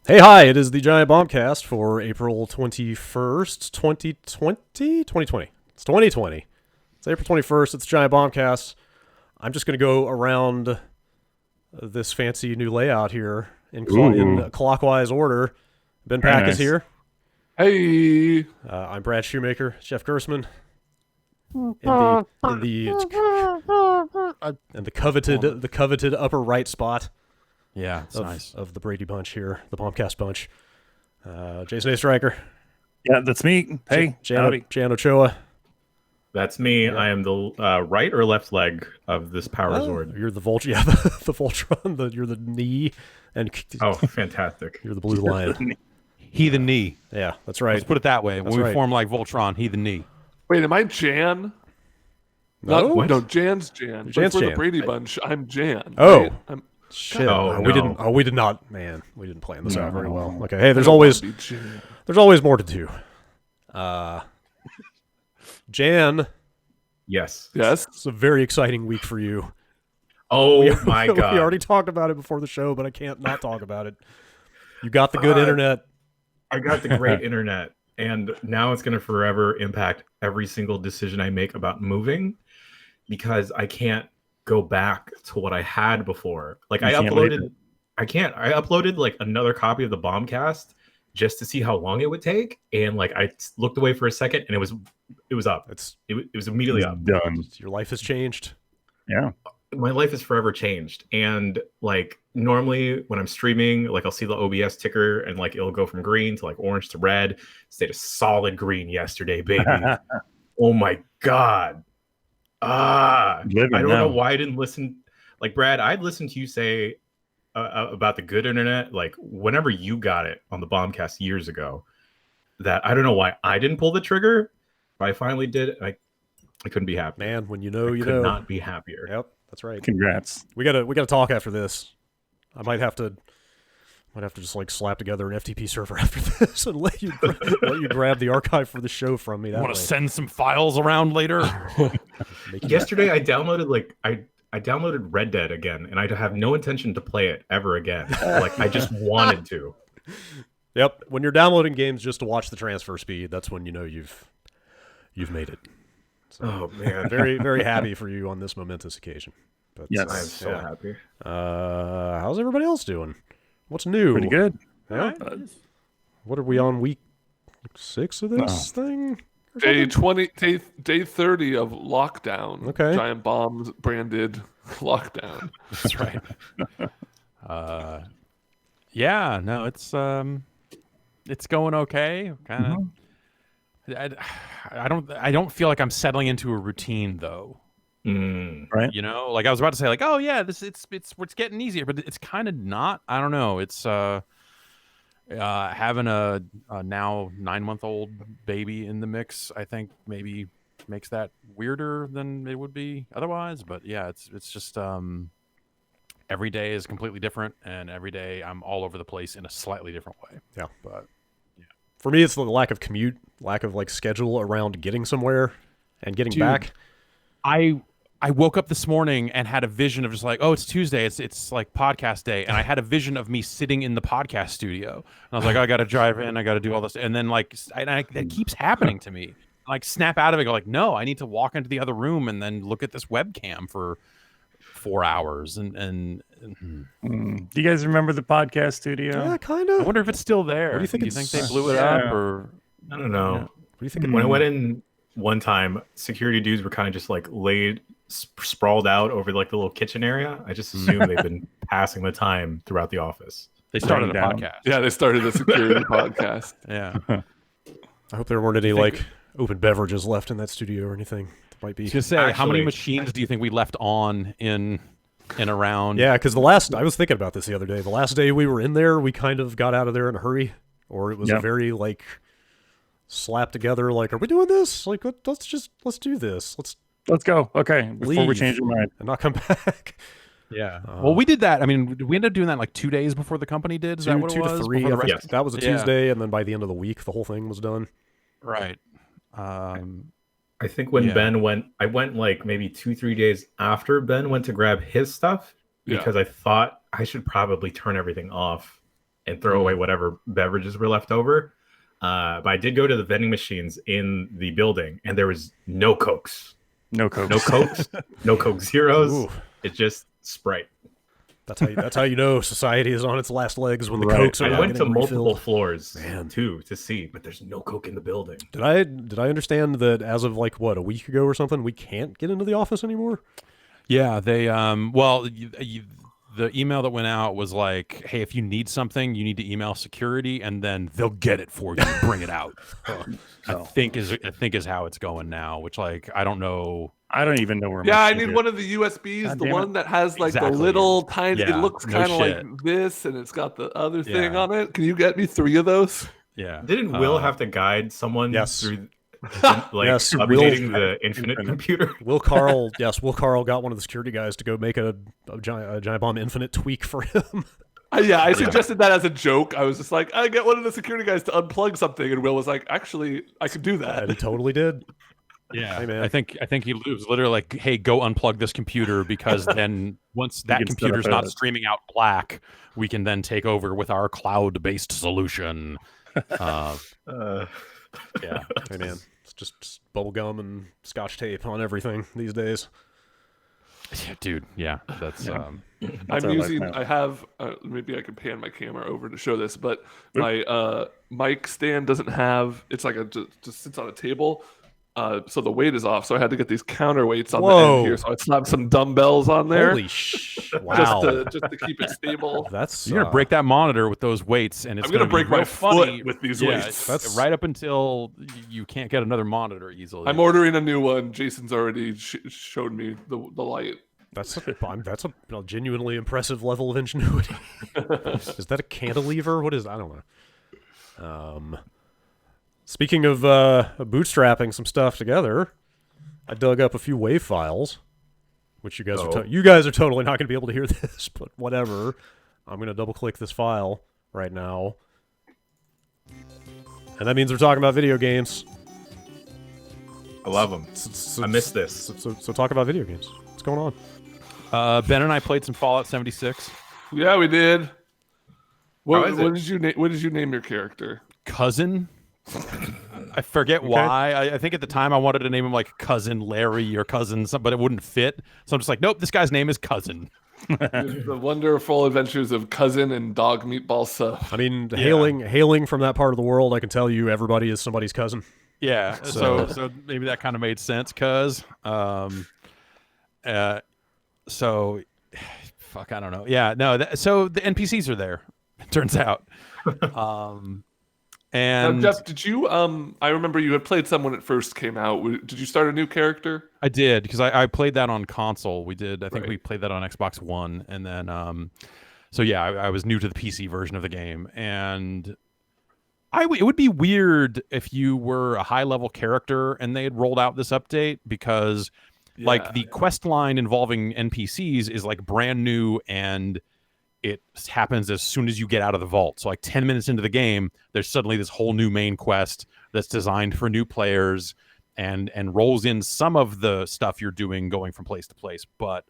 Hey, hi, it is the Giant Bombcast for April 21st, 2020? 2020. It's 2020. It's April 21st. It's Giant Bombcast. I'm just going to go around this fancy new layout here in clockwise order. Ben Pack is here. Hey. I'm Brad Shoemaker, Jeff Gersman. In the coveted upper right spot. Yeah, it's nice. Of the Brady bunch here, the Bombcast bunch. Jason A. Striker. Yeah, that's me. Hey, Jan Ochoa. That's me. Yeah. I am the right or left leg of this power Zord. You're the Voltron. Yeah, the Voltron. You're the knee. And oh, fantastic. You're the blue lion. He the knee. Yeah, that's right. Let's put it that way. When we form like Voltron, he the knee. Wait, am I Jan? No, no, Jan's Jan. Jan's for Jan. the Brady bunch, I'm Jan. Oh. Right? Shit! Oh, no. We did not. Man, we didn't plan this out very well. Okay, hey, there's always more to do. Jan. Yes. It's a very exciting week for you. Oh my god! We already talked about it before the show, but I can't not talk about it. You got the good internet. I got the great internet, and now it's going to forever impact every single decision I make about moving, because I can't go back to what I had before. Like I uploaded like another copy of the Bombcast just to see how long it would take, and like I looked away for a second, and it was up. It was immediately up. Done. Your life has changed. Yeah, my life has forever changed. And like normally when I'm streaming, like I'll see the OBS ticker, and like it'll go from green to like orange to red. Stayed a solid green yesterday, baby. Oh my god. I don't know why I didn't listen. Like Brad, I'd listen to you say about the good internet, like whenever you got it on the Bombcast years ago. That I don't know why I didn't pull the trigger, but I finally did. I couldn't be happy. Man, when you know, I could not be happier. Yep, that's right. Congrats. We gotta talk after this. I might have to just like slap together an FTP server after this and let you grab the archive for the show from me. Want to send some files around later? Yesterday, I downloaded Red Dead again, and I have no intention to play it ever again. Like I just wanted to. Yep. When you're downloading games just to watch the transfer speed, that's when you know you've made it. So, oh man, very very happy for you on this momentous occasion. But, yes, I'm so happy. How's everybody else doing? What's new? Pretty good. Yeah. What are we on, week 6 of this thing? Day 20, day 30 of lockdown. Okay. Giant Bombs branded lockdown. That's right. Yeah, no, it's going okay. Kind of. I don't feel like I'm settling into a routine though. Right. You know, like I was about to say, like, oh yeah, it's getting easier, but it's kind of not. I don't know. It's having a now 9-month-old baby in the mix, I think maybe makes that weirder than it would be otherwise. But yeah, it's just every day is completely different, and every day I'm all over the place in a slightly different way. Yeah, but yeah, for me, it's the lack of commute, lack of like schedule around getting somewhere and getting back. I woke up this morning and had a vision of just like, oh, it's Tuesday. It's like podcast day. And I had a vision of me sitting in the podcast studio. And I was like, oh, I got to drive in. I got to do all this. And then like, that keeps happening to me. Like snap out of it. Go like, no, I need to walk into the other room and then look at this webcam for 4 hours. And Do you guys remember the podcast studio? Yeah, kind of. I wonder if it's still there. What do you think? Do you think they blew it up or? I don't know. Yeah. What do you think? When I went in one time, security dudes were kind of just like sprawled out over like the little kitchen area. I just assumed they've been passing the time throughout the office. They started a podcast. Yeah, they started a security podcast. Yeah. I hope there weren't any like open beverages left in that studio or anything. There might be. I was gonna say, how many machines do you think we left on in and around? Yeah, because I was thinking about this the other day. The last day we were in there, we kind of got out of there in a hurry, or it was a very like slapped together. Like, are we doing this? Like, let's do this. Let's go. Okay, before we change our mind and not come back. Yeah. Well, we did that. I mean, we ended up doing that like 2 days before the company did. Is that what it was? 2 to 3. Yes. That was a Tuesday, and then by the end of the week, the whole thing was done. Right. I think when Ben went, I went like maybe 2-3 days after Ben went to grab his stuff because I thought I should probably turn everything off and throw away whatever beverages were left over. But I did go to the vending machines in the building, and there was no Cokes. No Coke. No Cokes. No Coke Zeros. Ooh. It's just Sprite. That's how you know society is on its last legs when the Right. Cokes are I not went to getting multiple refilled. floors Man. too to see, but there's no Coke in the building. Did I understand that as of like what, a week ago or something, we can't get into the office anymore? Yeah, they well, the email that went out was like, hey, if you need something, you need to email security, and then they'll get it for you. Bring it out. I think is how it's going now. Which, like, I don't know. I don't even know where. Yeah, my I shit need is. one of the USBs, God the damn one it. that has like Exactly. the little tiny. Yeah, It looks no kind of shit. like this, and it's got the other thing Yeah. on it. Can you get me 3 of those? Yeah. Didn't Will have to guide someone Yes. through Yes, updating the Infinite computer? Will Carl got one of the security guys to go make a giant bomb infinite tweak for him. Yeah, I suggested that as a joke. I was just like, I get one of the security guys to unplug something, and Will was like, actually, I could do And that. he totally did. Yeah, Hey, man. I think he was literally like, "Hey, go unplug this computer because then once that can set computer's up not a- streaming out black, we can then take over with our cloud-based solution." Uh, Yeah, Hey man, it's just bubble gum and scotch tape on everything these days. yeah, dude. Yeah, that's I'm our life using. now. I have. Maybe I can pan my camera over to show this, but my mic stand doesn't have. It's like just sits on a table. So the weight is off. So I had to get these counterweights on the Whoa. end here. So I slapped some dumbbells on there. Holy wow! just to keep it stable. That's you're gonna break that monitor with those weights, and it's I'm gonna be break my real funny foot with these Yeah, weights. That's- right up until you can't get another monitor easily. I'm ordering a new one. Jason's already showed me the light. That's a genuinely impressive level of ingenuity. Is that a cantilever? What is? I don't know. Speaking of bootstrapping some stuff together, I dug up a few WAV files, which you guys you guys are totally not going to be able to hear this, but whatever. I'm going to double click this file right now, and that means we're talking about video games. I love them. I miss this. So talk about video games. What's going on? Ben and I played some Fallout 76. Yeah, we did. What, is what it? did you what did you name your character? Cousin. I forget why. I think at the time I wanted to name him like Cousin Larry or Cousin, but it wouldn't fit. So I'm just like, nope, this guy's name is Cousin. The wonderful adventures of Cousin and Dog Meatball Sub. I mean, hailing from that part of the world, I can tell you everybody is somebody's cousin. Yeah. So maybe that kind of made sense, cuz. So, fuck, I don't know. Yeah, no. So the NPCs are there. It turns out. And Now, Jeff, did you? I remember you had played some when it first came out. Did you start a new character? I did because I played that on console. We did. I think Right. we played that on Xbox One, and then so yeah, I was new to the PC version of the game, and it would be weird if you were a high level character and they had rolled out this update because like the quest line involving NPCs is like brand new and it happens as soon as you get out of the vault. So like 10 minutes into the game, there's suddenly this whole new main quest that's designed for new players and rolls in some of the stuff you're doing going from place to place, but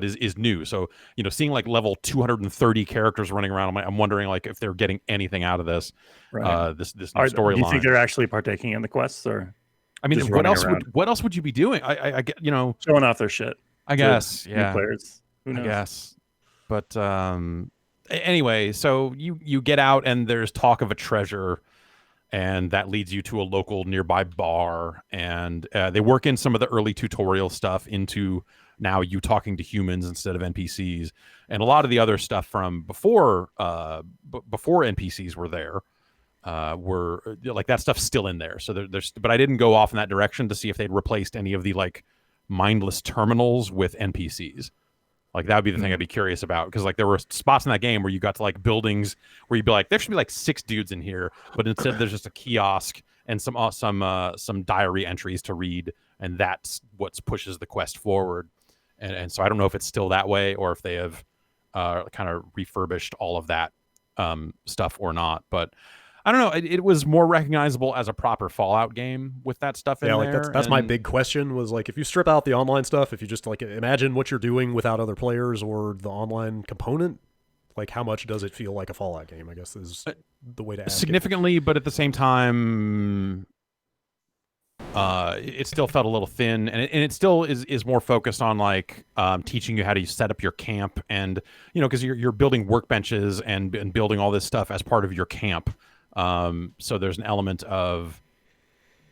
is new. So, you know, seeing like level 230 characters running around, I'm wondering like if they're getting anything out of this, Right. this new Do you storyline. think they're actually partaking in the quests or I mean, just what running else around? what else would you be doing? I get, you know, showing off their shit? I to guess, new yeah. players. Who I knows? guess. But anyway, so you get out and there's talk of a treasure, and that leads you to a local nearby bar, and they work in some of the early tutorial stuff into now you talking to humans instead of NPCs, and a lot of the other stuff from before before NPCs were there were like that stuff's still in there. So there's but I didn't go off in that direction to see if they'd replaced any of the like mindless terminals with NPCs. Like that would be the thing I'd be curious about because like there were spots in that game where you got to like buildings where you'd be like there should be like 6 dudes in here, but instead there's just a kiosk and some diary entries to read, and that's what pushes the quest forward. And so I don't know if it's still that way or if they have kind of refurbished all of that stuff or not, but I don't know. It was more recognizable as a proper Fallout game with that stuff in Yeah, there. like that's my big question was like if you strip out the online stuff, if you just like imagine what you're doing without other players or the online component, Like, how much does it feel like a Fallout game? I guess is the way to ask significantly, but at the same time, it still felt a little thin, and it still is more focused on like teaching you how to set up your camp, and because you're building workbenches and building all this stuff as part of your camp. So there's an element of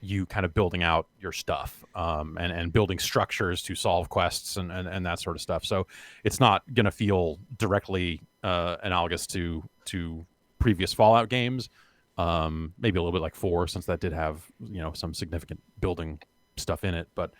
you kind of building out your stuff and building structures to solve quests and that sort of stuff. So it's not going to feel directly analogous to previous Fallout games. Maybe a little bit like 4, since that did have some significant building stuff in it. But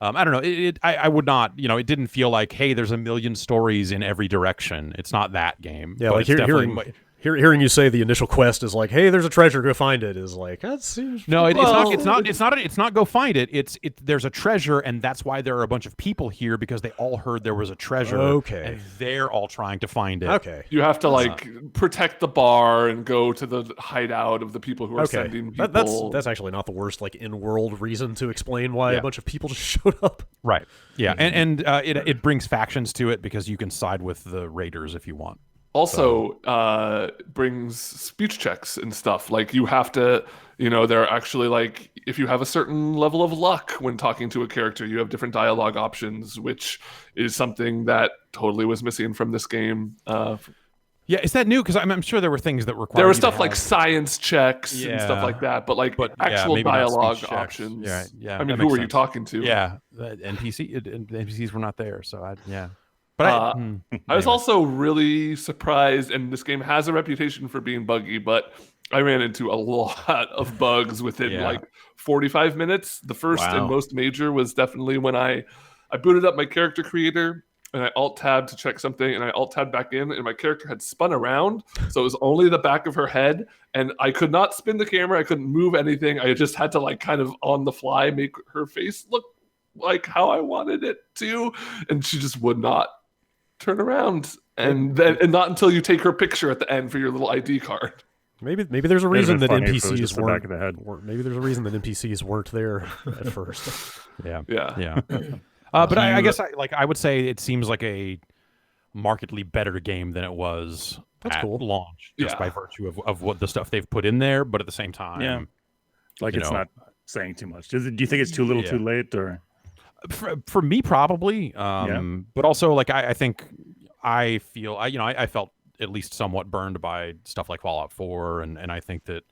I don't know. I would not. It didn't feel like, hey, there's a million stories in every direction. It's not that game. Yeah, but like hearing you say the initial quest is like, hey, there's a treasure, go find it, is like, that seems it's not go find it. There's a treasure, and that's why there are a bunch of people here, because they all heard there was a treasure. Okay. And they're all trying to find it. Okay. You have to protect the bar and go to the hideout of the people who are sending people. That's actually not the worst like in-world reason to explain why a bunch of people just showed up. Right. Yeah, and it brings factions to it, because you can side with the raiders if you want. Also, brings speech checks and stuff. Like, you have to, they're actually like, if you have a certain level of luck when talking to a character, you have different dialogue options, which is something that totally was missing from this game. Yeah, is that new? Because I'm sure there were things that required. There were stuff like science checks and stuff like that, but actual dialogue options. Yeah. I mean, who were you talking to? Yeah, the NPCs were not there, so But I was also really surprised, and this game has a reputation for being buggy, but I ran into a lot of bugs within 45 minutes. The first and most major was definitely when I booted up my character creator, and I alt-tabbed to check something, and I alt-tabbed back in, and my character had spun around, so it was only the back of her head, and I could not spin the camera, I couldn't move anything, I just had to kind of on the fly make her face look like how I wanted it to, and she just would not turn around, and not until you take her picture at the end for your little ID card. Maybe there's a reason that NPCs weren't. Maybe there's a reason that NPCs weren't there at first. Yeah. But I guess I would say it seems like a markedly better game than it was at launch, just by virtue of what the stuff they've put in there. But at the same time, it's not saying too much. Do you think it's too little, too late, or? For me, probably. But also, I think I feel I felt at least somewhat burned by stuff like Fallout 4, and I think that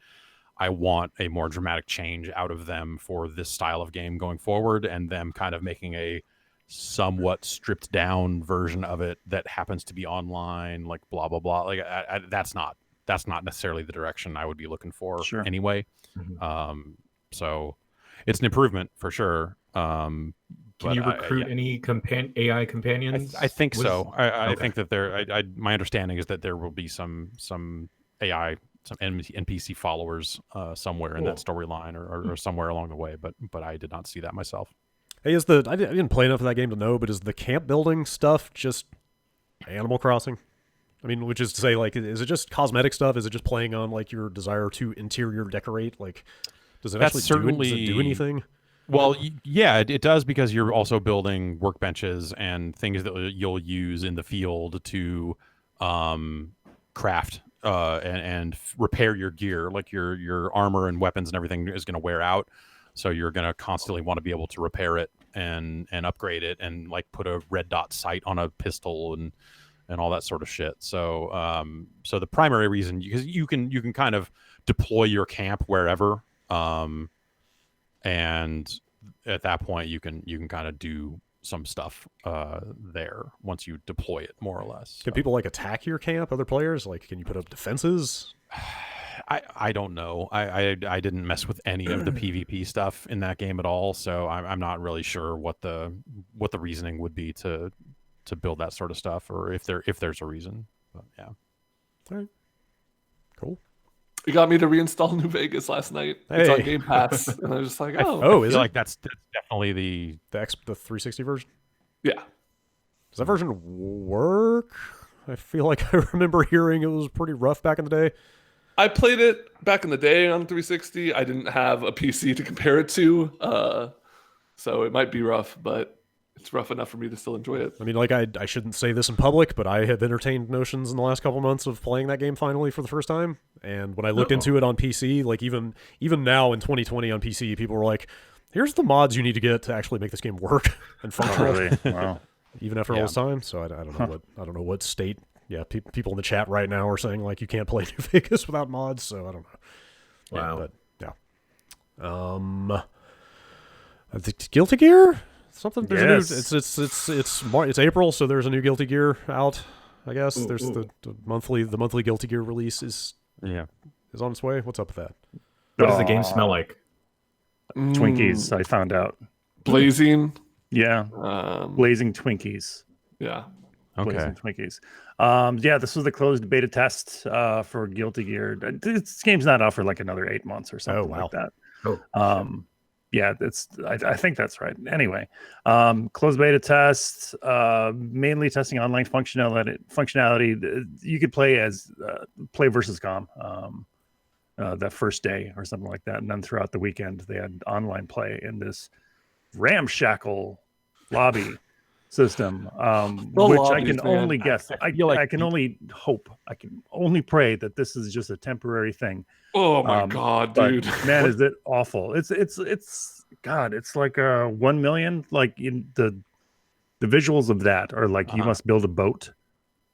I want a more dramatic change out of them for this style of game going forward, and them kind of making a somewhat stripped down version of it that happens to be online, like blah blah blah. That's not necessarily the direction I would be looking for anyway. Mm-hmm. So it's an improvement for sure. Can you recruit any AI companions? I think so. I think that my understanding is that there will be some AI, some NPC followers somewhere in that storyline or somewhere along the way. But I did not see that myself. Hey, I didn't play enough of that game to know, but is the camp building stuff just Animal Crossing? I mean, which is to say, is it just cosmetic stuff? Is it just playing on your desire to interior decorate? Does it actually do anything? Well, yeah, it does, because you're also building workbenches and things that you'll use in the field to craft and repair your gear. Like your armor and weapons and everything is going to wear out, so you're going to constantly want to be able to repair it and upgrade it, and put a red dot sight on a pistol and all that sort of shit. So so the primary reason, because you can kind of deploy your camp wherever. And at that point, you can kind of do some stuff there once you deploy it, more or less. Can people attack your camp? Other players, can you put up defenses? I don't know. I didn't mess with any of the PvP stuff in that game at all, so I'm not really sure what the reasoning would be to build that sort of stuff, or if there's a reason. But yeah. All right. Cool. It got me to reinstall New Vegas last night. Hey. It's on Game Pass, and I was just like, is it? That's definitely the 360 version? Yeah. Does that version work? I feel like I remember hearing it was pretty rough back in the day. I played it back in the day on 360. I didn't have a PC to compare it to, so it might be rough, but it's rough enough for me to still enjoy it. I mean, like, I shouldn't say this in public, but I have entertained notions in the last couple months of playing that game finally for the first time. And when I looked into it on PC, like even now in 2020 on PC, people were like, "Here's the mods you need to get to actually make this game work and functional." Really? Wow. Even after all this time. So I don't know what state. Yeah, people in the chat right now are saying like you can't play New Vegas without mods. So I don't know. Wow. Yeah, but I think Guilty Gear. Something. There's Yes. a new. It's April, so there's a new Guilty Gear out. I guess there's the monthly Guilty Gear release is on its way. What's up with that? What does the game smell like? Twinkies, I found out. Blazing. Yeah. Blazing Twinkies. Yeah. Okay. Blazing Twinkies. Yeah, this was the closed beta test for Guilty Gear. This game's not out for like another 8 months or something like that. Oh. Yeah, I think that's right. Anyway, closed beta test, mainly testing online functionality. You could play as play versus com that first day or something like that, and then throughout the weekend they had online play in this ramshackle lobby system, which I can only guess. I can only hope. I can only pray that this is just a temporary thing. Oh my god, dude! Man, is it awful? It's God. It's like 1 million. Like the visuals of that are like you must build a boat.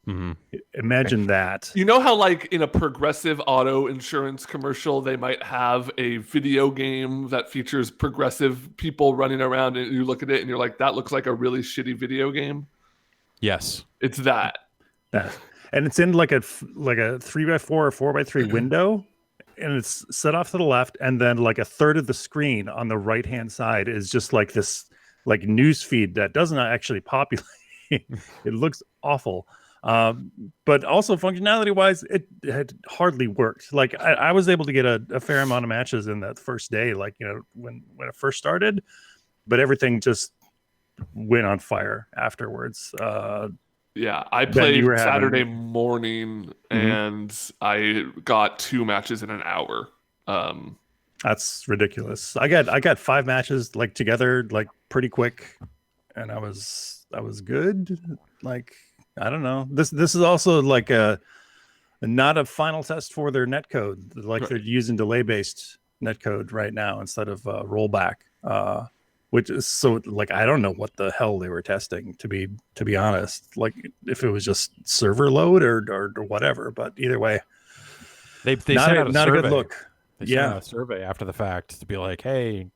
Mm-hmm. Imagine that. You know how like in a Progressive auto insurance commercial they might have a video game that features Progressive people running around, and you look at it and you're like, that looks like a really shitty video game. Yes, it's that. And it's in like a 3x4 or 4x3 window. And it's set off to the left, and then like a third of the screen on the right hand side is just like this like news feed that doesn't actually populate. It looks awful. But also functionality wise, it had hardly worked. Like I was able to get a fair amount of matches in that first day, like when it first started, but everything just went on fire afterwards. Yeah, I played Saturday morning and I got 2 matches in an hour. That's ridiculous. I got 5 matches like together like pretty quick, and I was good. Like I don't know. This is also like not a final test for their netcode. Like they're using delay based netcode right now instead of rollback. Which is so like I don't know what the hell they were testing to be honest. Like if it was just server load or whatever, but either way, they not sent out a good look. They sent out a survey after the fact to be like, hey,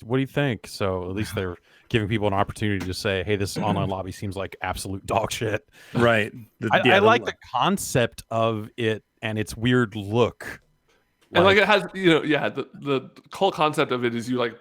what do you think? So at least they're giving people an opportunity to say, hey, this online lobby seems like absolute dog shit. Right. I like the concept of it and its weird look. And like it has, the whole concept of it is you like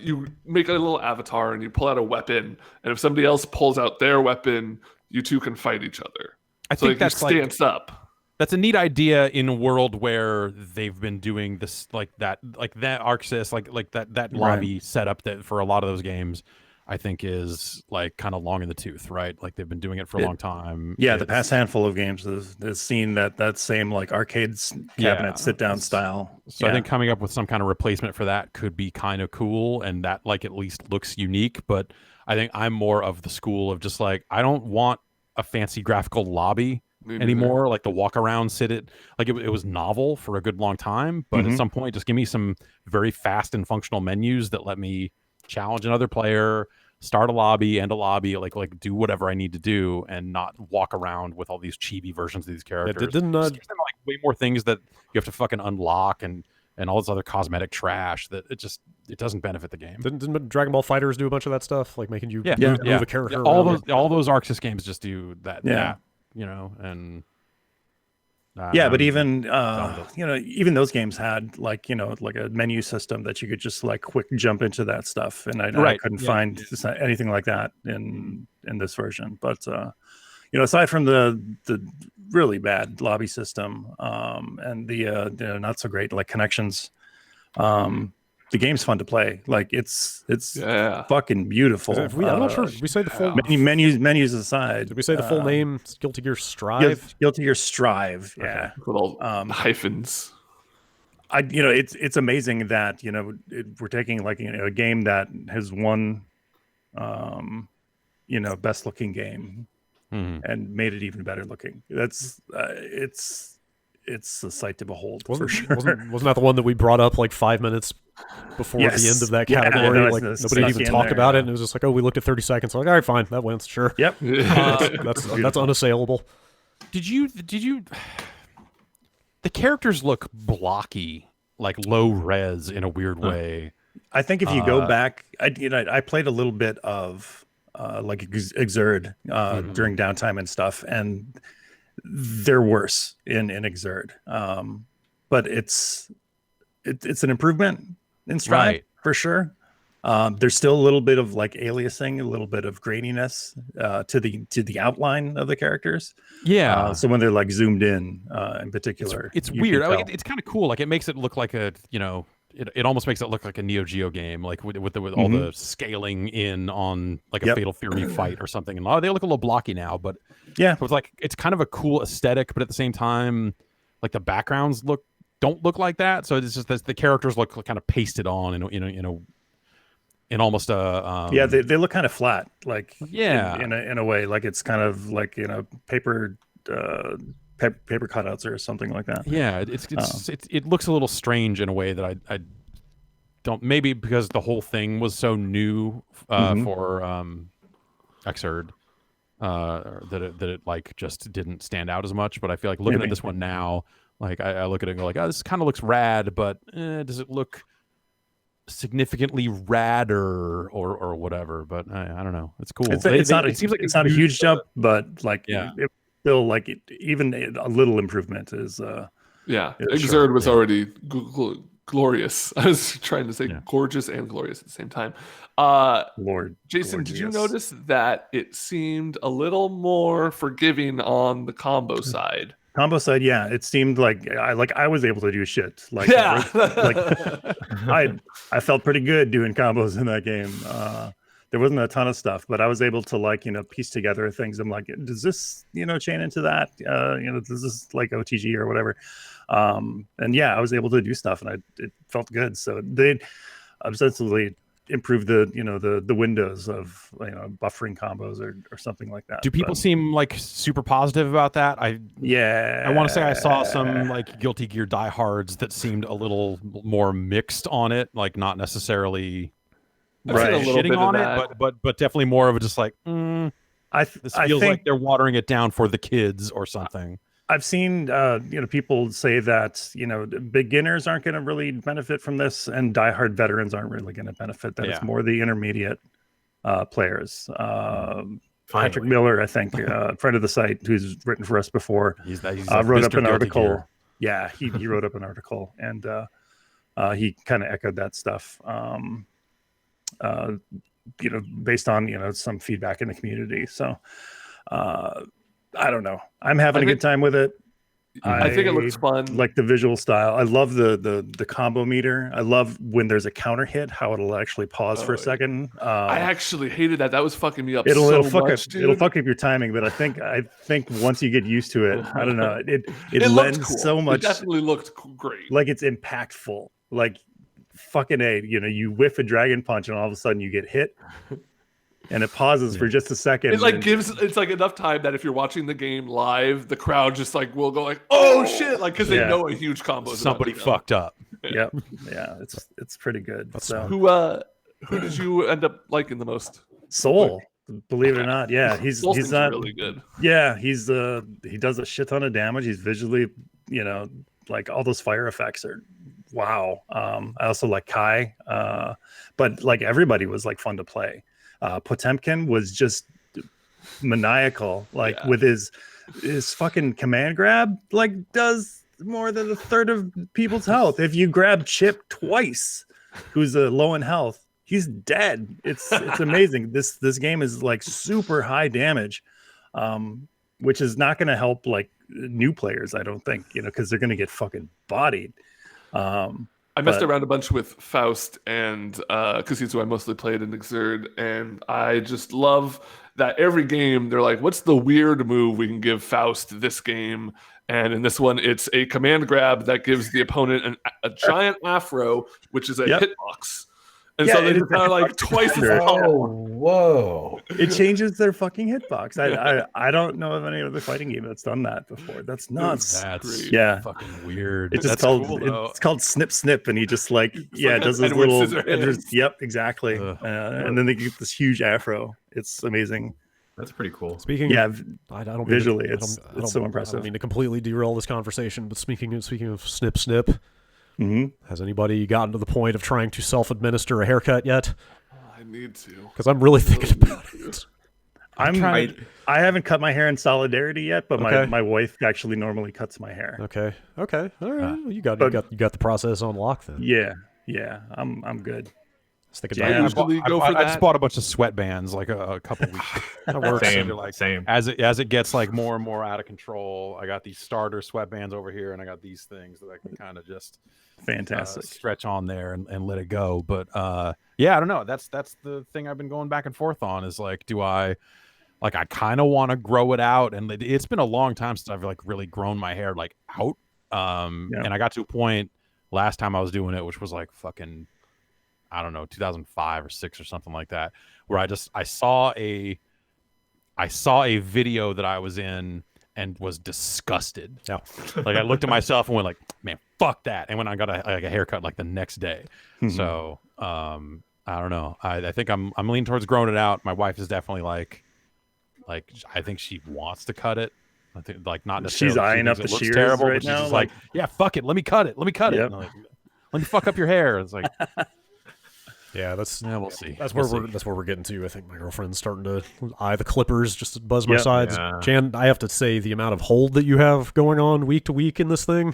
you make a little avatar and you pull out a weapon, and if somebody else pulls out their weapon, you two can fight each other. I think that's stance up. That's a neat idea in a world where they've been doing this like that Arxis, like that lobby setup that for a lot of those games, I think is like kind of long in the tooth, right? Like they've been doing it for a long time. Yeah, the past handful of games has seen that same like arcade cabinet sit down style. So I think coming up with some kind of replacement for that could be kind of cool, and that like at least looks unique. But I think I'm more of the school of just like I don't want a fancy graphical lobby anymore. Like the walk around it was novel for a good long time, but at some point just give me some very fast and functional menus that let me challenge another player, start a lobby, end a lobby, like do whatever I need to do, and not walk around with all these chibi versions of these characters. It didn't give them like way more things that you have to fucking unlock and all this other cosmetic trash that it doesn't benefit the game. Didn't Dragon Ball FighterZ do a bunch of that stuff, like making you move a character? All those Arxis games just do that. Yeah, and. But even even those games had like like a menu system that you could just like quick jump into that stuff, and I couldn't find anything like that in this version. But aside from the really bad lobby system and the not so great like connections, the game's fun to play. Like it's fucking beautiful. I'm not sure. Did we say the full menus aside? Did we say the full name? Guilty Gear Strive. Guilty Gear Strive. Yeah, little hyphens. It's amazing that we're taking like a game that has won best looking game, and made it even better looking. That's it's a sight to behold for sure. Wasn't that the one that we brought up like 5 minutes before the end of that category? Like nobody had even talked about it, and it was just like, oh, we looked at 30 seconds. Like, all right, fine, that wins, sure. Yep, that's unassailable. Did you? The characters look blocky, like low res in a weird way. I think if you go back, I played a little bit of like Exerd during downtime and stuff, and they're worse in Exerd. But it's an improvement in Stride for sure. There's still a little bit of like aliasing, a little bit of graininess to the outline of the characters. Yeah. So when they're like zoomed in particular, it's weird. It's kind of cool. Like it makes it look like a it almost makes it look like a Neo Geo game, like with all the scaling in on like a Fatal Fury fight or something. And they look a little blocky now, but so it's like it's kind of a cool aesthetic, but at the same time, like the backgrounds don't look like that. So it's just that the characters look kind of pasted on in almost a they look kind of flat, like in a way, like it's kind of like paper cutouts or something like that. Yeah, it looks a little strange in a way that I don't, maybe because the whole thing was so new for Exerd that it like just didn't stand out as much. But I feel like looking at this one now, like I look at it and go like, oh, this kind of looks rad, but does it look significantly radder or whatever? But I don't know. It's cool. It seems like it's not a huge jump, but like it still like even a little improvement is Exerd was already glorious. I was trying to say gorgeous and glorious at the same time. Lord Jason, gorgeous. Did you notice that it seemed a little more forgiving on the combo side? Combo side, it seemed like I was able to do shit. Like, I felt pretty good doing combos in that game. There wasn't a ton of stuff, but I was able to piece together things. I'm like, does this chain into that? Does this like OTG or whatever? And I was able to do stuff, and it felt good. So they ostensibly improve the windows of buffering combos or something like that. Do people seem like super positive about that? I want to say I saw some like Guilty Gear diehards that seemed a little more mixed on it, like not necessarily shitting on it, but definitely more of a just like this feels like they're watering it down for the kids or something. I've seen people say that beginners aren't going to really benefit from this, and diehard veterans aren't really going to benefit. That it's more the intermediate players. Patrick Miller, I think, friend of the site, who's written for us before, wrote up an article. Yeah, he wrote up an article, and he kind of echoed that stuff. Based on some feedback in the community. So. I don't know. I'm having a good time with it. I think it looks fun. Like the visual style. I love the combo meter. I love when there's a counter hit, how it'll actually pause for a second. I actually hated that. That was fucking me up. It'll fuck up your timing, but I think once you get used to it, I don't know. It lends cool. So much. It definitely looked great. Like it's impactful. Like fucking you whiff a dragon punch and all of a sudden you get hit. And it pauses for just a second. It it's like enough time that if you're watching the game live, the crowd just like will go like, oh shit, like because they know a huge combo. Somebody fucked up. Yep. Yeah, it's pretty good. So who did you end up liking the most? Soul, believe it or not. Yeah, he's not really good. Yeah, he does a shit ton of damage. He's visually, like all those fire effects are wow. I also like Kai, but like everybody was like fun to play. Potemkin was just maniacal, with his fucking command grab, like does more than a third of people's health. If you grab Chip twice, who's low in health, he's dead. It's amazing. This game is like super high damage, which is not going to help like new players, I don't think, because they're going to get fucking bodied. I messed around a bunch with Faust, and because he's who I mostly played in Exerd, and I just love that every game they're like, what's the weird move we can give Faust this game? And in this one, it's a command grab that gives the opponent a giant afro, which is a hitbox. And so they're kind of like twice as tall. Whoa. It changes their fucking hitbox. I don't know of any other fighting game that's done that before. That's nuts. That's yeah, fucking weird. It's just that's called cool, it's called snip snip, and he just like like does his Edward little Scissorhands. yep, exactly. And then they get this huge afro. It's amazing. That's pretty cool. Speaking, I don't visually, it's so I impressive. don't mean to completely derail this conversation, but speaking of snip snip, has anybody gotten to the point of trying to self-administer a haircut yet? I need to, because I'm really thinking about it. I haven't cut my hair in solidarity yet, but my wife actually normally cuts my hair. Okay, all right. Well, you got the process on lock then. Yeah, I'm good. I just bought a bunch of sweatbands like a couple weeks. That works. Same. As it gets like more and more out of control, I got these starter sweatbands over here, and I got these things that I can kind of just fantastic stretch on there and let it go. But yeah, I don't know. That's the thing I've been going back and forth on. Is like, do I kind of want to grow it out? And it's been a long time since I've like really grown my hair like out. And I got to a point last time I was doing it, which was like fucking, I don't know, 2005 or 6 or something like that, where I saw a video that I was in and was disgusted. Yeah. Like I looked at myself and went like, man, fuck that. And when I got a haircut like the next day. So I don't know. I think I'm leaning towards growing it out. My wife is definitely like I think she wants to cut it. I think like not necessarily. She's eyeing up the shears terrible, right but she's now. just like, yeah, fuck it. Let me cut it. Yep. And I'm like, let me fuck up your hair. It's like, yeah, we'll see. That's where we're getting to. I think my girlfriend's starting to eye the clippers just to buzz my sides. Yeah. Jan, I have to say the amount of hold that you have going on week to week in this thing.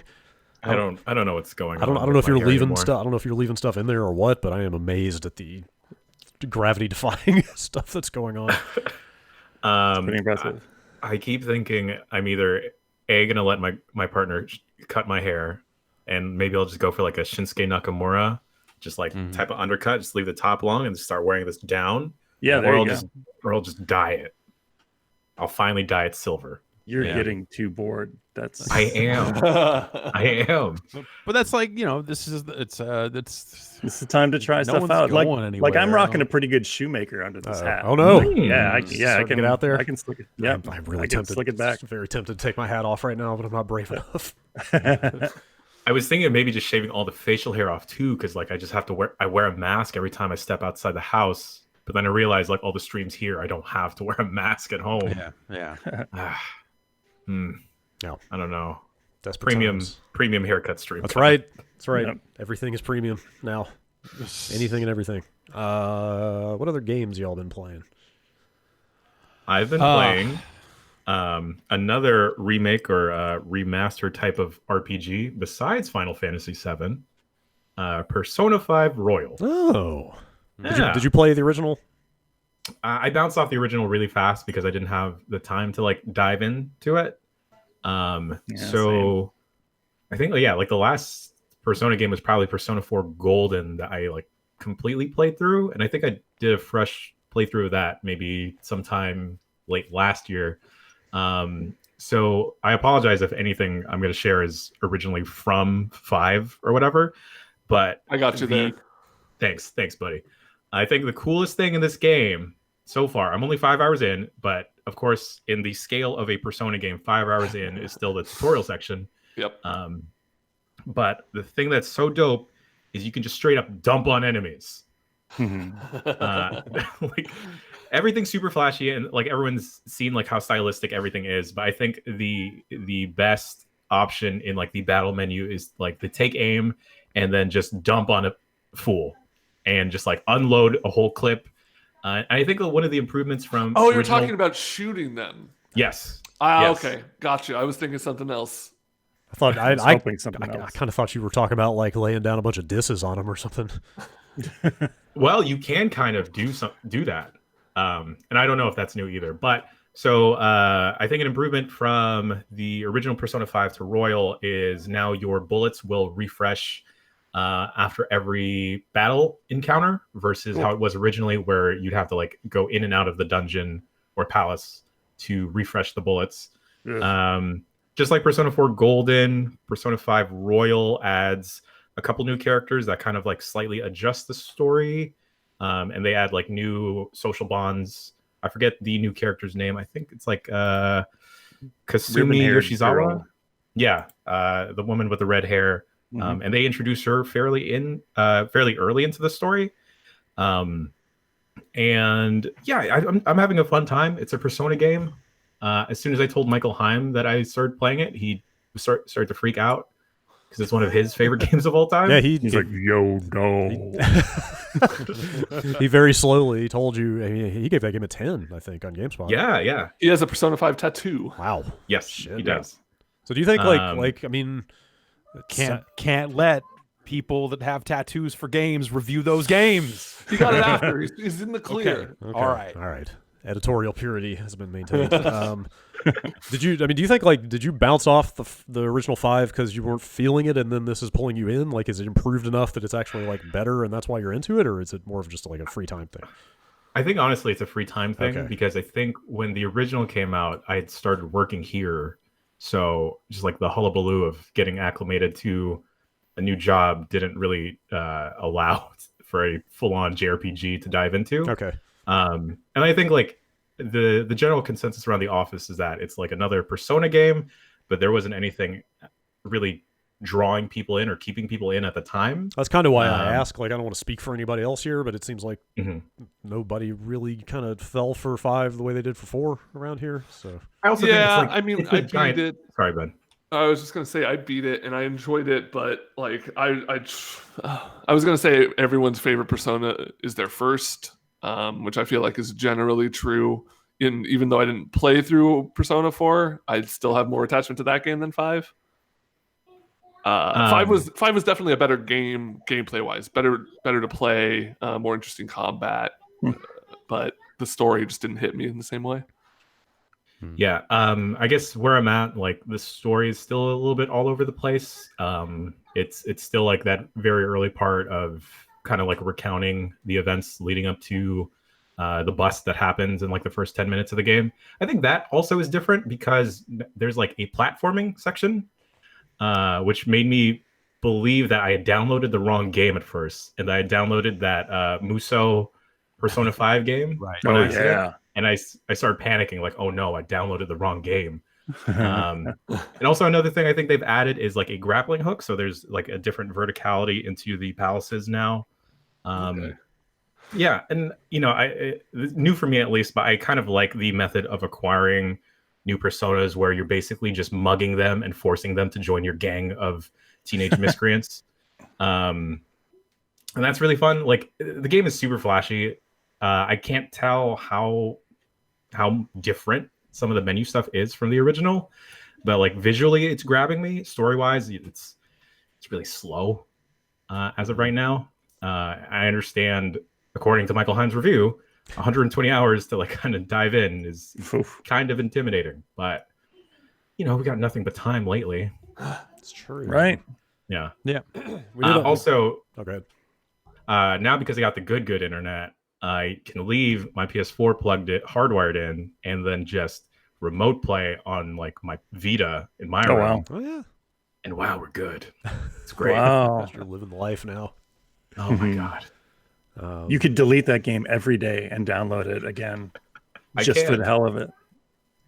I don't know what's going on. I don't know if you're leaving stuff. I don't know if you're leaving stuff in there or what, but I am amazed at the gravity defying stuff that's going on. Pretty impressive. I keep thinking I'm either gonna let my partner cut my hair, and maybe I'll just go for like a Shinsuke Nakamura, just like type of undercut, just leave the top long and start wearing this down. Yeah, or I'll just dye it. I'll finally dye it silver. You're getting too bored. I am. But that's like, this is it's the time to try stuff out. Like I'm rocking a pretty good shoemaker under this hat. Oh no! I can get out there. I can slick it. Yeah, I'm really tempted. Slick it back. I'm very tempted to take my hat off right now, but I'm not brave enough. I was thinking of maybe just shaving all the facial hair off too, because like I just have to wear a mask every time I step outside the house. But then I realized like all the streams here, I don't have to wear a mask at home. Yeah. No, I don't know. That's premium haircut stream. That's right. Yep. Everything is premium now. Anything and everything. What other games y'all been playing? I've been playing another remake or remaster type of RPG besides Final Fantasy VII, Persona 5 Royal. Oh, yeah. Did you play the original? I bounced off the original really fast because I didn't have the time to like dive into it. So I think like the last Persona game was probably Persona 4 Golden that I like completely played through, and I think I did a fresh playthrough of that maybe sometime late last year. So I apologize if anything I'm going to share is originally from 5 or whatever, but I got you there. Thanks, buddy. I think the coolest thing in this game so far, I'm only 5 hours in, but of course, in the scale of a Persona game, 5 hours in is still the tutorial section. Yep. But the thing that's so dope is you can just straight up dump on enemies. Like everything's super flashy, and like everyone's seen like how stylistic everything is. But I think the best option in like the battle menu is like the take aim and then just dump on a fool and just like unload a whole clip. I think one of the improvements from you're talking about shooting them. Yes. Yes. Okay, gotcha. I was thinking something else. I thought I kind of thought you were talking about like laying down a bunch of disses on them or something. Well, you can kind of do that, and I don't know if that's new either. But so I think an improvement from the original Persona 5 to Royal is now your bullets will refresh after every battle encounter versus how it was originally, where you'd have to like go in and out of the dungeon or palace to refresh the bullets. Just like Persona 4 Golden, Persona 5 Royal adds a couple new characters that kind of like slightly adjust the story, and they add like new social bonds. I forget the new character's name. I think it's like Kasumi Yoshizawa. Girl. Yeah, the woman with the red hair. And they introduce her fairly early into the story. And yeah, I'm having a fun time. It's a Persona game. As soon as I told Michael Heim that I started playing it, he started to freak out because it's one of his favorite games of all time. Yeah, he's like, yo, no. He very slowly told you. I mean, he gave that game a 10, I think, on GameSpot. Yeah. He has a Persona 5 tattoo. Wow. Yes, Shit, he does. So do you think like I mean, Can't let people that have tattoos for games review those games. He got it after. He's in the clear. Okay. All right. Editorial purity has been maintained. Do you think like did you bounce off the original 5 because you weren't feeling it, and then this is pulling you in? Like, is it improved enough that it's actually like better, and that's why you're into it, or is it more of just like a free time thing? I think honestly it's a free time thing Okay. because I think when the original came out, I had started working here, so just like the hullabaloo of getting acclimated to a new job didn't really allow for a full-on JRPG to dive into. Okay. And I think like the general consensus around the office is that it's like another Persona game, but there wasn't anything really drawing people in or keeping people in at the time. That's kind of why I ask. Like, I don't want to speak for anybody else here, but it seems like nobody really kind of fell for 5 the way they did for 4 around here. So I also think it's like, I mean, I beat it. Sorry, Ben. I was just gonna say I beat it and I enjoyed it, but like I was gonna say everyone's favorite Persona is their first, which I feel like is generally true. Even though I didn't play through Persona 4, I still have more attachment to that game than 5. 5 was definitely a better game gameplay wise, better to play, more interesting combat, but the story just didn't hit me in the same way. Yeah, I guess where I'm at, like the story is still a little bit all over the place. It's still like that very early part of kind of like recounting the events leading up to the bust that happens in like the first 10 minutes of the game. I think that also is different because there's like a platforming section, which made me believe that I had downloaded the wrong game at first, and I had downloaded that Muso Persona 5 game. Right. Oh yeah. And I started panicking, like, oh no, I downloaded the wrong game. And also another thing I think they've added is like a grappling hook. So there's like a different verticality into the palaces now. Okay. Yeah, and it's new for me at least, but I kind of like the method of acquiring new personas where you're basically just mugging them and forcing them to join your gang of teenage miscreants. And that's really fun. Like the game is super flashy. I can't tell how different some of the menu stuff is from the original, but like visually it's grabbing me. Story wise, it's really slow as of right now. I understand, according to Michael Heim's review, 120 hours to like kind of dive in is kind of intimidating, but we got nothing but time lately. it's true, Right? Yeah. We did also, okay. Now because I got the good internet, I can leave my PS4 hardwired in, and then just remote play on like my Vita in my room. Wow. Oh yeah. And wow, we're good. It's great. Wow. You're living the life now. Oh my god. You could delete that game every day and download it again, just for the hell of it.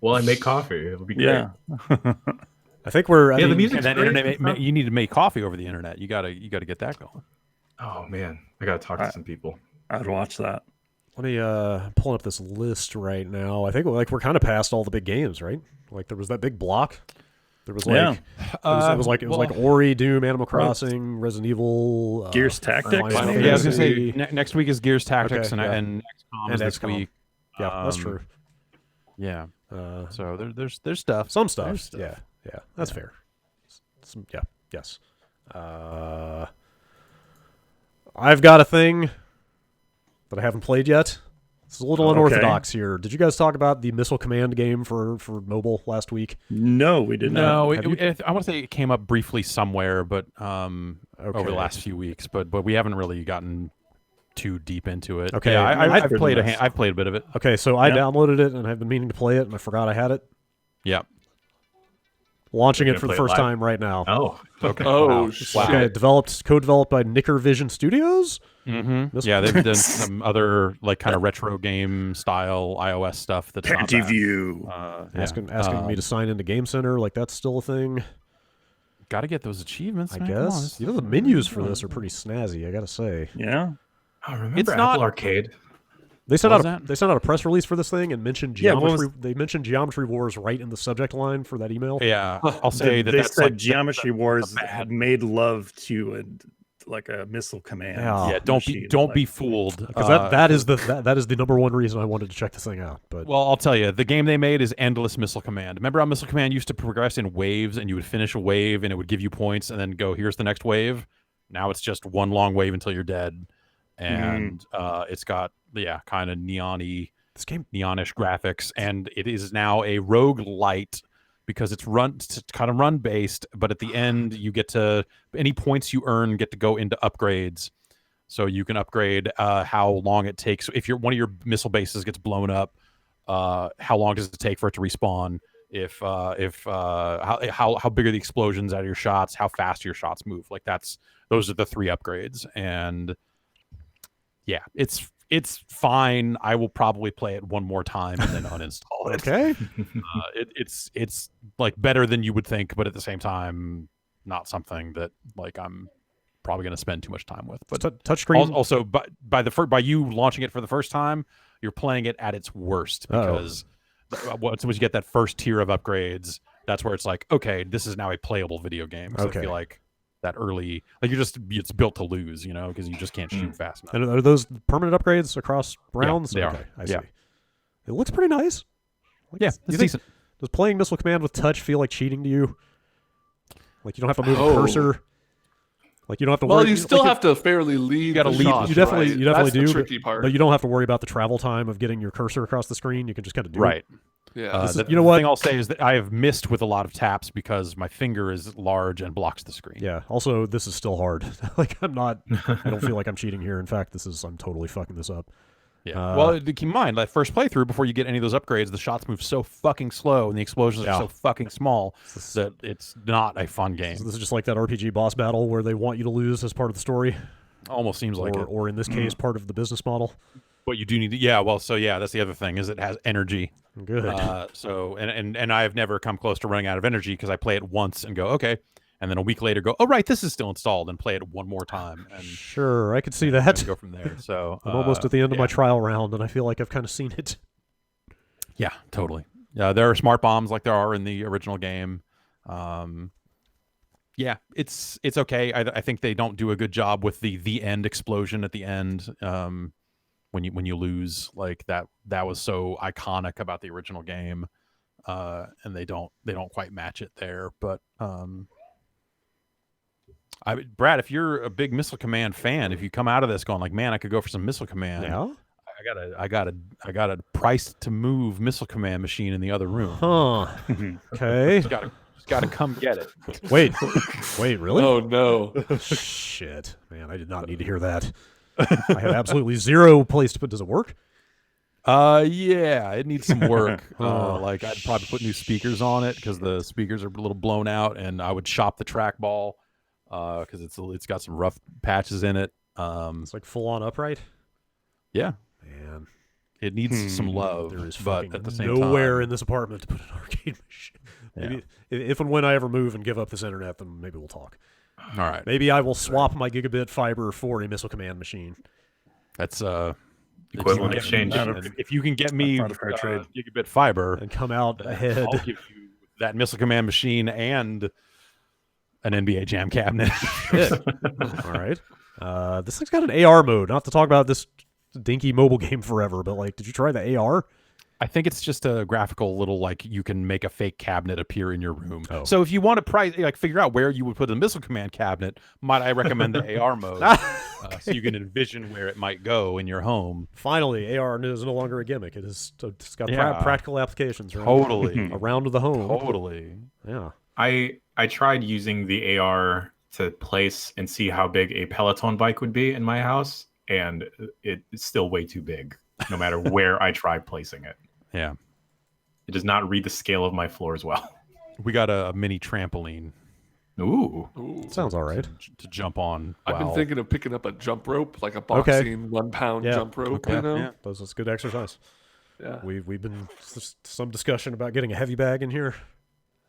Well, I make coffee. It'll be great. Yeah. I think we're. The music. And that internet, you need to make coffee over the internet. You gotta get that going. Oh man, I gotta talk to some people. I'd watch that. Let me pulling up this list right now. I think like we're kind of past all the big games, right? Like there was that big block. There was like it was like Ori, Doom, Animal Crossing, Resident Evil, Gears Tactics. Final Yeah, I was gonna Fantasy. say next week is Gears Tactics, Okay, and XCOM is this XCOM. week. Yeah, that's true. Yeah. So there's stuff. Some stuff. There's stuff. Yeah, that's fair. Yes. I've got a thing that I haven't played yet. It's a little unorthodox here. Did you guys talk about the Missile Command game for mobile last week? No, we did not. No, I want to say it came up briefly somewhere, but over the last few weeks, but we haven't really gotten too deep into it. Okay, yeah, I've heard played this. I've played a bit of it. Okay, so I downloaded it and I've been meaning to play it, and I forgot I had it. Yeah. Launching You're it for gonna the play it first live? time right now. Oh, okay. Oh, Wow. shit. Okay, co-developed by Nicker Vision Studios. Mm-hmm. Yeah, they've done some other like kind of retro game style iOS stuff that's not bad. View. Asking me to sign into Game Center, like that's still a thing. Got to get those achievements, I man. Come on, guess. The menus for this are pretty snazzy, I gotta say. Yeah. Oh, remember It's Apple not- Arcade? They sent What out was they sent out a press release for this thing and mentioned Yeah, what geometry. They mentioned Geometry Wars right in the subject line for that email. Yeah, I'll say They that's said like Geometry Wars bad- had made love to a missile command. Yeah. Yeah, don't machine. be fooled. Because that is the number one reason I wanted to check this thing out. But Well, I'll tell you, the game they made is endless Missile Command. Remember how Missile Command used to progress in waves, and you would finish a wave, and it would give you points, and then go, here's the next wave. Now it's just one long wave until you're dead, and it's got kind of this game, neonish graphics, and it is now a roguelite because it's kind of run based, but at the end you get to any points you earn get to go into upgrades. So you can upgrade how long it takes if one of your missile bases gets blown up. How long does it take for it to respawn? How big are the explosions out of your shots? How fast your shots move? Like those are the 3 upgrades, and yeah, it's fine. I will probably play it one more time and then uninstall it. okay. It's like better than you would think, but at the same time, not something that like I'm probably going to spend too much time with. But Touchscreen. Also, by you launching it for the first time, you're playing it at its worst because once you get that first tier of upgrades, that's where it's like, okay, this is now a playable video game. So Okay. I feel like that early, like it's built to lose, because you just can't shoot fast enough. And are those permanent upgrades across rounds? they are. Okay, I Yeah. see. It looks pretty nice. Like, Yeah, you it's think- decent. Does playing Missile Command with touch feel like cheating to you? Like you don't have to move the Oh. cursor. Like you don't have to. Well, worry, you still like, have to fairly lead. gotta the lead- shots, You definitely, right? you definitely That's do. the tricky part. But you don't have to worry about the travel time of getting your cursor across the screen. You can just kind of do it. Right. Yeah. The you know what? thing I'll say is that I have missed with a lot of taps because my finger is large and blocks the screen. Yeah. Also, this is still hard. Like I'm not. I don't feel like I'm cheating here. In fact, I'm totally fucking this up. Yeah. Well, keep in mind, like first playthrough, before you get any of those upgrades, the shots move so fucking slow and the explosions are so fucking small that it's not a fun game. So this is just like that RPG boss battle where they want you to lose as part of the story, Almost seems like it. or in this case, part of the business model. But you do need to, that's the other thing is it has energy. Good. So and I've never come close to running out of energy because I play it once and go, okay. And then a week later go, oh, right, this is still installed, and play it one more time. And Sure, I could see that. go from there. So I'm almost at the end of my trial round, and I feel like I've kind of seen it. Yeah, totally. There are smart bombs like there are in the original game. Yeah, it's okay. I think they don't do a good job with the end explosion at the end. When you lose, like that was so iconic about the original game, and they don't quite match it there. But Brad, if you're a big Missile Command fan, if you come out of this going like, man, I could go for some Missile Command. Yeah. I got a price to move Missile Command machine in the other room. Huh. Okay. Just gotta come get it. Wait, really? Oh no. Shit, man, I did not need to hear that. I have absolutely zero place to put. Does it work? Yeah, it needs some work. Like I'd probably put new speakers on it because the speakers are a little blown out, and I would chop the trackball because it's got some rough patches in it. It's like full on upright. Yeah, Man, it needs some love. there is but fucking at the same nowhere time, in this apartment to put an arcade machine. Maybe if and when I ever move and give up this internet, then maybe we'll talk. all right, Maybe I will swap my gigabit fiber for a Missile Command machine. that's Equivalent exchange. If you can get me not a fair trade. gigabit fiber, And come out ahead. I'll give you that Missile Command machine and an NBA Jam cabinet. All right. This thing's got an AR mode. Not to talk about this dinky mobile game forever, but like, did you try the AR? I think it's just a graphical little like you can make a fake cabinet appear in your room. Oh. So if you want to figure out where you would put a Missile Command cabinet, might I recommend the AR mode so you can envision where it might go in your home. Finally, AR is no longer a gimmick. It's got Yeah. practical applications Totally, around the home. totally. Yeah. I tried using the AR to place and see how big a Peloton bike would be in my house, and it's still way too big, no matter where I try placing it. Yeah. It does not read the scale of my floors well. We got a mini trampoline. Ooh. Sounds all right. To jump on. I've been thinking of picking up a jump rope, like a Okay. boxing 1 pound jump rope. Okay. You know? Yeah. That's good exercise. Yeah. We've been some discussion about getting a heavy bag in here,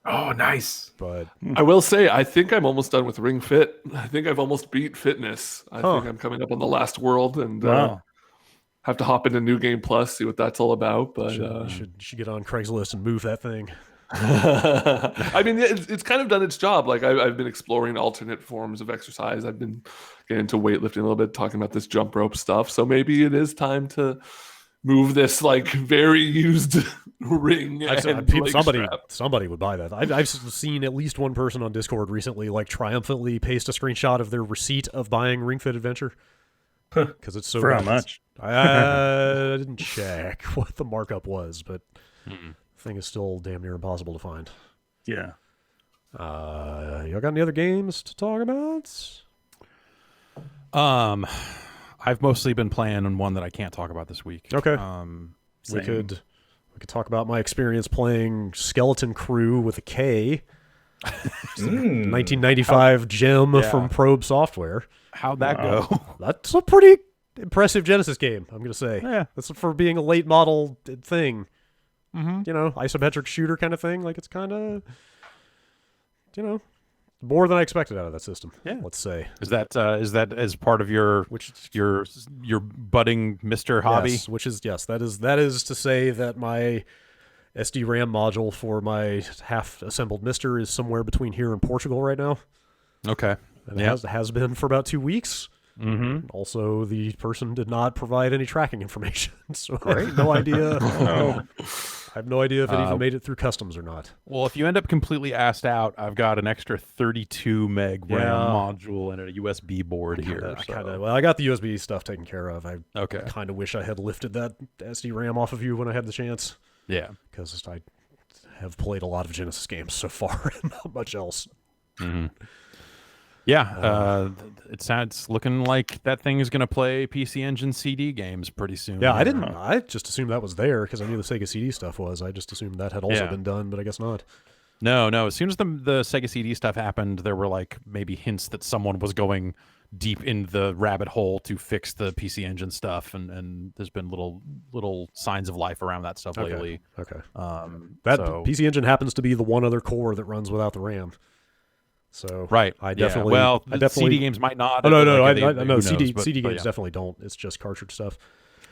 Oh, nice. but I will say, I think I'm almost done with Ring Fit. I think I've almost beat fitness. I think I'm coming up on the last world and have to hop into New Game Plus, see what that's all about. But you should get on Craigslist and move that thing. I mean, it's kind of done its job. Like I've been exploring alternate forms of exercise. I've been getting into weightlifting a little bit, talking about this jump rope stuff. So maybe it is time to move this like very used ring. Somebody would buy that. I've seen at least one person on Discord recently like triumphantly paste a screenshot of their receipt of buying Ring Fit Adventure because it's so For good. how much? I didn't check what the markup was, but the thing is still damn near impossible to find. Yeah. Y'all got any other games to talk about? I've mostly been playing on one that I can't talk about this week. Okay. We Same. could talk about my experience playing Skeleton Crew with a K. 1995 gem from Probe Software. How'd that go? That's a pretty impressive Genesis game, I'm gonna say. Yeah. That's for being a late model thing. You know, isometric shooter kind of thing. Like it's kind of, more than I expected out of that system. Yeah. Let's say. Is that as part of your budding Mr. hobby? Yes, that is to say that my SD-RAM module for my half-assembled Mister is somewhere between here and Portugal right now. Okay. And it has been for about 2 weeks. Mm-hmm. Also, the person did not provide any tracking information, so I have no idea. I have no idea if it even made it through customs or not. Well, if you end up completely assed out, I've got an extra 32 meg RAM module and a USB board here. I got the USB stuff taken care of. I Okay. kind of wish I had lifted that SD-RAM off of you when I had the chance. Yeah. Because I have played a lot of Genesis games so far and not much else. Mm-hmm. Yeah, it's looking like that thing is going to play PC Engine CD games pretty soon. Yeah, I just assumed that was there because I knew the Sega CD stuff was. I just assumed that had also been done, but I guess not. No. As soon as the Sega CD stuff happened, there were like maybe hints that someone was going deep in the rabbit hole to fix the PC Engine stuff, and there's been little signs of life around that stuff lately. Okay. PC Engine happens to be the one other core that runs without the RAM. So I definitely CD games might not. Oh no, CD games definitely don't. It's just cartridge stuff.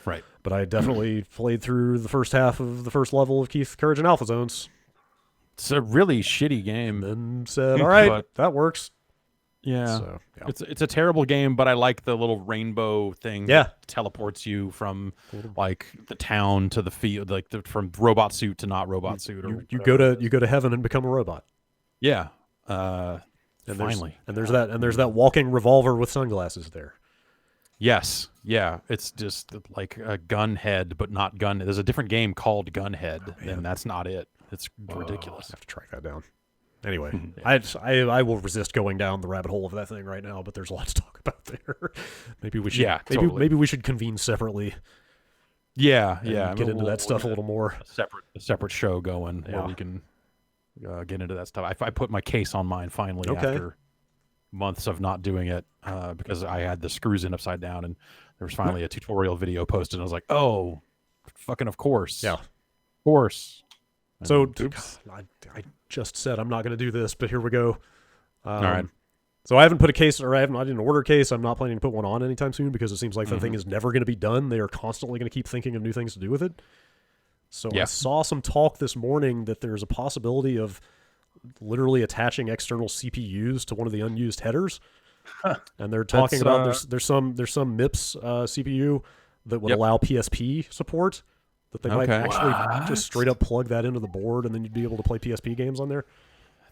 Right. But I definitely played through the first half of the first level of Keith Courage and Alpha Zones. It's a really shitty game. And said, all right, that works. Yeah. So, It's a terrible game, but I like the little rainbow thing that teleports you from like the town to the field, like from robot suit to not robot suit. You go to heaven and become a robot. Yeah. Finally. There's that walking revolver with sunglasses there. Yes. Yeah. It's just like a Gunhead, but not gun. There's a different game called Gunhead, and that's not it. It's ridiculous. I have to track that down. Anyway, I will resist going down the rabbit hole of that thing right now, but there's a lot to talk about there. Maybe we should. Maybe we should convene separately. Yeah. Get into that stuff a little more. A separate show going where we can get into that stuff. I put my case on mine finally after months of not doing it because I had the screws in upside down, and there was finally a tutorial video posted. And I was like, oh, fucking of course. Yeah. Of course. So I just said I'm not going to do this, but here we go. All right. So I haven't put a case, or I didn't order a case. I'm not planning to put one on anytime soon because it seems like that thing is never going to be done. They are constantly going to keep thinking of new things to do with it. So I saw some talk this morning that there's a possibility of literally attaching external CPUs to one of the unused headers, and they're talking about there's some MIPS CPU that would allow PSP support. That they might actually just straight up plug that into the board, and then you'd be able to play PSP games on there.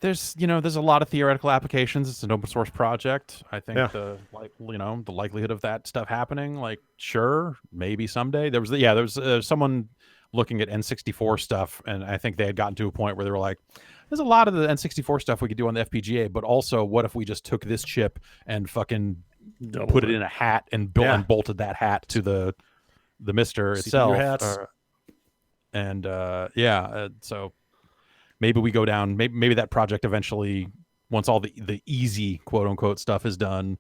There's a lot of theoretical applications. It's an open source project. I think the likelihood of that stuff happening, like sure, maybe someday. There was someone looking at N64 stuff, and I think they had gotten to a point where they were like, there's a lot of the N64 stuff we could do on the FPGA, but also what if we just took this chip and fucking put it in a hat and bolted that hat to the Mister itself. Hats. So maybe we go down. Maybe that project eventually, once all the easy quote unquote stuff is done,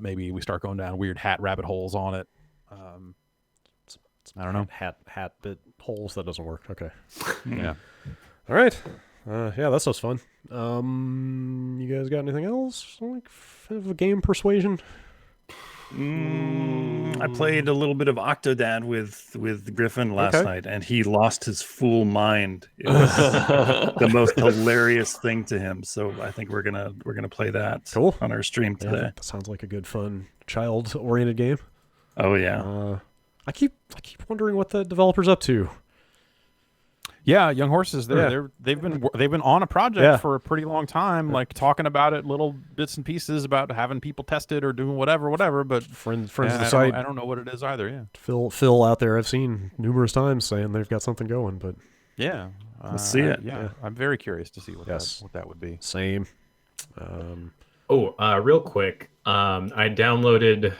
maybe we start going down weird rabbit holes on it. I don't know. Hat bit holes. That doesn't work. Okay. Yeah. All right. Yeah, that stuff's fun. You guys got anything else? Like of a game persuasion? I played a little bit of Octodad with Griffin last night, and he lost his fool mind. It was the most hilarious thing to him. So I think we're gonna play that on our stream today. That sounds like a good, fun, child-oriented game. Oh yeah. I keep wondering what the developer's up to. Yeah, Young Horses. They've been on a project for a pretty long time, like talking about it, little bits and pieces about having people test it or doing whatever. But friends of the site, I don't know what it is either. Yeah, Phil out there, I've seen numerous times saying they've got something going, but yeah, we'll see it. Yeah, I'm very curious to see what that would be. Same. Real quick, I downloaded.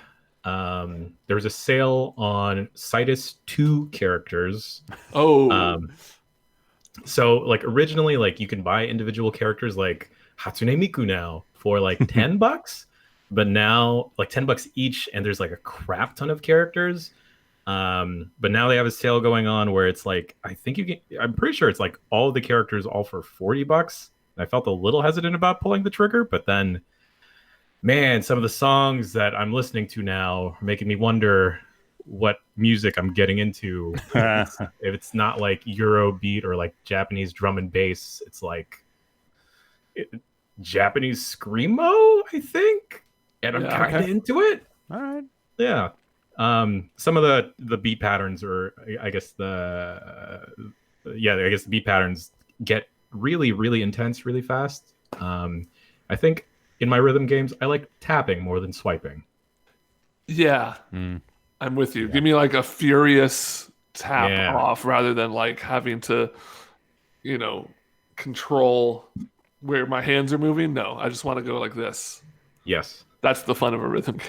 There was a sale on Citus 2 characters. So like originally, like you can buy individual characters like Hatsune Miku now for like $10, but now like $10 each, and there's like a crap ton of characters. But now they have a sale going on where it's like I'm pretty sure it's like all of the characters all for $40. I felt a little hesitant about pulling the trigger, but then, man, some of the songs that I'm listening to now are making me wonder what music I'm getting into. If it's not like Eurobeat or like Japanese drum and bass, it's like Japanese screamo, I think, and I'm kind of into it. All right. Yeah. Some of the beat patterns, or I guess the beat patterns get really, really intense really fast. I think in my rhythm games, I like tapping more than swiping. Yeah. I'm with you. Give me like a furious tap off rather than like having to, control where my hands are moving. No, I just want to go like this. Yes. That's the fun of a rhythm game.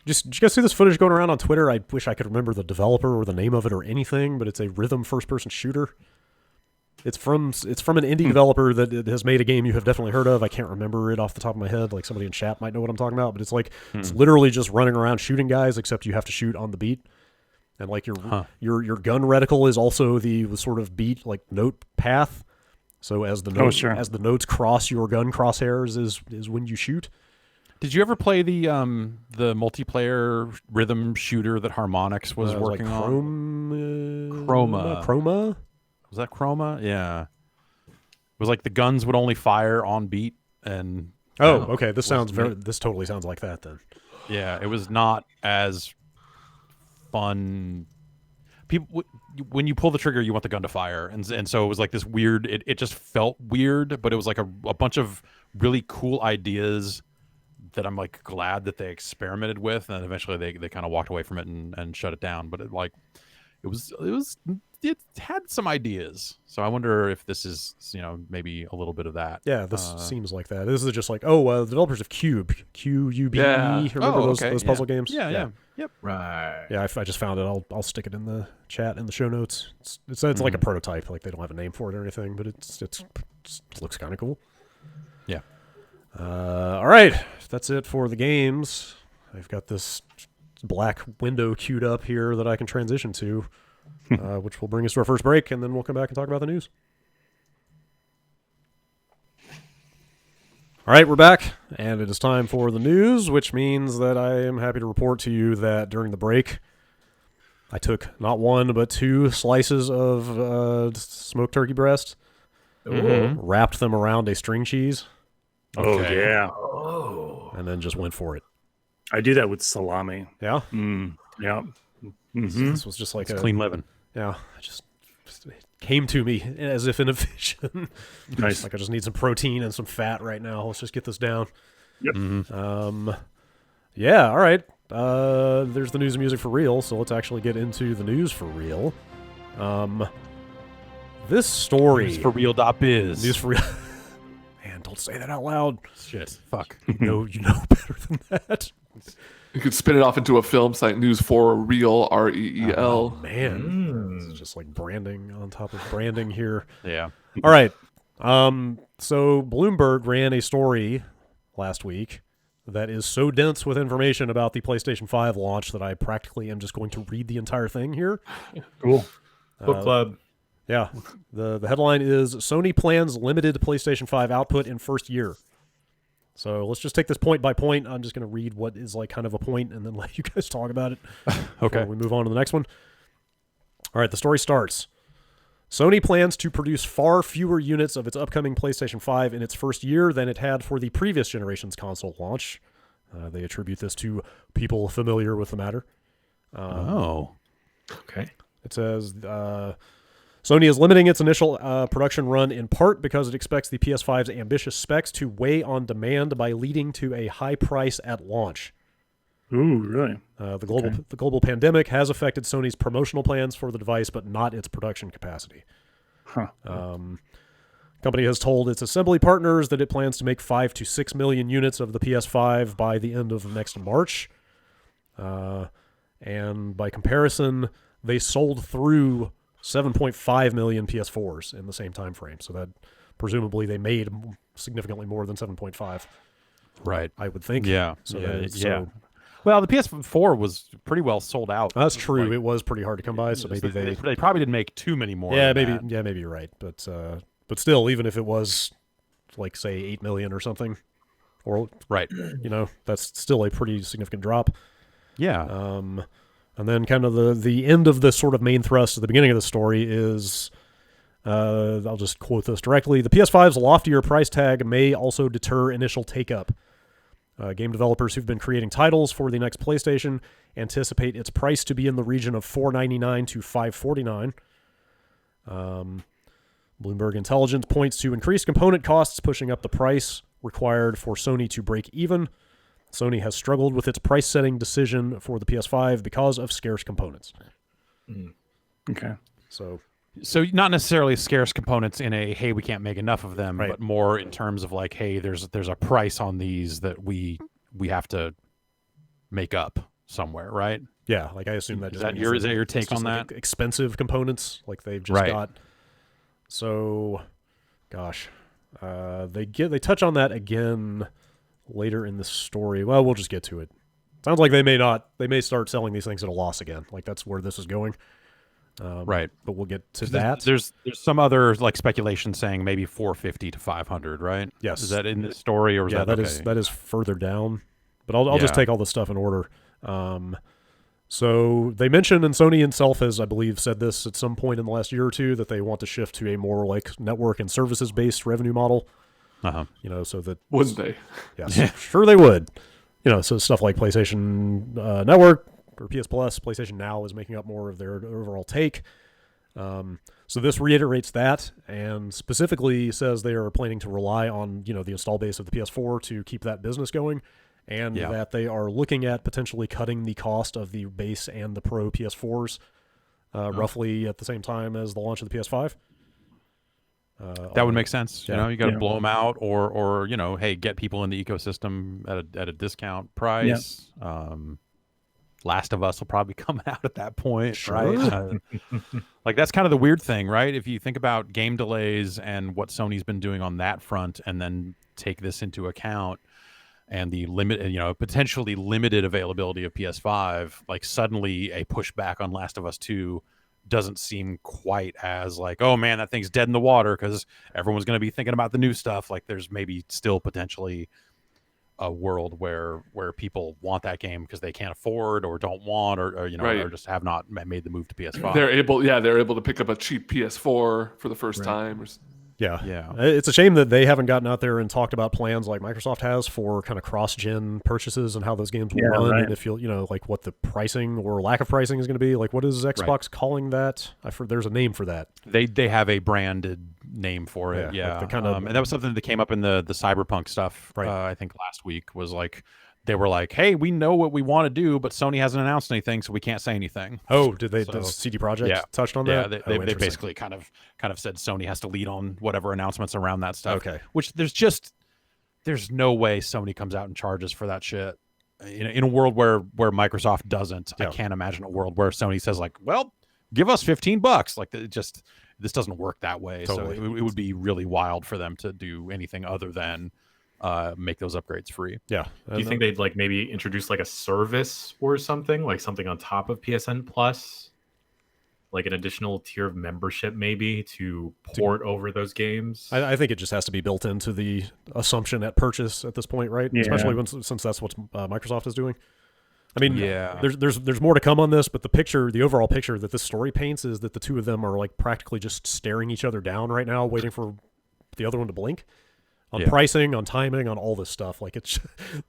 Did you guys see this footage going around on Twitter? I wish I could remember the developer or the name of it or anything, but it's a rhythm first-person shooter. It's from an indie developer that has made a game you have definitely heard of. I can't remember it off the top of my head. Like somebody in chat might know what I'm talking about, but it's like it's literally just running around shooting guys, except you have to shoot on the beat. And like your gun reticle is also the sort of beat like note path. So as the notes cross your gun crosshairs is when you shoot. Did you ever play the multiplayer rhythm shooter that Harmonix was working on? Chroma? Was that Chroma? Yeah. It was like the guns would only fire on beat, and okay. This totally sounds like that then. Yeah, it was not as fun. People, when you pull the trigger, you want the gun to fire, and so it was like this weird. It just felt weird, but it was like a bunch of really cool ideas that I'm like glad that they experimented with, and eventually they kind of walked away from it and shut it down. But it had some ideas, so I wonder if this is maybe a little bit of that. Yeah, this seems like that. This is just like the developers of Cube, Qube. Remember those puzzle games? Yeah. Yep. Right. Yeah, I just found it. I'll stick it in the chat in the show notes. It's like a prototype. Like they don't have a name for it or anything, but it looks kind of cool. Yeah. All right, that's it for the games. I've got this black window queued up here that I can transition to. Which will bring us to our first break, and then we'll come back and talk about the news. All right, we're back, and it is time for the news, which means that I am happy to report to you that during the break, I took not one, but 2 slices of smoked turkey breast, wrapped them around a string cheese. Oh, yeah. And then just went for it. I do that with salami. Yeah? Yeah. Mm-hmm. This was just like clean living. Yeah, it came to me as if in a vision. Nice. Like I just need some protein and some fat right now. Let's just get this down. Yep. Yeah. All right. There's the news and music for real. So let's actually get into the news for real. This story. News for real.biz. News for real. Man, don't say that out loud. Shit. Fuck. You know better than that. You could spin it off into a film site, News for Real, REEL. Oh, man. This is just like branding on top of branding here. Yeah. All right. So Bloomberg ran a story last week that is so dense with information about the PlayStation 5 launch that I practically am just going to read the entire thing here. Cool. Book club. Yeah. The headline is Sony plans limited PlayStation 5 output in first year. So let's just take this point by point. I'm just going to read what is like kind of a point and then let you guys talk about it. Okay. We move on to the next one. All right. The story starts. Sony plans to produce far fewer units of its upcoming PlayStation 5 in its first year than it had for the previous generation's console launch. They attribute this to people familiar with the matter. Okay. It says Sony is limiting its initial production run in part because it expects the PS5's ambitious specs to weigh on demand by leading to a high price at launch. Ooh, really? The global pandemic has affected Sony's promotional plans for the device, but not its production capacity. Huh. Company has told its assembly partners that it plans to make 5 to 6 million units of the PS5 by the end of next March. And by comparison, they sold through 7.5 million PS4s in the same time frame. So that presumably they made significantly more than 7.5. Right. I would think. Yeah. So yeah. Well, the PS4 was pretty well sold out. That's true. Like, it was pretty hard to come by. So maybe they probably didn't make too many more. Yeah, maybe you're right. But still, even if it was like say 8 million or something, or right, that's still a pretty significant drop. Yeah. And then kind of the end of this sort of main thrust at the beginning of the story is, I'll just quote this directly: the PS5's loftier price tag may also deter initial take-up. Game developers who've been creating titles for the next PlayStation anticipate its price to be in the region of $499 to $549. Bloomberg Intelligence points to increased component costs pushing up the price required for Sony to break even. Sony has struggled with its price-setting decision for the PS5 because of scarce components. Okay. So not necessarily scarce components in a, hey, we can't make enough of them, right. but more in terms of like, hey, there's a price on these that we have to make up somewhere, right? Yeah, like I assume that is just that your take on like that? Expensive components, like they've just got. So, gosh, they touch on that again later in the story. Well, we'll just get to it. Sounds like they may start selling these things at a loss again. Like that's where this is going. Right, but we'll get to that. There's some other like speculation saying maybe 450 to 500, right? Yes. Is that in this story or is that okay? that is further down. But I'll just take all this stuff in order. So they mentioned, and Sony itself has, I believe, said this at some point in the last year or two, that they want to shift to a more like network and services based revenue model. So that wouldn't they? Yes, sure they would. So stuff like PlayStation Network or PS Plus, PlayStation Now is making up more of their overall take. So this reiterates that and specifically says they are planning to rely on, the install base of the PS4 to keep that business going, and that they are looking at potentially cutting the cost of the base and the Pro PS4s roughly at the same time as the launch of the PS5. That would make sense. Yeah. You got to blow them out or hey, get people in the ecosystem at a discount price. Yeah. Last of Us will probably come out at that point, right? Like that's kind of the weird thing, right? If you think about game delays and what Sony's been doing on that front, and then take this into account, and the potentially limited availability of PS5, like suddenly a pushback on Last of Us 2 doesn't seem quite as like, oh man, that thing's dead in the water because everyone's going to be thinking about the new stuff. Like there's maybe still potentially a world where people want that game because they can't afford or don't want or or just have not made the move to PS5. They're able to pick up a cheap PS4 for the first time. Yeah. It's a shame that they haven't gotten out there and talked about plans like Microsoft has for kind of cross-gen purchases and how those games will run, and if like what the pricing or lack of pricing is going to be. Like, what is Xbox calling that? There's a name for that. They have a branded name for it. Yeah. Like and that was something that came up in the Cyberpunk stuff. Right. I think last week was like, they were like, hey, we know what we want to do, but Sony hasn't announced anything, so we can't say anything. Oh, did they? Does CD Projekt touched on that? Yeah, they basically kind of said Sony has to lead on whatever announcements around that stuff. Okay. Which there's no way Sony comes out and charges for that shit. In a world where Microsoft doesn't, I can't imagine a world where Sony says like, well, give us $15. Like this doesn't work that way. Totally. So it would be really wild for them to do anything other than make those upgrades free. Yeah. Do you think they'd like maybe introduce like a service or something, like something on top of PSN Plus, like an additional tier of membership maybe to port over those games? I think it just has to be built into the assumption at purchase at this point, right? Yeah. Especially since that's what Microsoft is doing. I mean, Yeah. there's more to come on this, but the overall picture that this story paints is that the two of them are like practically just staring each other down right now, waiting for the other one to blink. On pricing, on timing, on all this stuff, like it's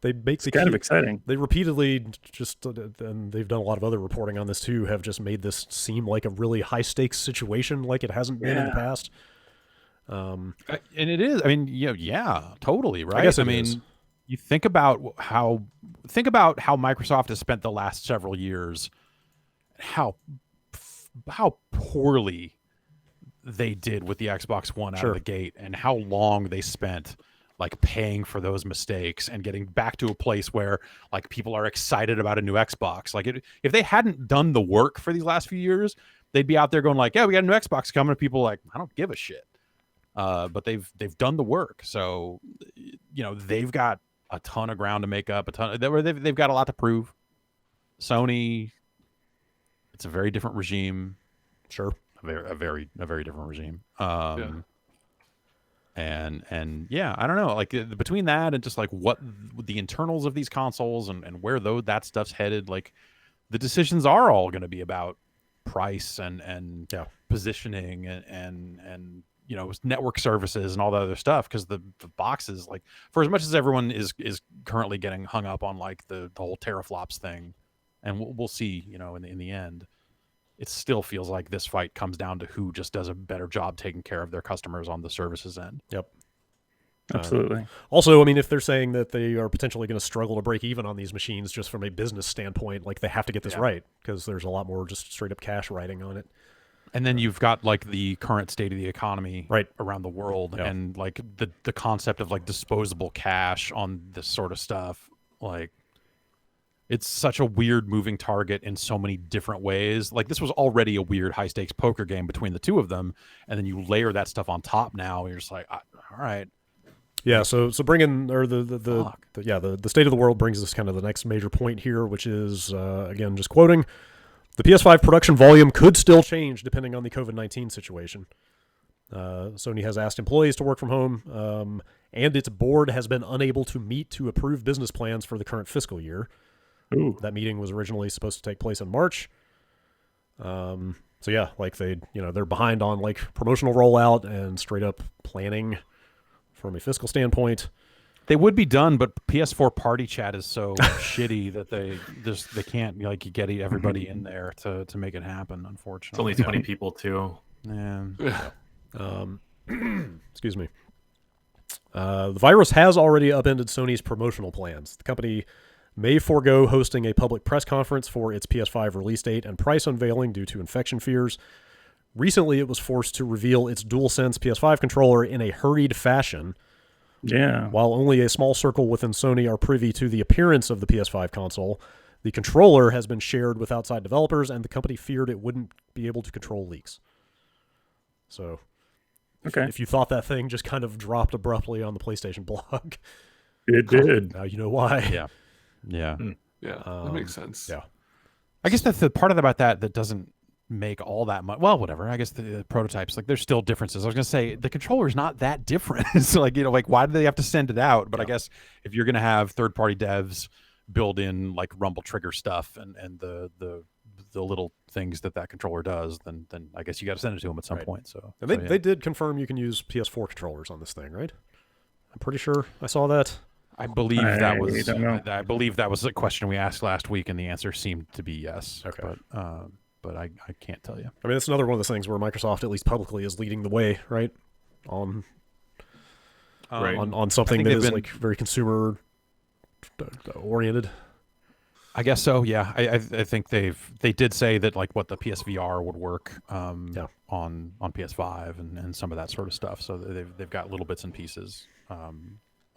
kind of exciting. They repeatedly and they've done a lot of other reporting on this too, have just made this seem like a really high stakes situation, like it hasn't been in the past. And it is. I mean, yeah, totally, right? I guess I mean, you think about how Microsoft has spent the last several years, how poorly they did with the Xbox One out of the gate, and how long they spent like paying for those mistakes and getting back to a place where like people are excited about a new Xbox. Like if they hadn't done the work for these last few years, they'd be out there going like, yeah, we got a new Xbox coming, and people are like, I don't give a shit. But they've done the work, so they've got a ton of ground to make up. They've got a lot to prove. Sony, it's a very different regime. Sure. A very different regime. And yeah, I don't know, like between that and just like what the internals of these consoles and where that stuff's headed, like the decisions are all going to be about price and positioning and network services and all that other stuff, because the boxes, like, for as much as everyone is currently getting hung up on like the whole teraflops thing, and we'll see, in the end, it still feels like this fight comes down to who just does a better job taking care of their customers on the services end. Yep. Absolutely. Also, I mean, if they're saying that they are potentially going to struggle to break even on these machines just from a business standpoint, like they have to get this right, because there's a lot more just straight up cash riding on it. And then you've got like the current state of the economy around the world, and like the concept of like disposable cash on this sort of stuff. Like, it's such a weird moving target in so many different ways. Like, this was already a weird high stakes poker game between the two of them, and then you layer that stuff on top now, and you're just like, all right. Yeah, so bringing the state of the world brings us kind of the next major point here, which is again just quoting, the PS5 production volume could still change depending on the COVID-19 situation. Sony has asked employees to work from home, and its board has been unable to meet to approve business plans for the current fiscal year. Ooh. That meeting was originally supposed to take place in March. So yeah, like they're behind on like promotional rollout and straight up planning from a fiscal standpoint. They would be done, but PS4 party chat is so shitty that they can't like get everybody in there to make it happen. Unfortunately, It's only 20 people too. Yeah. Excuse me. The virus has already upended Sony's promotional plans. The company may forego hosting a public press conference for its PS5 release date and price unveiling due to infection fears. Recently, it was forced to reveal its DualSense PS5 controller in a hurried fashion. Yeah. While only a small circle within Sony are privy to the appearance of the PS5 console, the controller has been shared with outside developers, and the company feared it wouldn't be able to control leaks. So, if you thought that thing just kind of dropped abruptly on the PlayStation blog, it did. Now you know why. Yeah. Yeah, that makes sense. Yeah. I guess that's the part about that doesn't make all that much. Well, whatever. I guess the prototypes, like, there's still differences. I was gonna say the controller is not that different. So like, why do they have to send it out? But I guess if you're gonna have third-party devs build in like rumble trigger stuff and the little things that controller does, then I guess you got to send it to them at some point. So and they did confirm you can use PS4 controllers on this thing, right? I'm pretty sure I saw that. I believe that was a question we asked last week, and the answer seemed to be yes. Okay. But I can't tell you. I mean, it's another one of those things where Microsoft, at least publicly, is leading the way, right? On something that is like very consumer oriented. I guess so. Yeah, I think they did say that like what the PSVR would work on PS5 and some of that sort of stuff. So they've got little bits and pieces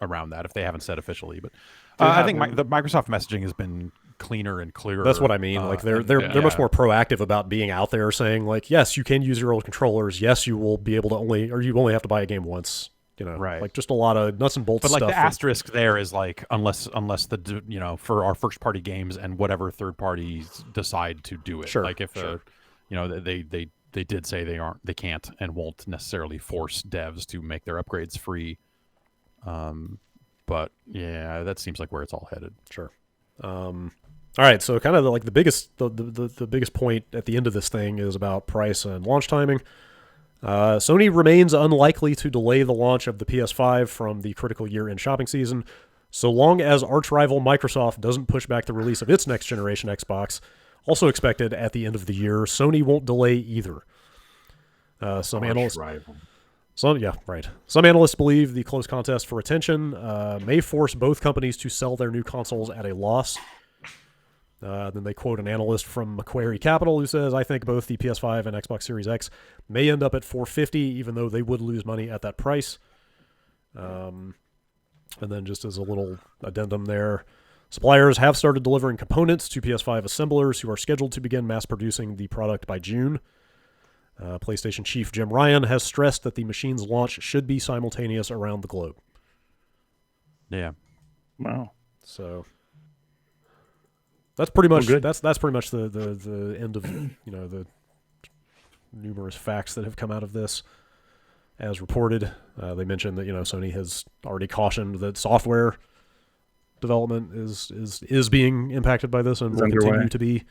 around that, if they haven't said officially. But I think the Microsoft messaging has been cleaner and clearer. That's what I mean. Like they're much more proactive about being out there, saying like, yes, you can use your old controllers. Yes, you will be able to you only have to buy a game once. Right. Like just a lot of nuts and bolts stuff. But like the asterisk there is like unless the for our first party games and whatever third parties decide to do it. Sure. Like if they did say they can't and won't necessarily force devs to make their upgrades free. But yeah, that seems like where it's all headed. Sure. All right, so kind of the biggest the biggest point at the end of this thing is about price and launch timing. Sony remains unlikely to delay the launch of the PS5 from the critical year-end shopping season, so long as arch-rival Microsoft doesn't push back the release of its next-generation Xbox, also expected at the end of the year. Sony won't delay either. Some analysts believe the close contest for attention may force both companies to sell their new consoles at a loss. Then they quote an analyst from Macquarie Capital who says, I think both the PS5 and Xbox Series X may end up at $450, even though they would lose money at that price. And then just as a little addendum there, suppliers have started delivering components to PS5 assemblers who are scheduled to begin mass producing the product by June. PlayStation chief Jim Ryan has stressed that the machine's launch should be simultaneous around the globe. Yeah. Wow. So that's pretty much that's pretty much the end of the numerous facts that have come out of this. As reported, they mentioned that Sony has already cautioned that software development is being impacted by this and will continue to be.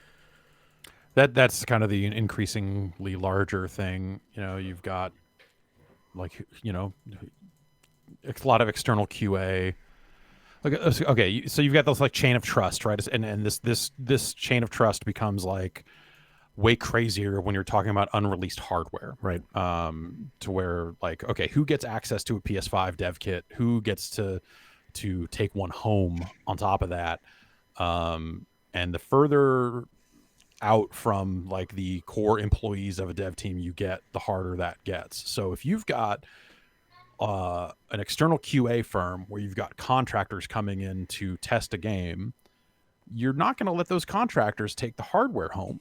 That's kind of the increasingly larger thing. You've got a lot of external QA. Okay, so you've got this like chain of trust, right? And this chain of trust becomes like way crazier when you're talking about unreleased hardware, right? To where like, okay, who gets access to a PS5 dev kit? Who gets to take one home on top of that? And the further out from like the core employees of a dev team you get, the harder that gets. So if you've got an external QA firm where you've got contractors coming in to test a game, you're not going to let those contractors take the hardware home.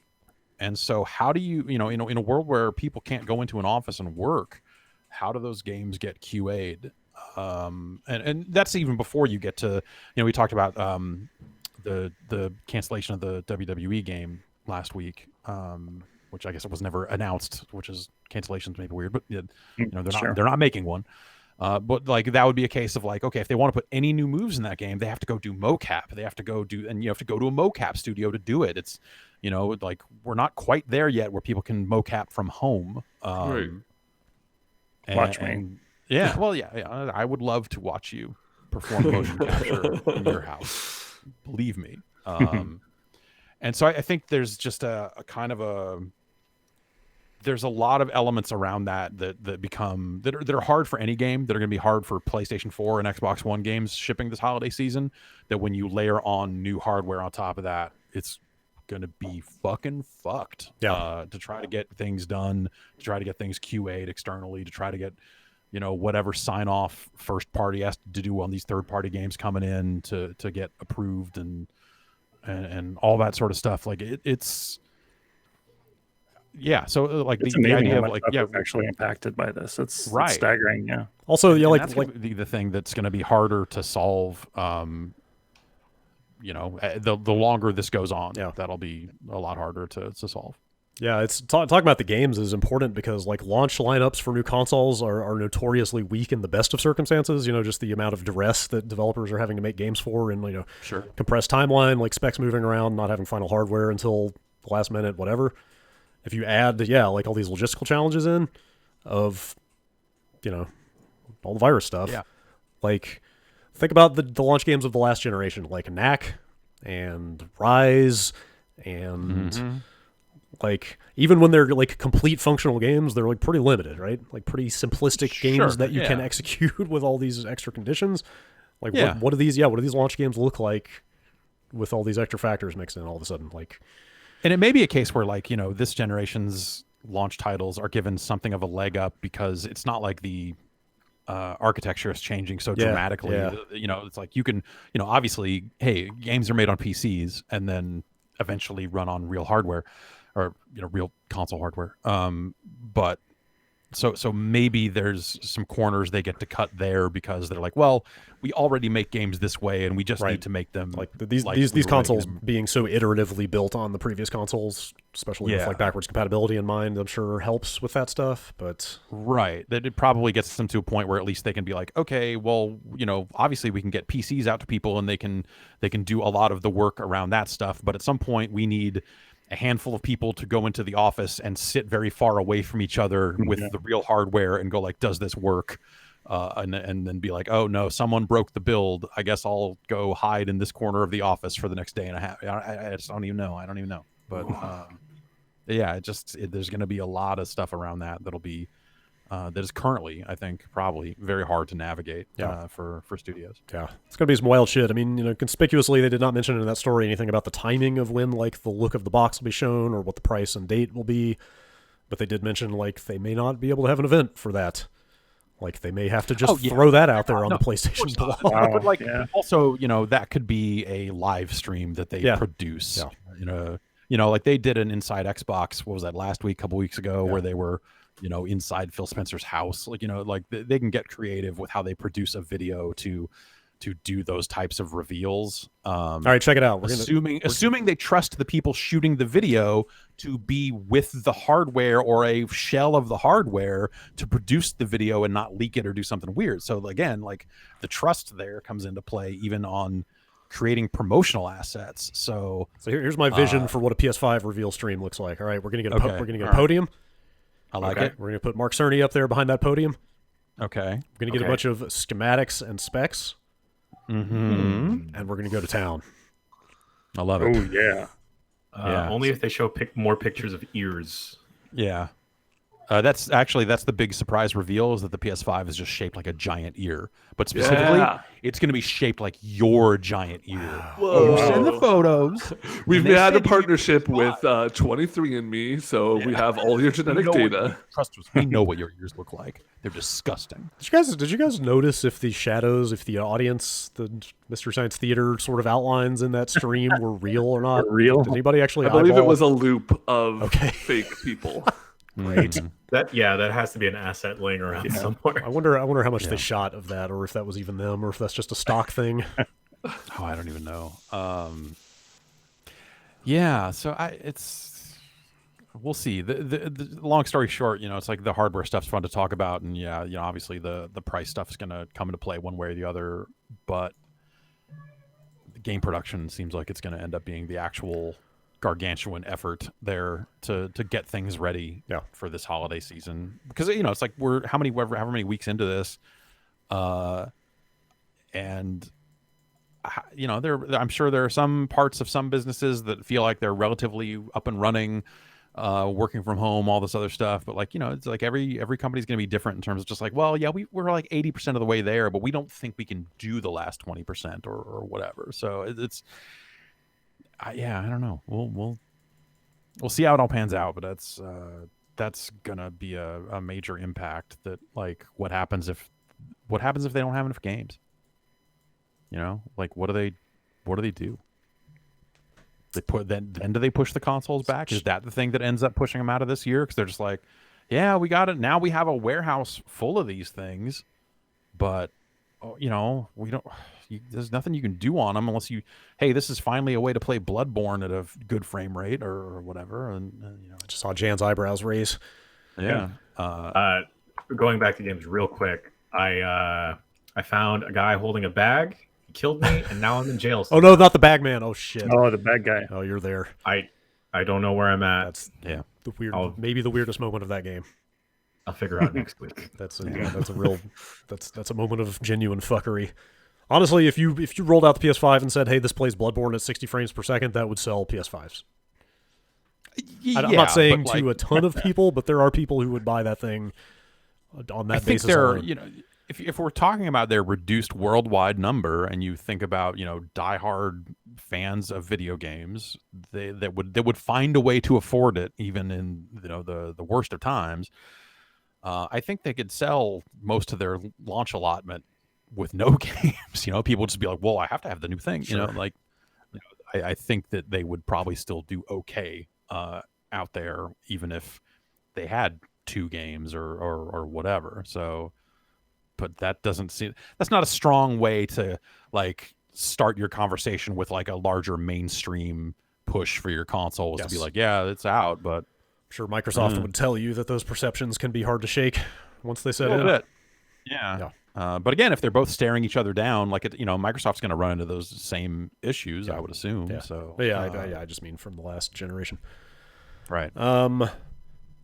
And so how do you, in a world where people can't go into an office and work, how do those games get QA'd? And that's even before you get to, we talked about the cancellation of the WWE game last week, which I guess it was never announced, which is cancellations may be weird, but they're not making one. But like that would be a case of like, okay, if they want to put any new moves in that game, they have to go do mocap. They have to go and you have to go to a mocap studio to do it. It's, like we're not quite there yet where people can mocap from home. Right. Watch me. Yeah. Well, yeah. I would love to watch you perform motion capture in your house. Believe me. And so I think there's just a kind of there's a lot of elements around that become that are hard for any game, that are going to be hard for PlayStation 4 and Xbox One games shipping this holiday season, that when you layer on new hardware on top of that, it's going to be fucking fucked. Yeah. To try to get things done, to try to get things QA'd externally, to try to get whatever sign off first party has to do on these third party games coming in to get approved and all that sort of stuff. Like it's so like it's the idea of like actually impacted by this. It's right. It's staggering. Yeah. Also, that's the thing that's going to be harder to solve. The longer this goes on, that'll be a lot harder to solve. Yeah, it's talking about the games is important because like launch lineups for new consoles are notoriously weak in the best of circumstances. Just the amount of duress that developers are having to make games for, and sure. compressed timeline, like specs moving around, not having final hardware until the last minute, whatever. If you add, like all these logistical challenges in, of, all the virus stuff. Yeah. Like, think about the launch games of the last generation, like Knack and Rise and. Like, even when they're like complete functional games, they're like pretty limited, right? Like pretty simplistic games that you can execute with all these extra conditions. Like, what do these launch games look like with all these extra factors mixed in all of a sudden? Like, and it may be a case where like, this generation's launch titles are given something of a leg up because it's not like the architecture is changing so dramatically. You know, it's like you can, you know, obviously, hey, games are made on PCs and then eventually run on real hardware, or you know, real console hardware. But so maybe there's some corners they get to cut there because they're like, well, we already make games this way, and we just need to make them like these consoles being so iteratively built on the previous consoles, especially with like backwards compatibility in mind. I'm sure helps with that stuff. But that it probably gets them to a point where at least they can be like, okay, well, you know, obviously we can get PCs out to people, and they can do a lot of the work around that stuff. But at some point, we need a handful of people to go into the office and sit very far away from each other with the real hardware and go like, does this work? And then be like, oh no, someone broke the build. I guess I'll go hide in this corner of the office for the next day and a half. I just don't even know. I don't even know. But yeah, there's going to be a lot of stuff around that'll be that is currently, I think, probably very hard to navigate for studios. Yeah, it's going to be some wild shit. I mean, you know, conspicuously, they did not mention in that story anything about the timing of when, like, the look of the box will be shown or what the price and date will be. But they did mention, like, they may not be able to have an event for that. Like, they may have to just throw that out there on the PlayStation blog. But, like, also, you know, that could be a live stream that they produce. Yeah. You know, like they did an Inside Xbox, what was that, last week, a couple weeks ago, where they were, you know, inside Phil Spencer's house. Like, you know, like they can get creative with how they produce a video to do those types of reveals. All right, check it out. Assuming they trust the people shooting the video to be with the hardware or a shell of the hardware to produce the video and not leak it or do something weird. So again, like the trust there comes into play even on creating promotional assets. So here's my vision for what a PS5 reveal stream looks like. All right, we're gonna get a podium. I like it. We're gonna put Mark Cerny up there behind that podium. Okay. We're gonna get a bunch of schematics and specs. Mm-hmm. And we're gonna go to town. I love it. Oh yeah. Only if they show more pictures of ears. Yeah. That's the big surprise reveal, is that the PS5 is just shaped like a giant ear, but specifically, it's going to be shaped like your giant ear. Whoa. You send the photos. We've had a partnership with 23andMe, so we have all your genetic data. Trust us, we know what your ears look like. They're disgusting. Did you guys notice if the shadows, if the audience, the Mystery Science Theater sort of outlines in that stream were real or not? Real? Did anybody actually? I believe it was a loop of fake people. Great. That has to be an asset laying around somewhere. I wonder how much they shot of that, or if that was even them, or if that's just a stock thing. I don't even know. So we'll see. The long story short, you know, it's like the hardware stuff's fun to talk about, and you know, obviously the price stuff is going to come into play one way or the other, but the game production seems like it's going to end up being the actual gargantuan effort there to get things ready for this holiday season, because you know it's like we're however many weeks into this, and you know I'm sure there are some parts of some businesses that feel like they're relatively up and running, working from home, all this other stuff, but like, you know, it's like every company's going to be different in terms of just like, well, yeah, we're like 80% of the way there, but we don't think we can do the last 20% or whatever. So it's I don't know. We'll see how it all pans out, but that's gonna be a major impact. That like what happens if they don't have enough games? You know, like what do they do? Then do they push the consoles back? Is that the thing that ends up pushing them out of this year? Because they're just like, yeah, we got it. Now we have a warehouse full of these things, but you know, we don't. There's nothing you can do on them unless this is finally a way to play Bloodborne at a good frame rate or whatever. And you know, I just saw Jan's eyebrows raise. Yeah. Going back to games real quick, I found a guy holding a bag. He killed me, and now I'm in jail. Oh no, not the bag man. Oh shit. Oh, the bad guy. Oh, you're there. I don't know where I'm at. That's the weird. Maybe the weirdest moment of that game. I'll figure out next week. That's a moment of genuine fuckery. Honestly, if you rolled out the PS5 and said, "Hey, this plays Bloodborne at 60 frames per second," that would sell PS5s. I'm not saying to a ton of people, but there are people who would buy that thing on that basis. You know, if we're talking about their reduced worldwide number, and you think about, you know, diehard fans of video games, they would find a way to afford it, even in, you know, the worst of times. I think they could sell most of their launch allotment with no games. People would just be like, well, I have to have the new thing. Sure. I think that they would probably still do okay out there, even if they had 2 games or whatever. So, but that's not a strong way to start your conversation with a larger mainstream push for your consoles. To be like, yeah, it's out, but I'm sure Microsoft would tell you that those perceptions can be hard to shake once they set in. Bit. Yeah. But again, if they're both staring each other down, Microsoft's going to run into those same issues, I would assume. Yeah. So, but I just mean from the last generation. Right.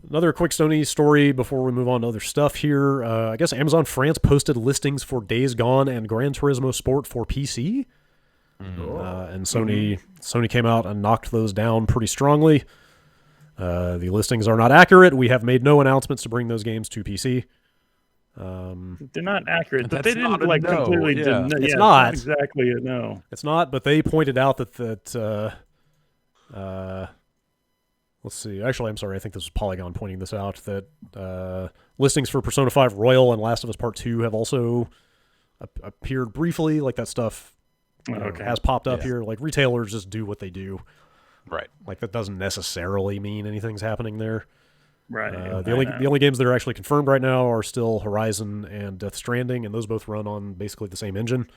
Another quick Sony story before we move on to other stuff here. I guess Amazon France posted listings for Days Gone and Gran Turismo Sport for PC. And Sony came out and knocked those down pretty strongly. The listings are not accurate. We have made no announcements to bring those games to PC. They're not accurate, but they didn't no. completely. Yeah. It's not exactly a no. It's not, but they pointed out that let's see. Actually, I'm sorry. I think this was Polygon pointing this out, that listings for Persona 5 Royal and Last of Us Part 2 have also appeared briefly. That stuff has popped up here. Retailers just do what they do. Right. That doesn't necessarily mean anything's happening there. Right. The only games that are actually confirmed right now are still Horizon and Death Stranding, and those both run on basically the same engine.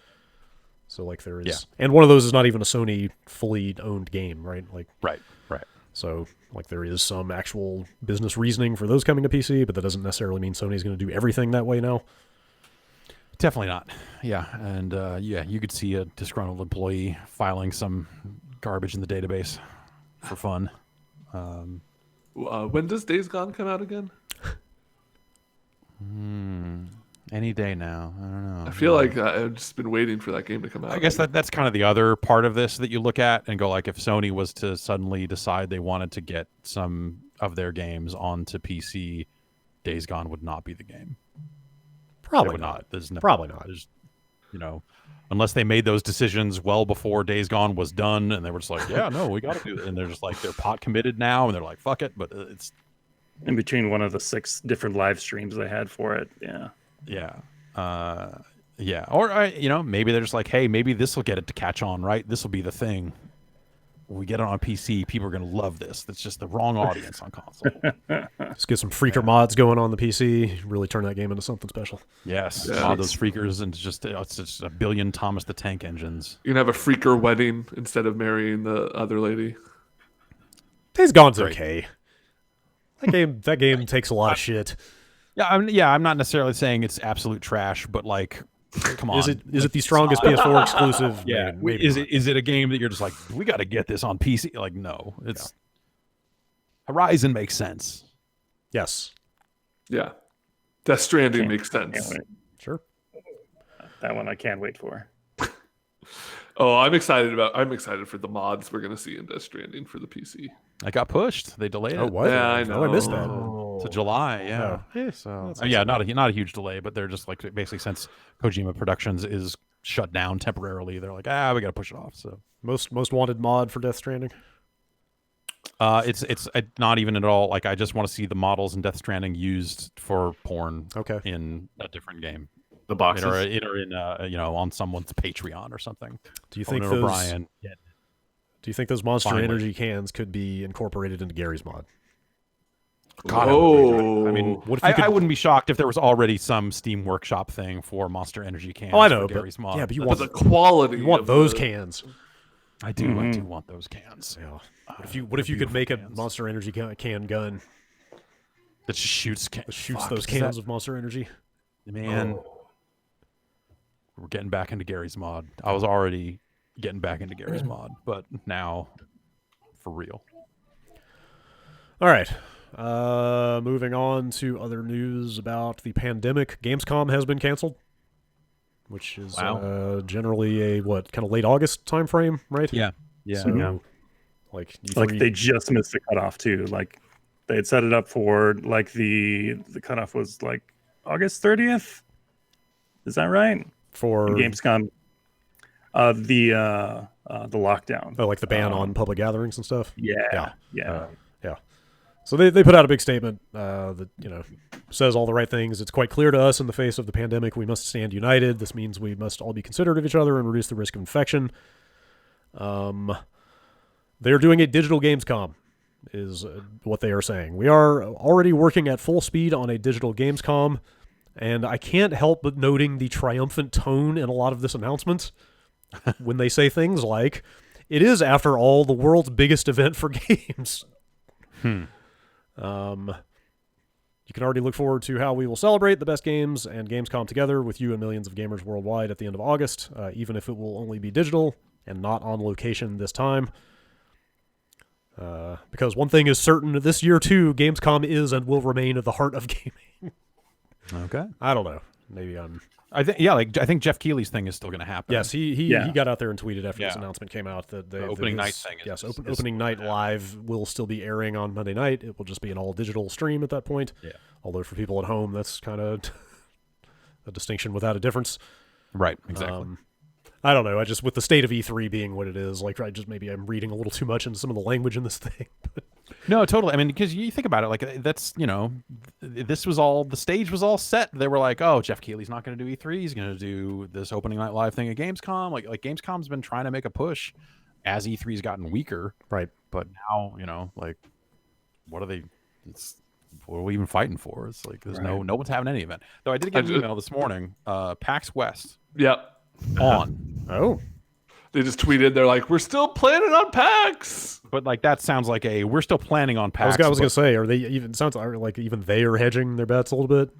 So there is, and one of those is not even a Sony fully owned game, right? Right. So there is some actual business reasoning for those coming to PC, but that doesn't necessarily mean Sony's going to do everything that way now. Definitely not. Yeah, and you could see a disgruntled employee filing some garbage in the database for fun. When does Days Gone come out again? Any day now. I don't know. I feel like I've just been waiting for that game to come out. I guess that's kind of the other part of this that you look at and go if Sony was to suddenly decide they wanted to get some of their games onto PC, Days Gone would not be the game. Probably would not. Probably not. There's, unless they made those decisions well before Days Gone was done, and they were just like, yeah, no, we got to do it. And they're just they're pot committed now, and they're like, fuck it. But it's in between one of the 6 different live streams they had for it. Yeah. Yeah. Or, maybe they're just like, hey, maybe this will get it to catch on, right? This will be the thing. When we get it on PC, people are going to love this. That's just the wrong audience on console. Just get some freaker mods going on the PC. Really turn that game into something special. Yes. Mod those freakers and it's just a billion Thomas the Tank engines. You can have a freaker wedding instead of marrying the other lady. Days Gone's okay. That game takes a lot of shit. Yeah, I'm not necessarily saying it's absolute trash, but come on. Is it the strongest PS4 exclusive? Yeah. Maybe is it a game that you're just we got to get this on PC? No. It's Horizon makes sense. Yes. Yeah. Death Stranding makes sense. Sure. That one I can't wait for. I'm excited for the mods we're going to see in Death Stranding for the PC. I got pushed. They delayed it. Oh, what? Yeah, I know. I missed that. To July, yeah. So not a huge delay, but they're just basically since Kojima Productions is shut down temporarily, they're we got to push it off. So most wanted mod for Death Stranding. It's not even at all. I just want to see the models in Death Stranding used for porn. Okay. In a different game. The boxes or in on someone's Patreon or something. Do you think Conan O'Brien? Yeah. Do you think those Monster Energy cans could be incorporated into Gary's mod? God, I mean, what if I wouldn't be shocked if there was already some Steam Workshop thing for Monster Energy cans. Oh, I know, for Gary's mod. Yeah, but you want the quality. You want those cans. I do. I do want those cans. Yeah. What if you could make a Monster Energy can gun that shoots those cans of Monster Energy? Man, we're getting back into Gary's mod. I was already getting back into Gary's mod, but now for real. All right. Moving on to other news about the pandemic. Gamescom has been canceled, which is generally a kind of late August time frame, right? Yeah. So, they just missed the cutoff too. They had set it up for the cutoff was August 30th. Is that right? For Gamescom, the lockdown. Oh, the ban on public gatherings and stuff. Yeah. So they put out a big statement that says all the right things. It's quite clear to us in the face of the pandemic we must stand united. This means we must all be considerate of each other and reduce the risk of infection. They're doing a digital Gamescom, is what they are saying. We are already working at full speed on a digital Gamescom, and I can't help but noting the triumphant tone in a lot of this announcement when they say things like, "It is, after all, the world's biggest event for games." You can already look forward to how we will celebrate the best games and Gamescom together with you and millions of gamers worldwide at the end of August, even if it will only be digital and not on location this time. Because one thing is certain, this year too, Gamescom is and will remain at the heart of gaming. Okay. I don't know. Maybe I'm... I think Jeff Keighley's thing is still going to happen. Yes, he got out there and tweeted after this announcement came out that the opening night thing. Opening night live will still be airing on Monday night. It will just be an all digital stream at that point. Yeah. Although for people at home, that's kind of a distinction without a difference. Right. Exactly. I don't know. I just, with the state of E3 being what it is, like, maybe I'm reading a little too much into some of the language in this thing. No, totally. I mean, because you think about it, like, that's, this was all, the stage was all set. They were like, oh, Jeff Keighley's not going to do E3. He's going to do this opening night live thing at Gamescom. Like Gamescom's been trying to make a push as E3's gotten weaker. Right. But now, what are we even fighting for? It's like, there's no one's having any event. Though I did get an email this morning, PAX West. Yep. On. Oh. They just tweeted, they're like, we're still planning on PAX. But like that sounds like we're still planning on PAX. I was gonna say, are they even even they are hedging their bets a little bit?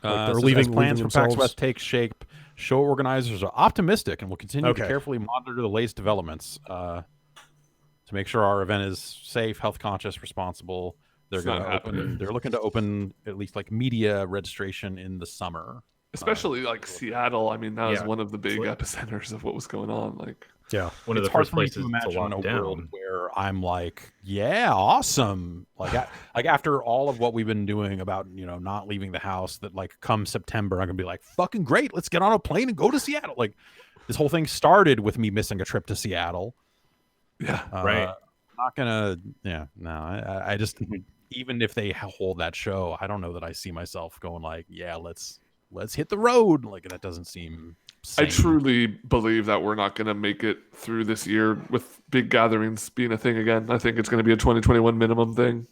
Like they're leaving plans for PAX West take shape. Show organizers are optimistic and will continue to carefully monitor the latest developments to make sure our event is safe, health conscious, responsible. They're they're looking to open at least like media registration in the summer. Especially like Seattle. I mean, that was one of the big epicenters of what was going on. Like, one of the first places to imagine to lock down. World where I'm like, yeah, awesome. Like, like after all of what we've been doing about not leaving the house, that like come September, I'm gonna be like, fucking great. Let's get on a plane and go to Seattle. Like, this whole thing started with me missing a trip to Seattle. Yeah, right. Not gonna. Yeah, no. I just, even if they hold that show, I don't know that I see myself going like, yeah, let's hit the road. Like, that doesn't seem sane. I truly believe that we're not going to make it through this year with big gatherings being a thing again. I think it's going to be a 2021 minimum thing.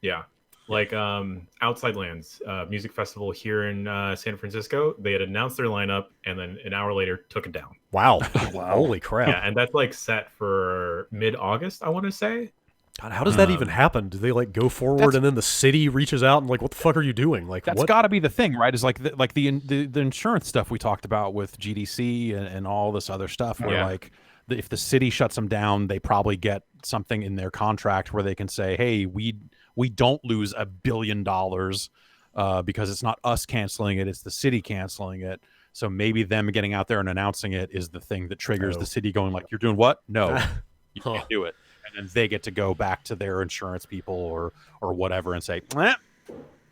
Yeah. Like Outside Lands music festival here in San Francisco, they had announced their lineup and then an hour later took it down. Wow. Holy crap. Yeah, and that's like set for mid-August, I want to say. God, how does that even happen? Do they like go forward and then the city reaches out and like, what the fuck are you doing? Like, that's got to be the thing, right? Is like the insurance stuff we talked about with GDC and all this other stuff. Where like, if the city shuts them down, they probably get something in their contract where they can say, "Hey, we don't lose $1 billion because it's not us canceling it; it's the city canceling it." So maybe them getting out there and announcing it is the thing that triggers the city going like, "You're doing what? No, you can't do it." And they get to go back to their insurance people or whatever and say,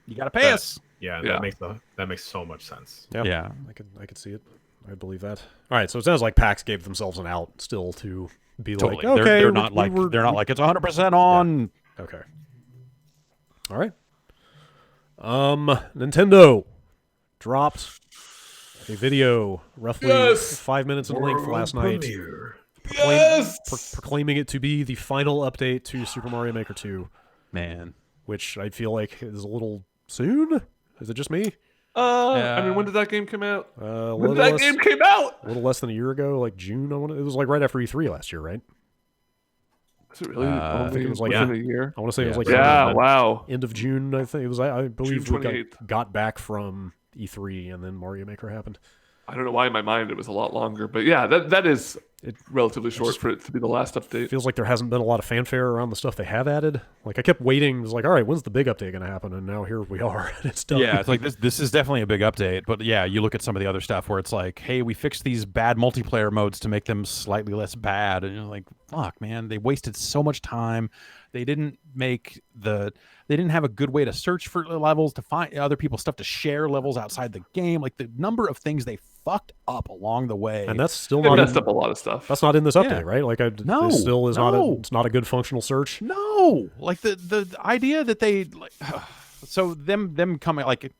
"You got to pay us." Yeah, that makes so much sense. Yeah, I could see it. I believe that. All right, so it sounds like PAX gave themselves an out still to be like, okay, they're not like it's 100% on. Yeah. Okay. All right. Nintendo dropped a video roughly 5 minutes in length last night. Proclaiming it to be the final update to Super Mario Maker 2. Man. Which I feel like is a little soon. Is it just me? I mean, when did that game come out? When did that game came out? A little less than a year ago, like June. It was like right after E3 last year, right? Was it really? I think it was like a year. I want to say it was like end of June. I think it was. I believe we got back from E3 and then Mario Maker happened. I don't know why in my mind it was a lot longer, but yeah, that is relatively short for it to be the last update. Feels like there hasn't been a lot of fanfare around the stuff they have added. Like I kept waiting, it was like, all right, when's the big update going to happen? And now here we are, and it's done. Yeah, it's like this is definitely a big update, but yeah, you look at some of the other stuff where it's like, hey, we fixed these bad multiplayer modes to make them slightly less bad, and you're like, fuck, man, they wasted so much time. They didn't have a good way to search for levels, to find other people's stuff, to share levels outside the game. Like the number of things they fucked up along the way. And that's still They not messed up a lot of stuff. That's not in this update, Yeah. right? Like, No, this still is no. it's not a good functional search. No, like the idea that they like, so them coming like,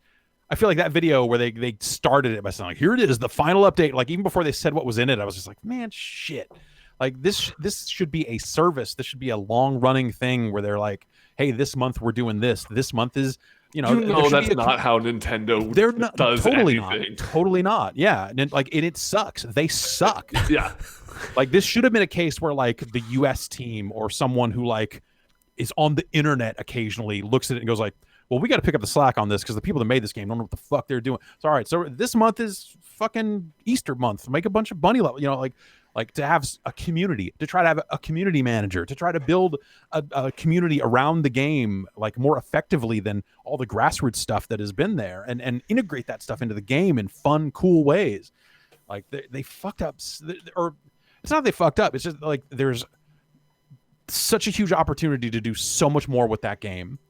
I feel like that video where they started it by saying like, here it is, the final update. Like even before they said what was in it, I was just like, man, shit. Like this should be a service. This should be a long running thing where they're like, hey, this month we're doing this. This month is, that's not how Nintendo they're not does totally anything. not totally not. Yeah, and it sucks. They suck. Yeah. Like this should have been a case where like the US team or someone who like is on the internet occasionally looks at it and goes like, well, we got to pick up the slack on this because the people that made this game don't know what the fuck they're doing. So all right, so this month is fucking Easter month. Make a bunch of bunny level, like to have a community, to try to have a community manager, to try to build a community around the game like more effectively than all the grassroots stuff that has been there, and integrate that stuff into the game in fun, cool ways. Like they fucked up, or it's not they fucked up. It's just like there's such a huge opportunity to do so much more with that game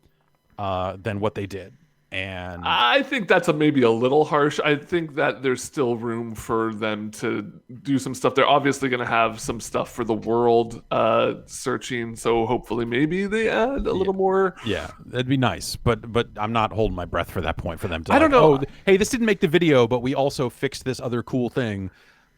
than what they did. And I think that's maybe a little harsh. I think that there's still room for them to do some stuff. They're obviously going to have some stuff for the world searching, so hopefully maybe they add a little more. Yeah, that'd be nice, but I'm not holding my breath for that point for them to. I don't know. Oh, hey, this didn't make the video, but we also fixed this other cool thing.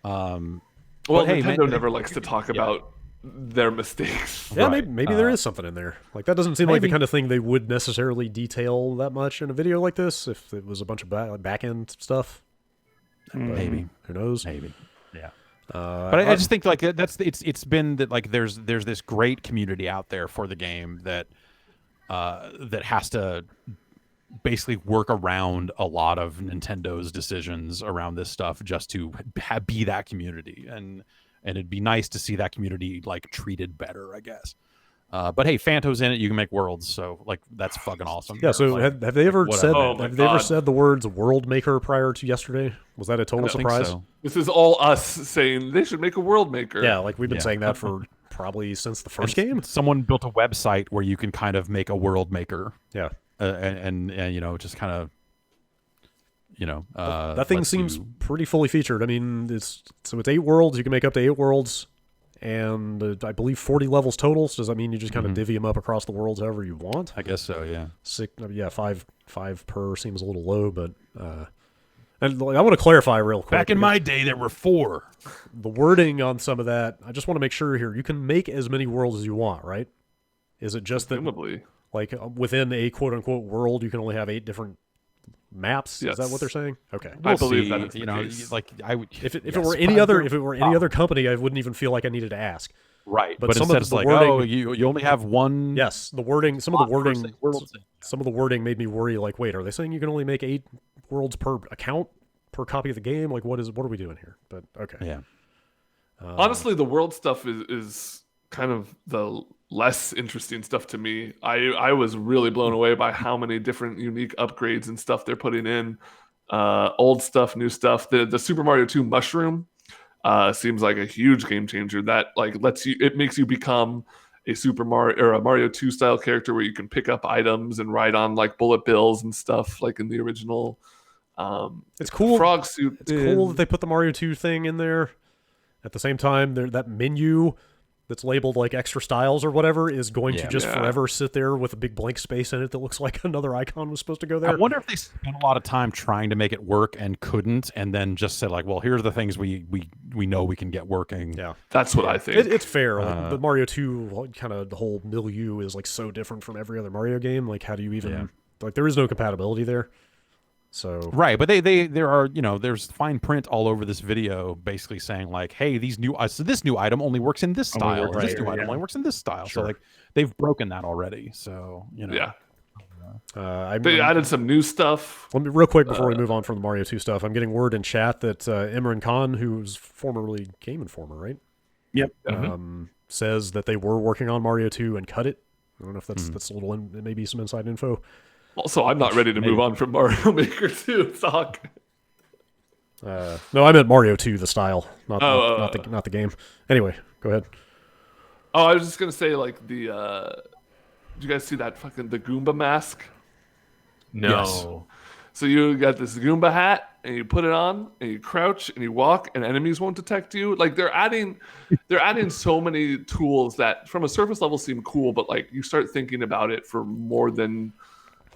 Well, hey, Nintendo never likes to talk about their mistakes. Yeah, maybe there is something in there. Like that doesn't seem like the kind of thing they would necessarily detail that much in a video like this. If it was a bunch of back end stuff, Maybe. Who knows? Maybe. Yeah. But I just think like it's been that like there's this great community out there for the game that that has to basically work around a lot of Nintendo's decisions around this stuff just to be that community, and it'd be nice to see that community like treated better, I guess. But hey, Fanto's in it. You can make worlds, so like that's fucking awesome. Yeah. So like, have they ever said they ever said the words "world maker" prior to yesterday? Was that a total surprise? So. This is all us saying they should make a world maker. Yeah, like we've been saying that for probably since the first game. Someone built a website where you can kind of make a world maker. Yeah. And just kind of, that thing seems pretty fully featured. I mean, it's 8 worlds. You can make up to 8 worlds, and I believe 40 levels total. So does that mean you just kind of divvy them up across the worlds however you want? I guess so. Yeah. 5 per seems a little low, but and I want to clarify real quick. Back in my day, there were 4. The wording on some of that, I just want to make sure here. You can make as many worlds as you want, right? Is it just that? Presumably. Like within a quote unquote world, you can only have 8 different maps. Yes. Is that what they're saying? Okay, I believe that is the case. like I would. if it were any other company, I wouldn't even feel like I needed to ask. Right, But but some instead of it's the like, wording- oh, you only have one. Yes, the wording. Some of the wording. Worlds. Some of the wording made me worry. Like, wait, are they saying you can only make 8 worlds per account per copy of the game? Like, what are we doing here? But okay. Yeah. Honestly, the world stuff is kind of the less interesting stuff to me. I was really blown away by how many different unique upgrades and stuff they're putting in. Old stuff, new stuff. The Super Mario 2 mushroom seems like a huge game changer that like makes you become a Super Mario or a Mario 2 style character where you can pick up items and ride on like bullet bills and stuff like in the original. It's cool. Frog suit. It's cool that they put the Mario 2 thing in there. At the same time, that menu that's labeled like extra styles or whatever is going to just forever sit there with a big blank space in it that looks like another icon was supposed to go there. I wonder if they spent a lot of time trying to make it work and couldn't, and then just said like, well, here's the things we know we can get working. Yeah, that's what I think. It's fair. But Mario 2, kind of the whole milieu is like so different from every other Mario game. Like, how do you even like? There is no compatibility there. So right, but there are there's fine print all over this video basically saying like, hey, this new item only works in this style, or this new item only works in this style. Sure. So like they've broken that already. So Yeah. They added some new stuff. Let me real quick before we move on from the Mario 2 stuff. I'm getting word in chat that Imran Khan, who's formerly Game Informer, right? Yep. Says that they were working on Mario 2 and cut it. I don't know if that's a little maybe some inside info. Also, I'm not ready to move on from Mario Maker 2 talk. No, I meant Mario 2, the style, not the game. Anyway, go ahead. Oh, I was just gonna say like did you guys see that the Goomba Mask? No. Yes. So you got this Goomba hat, and you put it on and you crouch and you walk and enemies won't detect you. Like they're adding so many tools that from a surface level seem cool, but like you start thinking about it for more than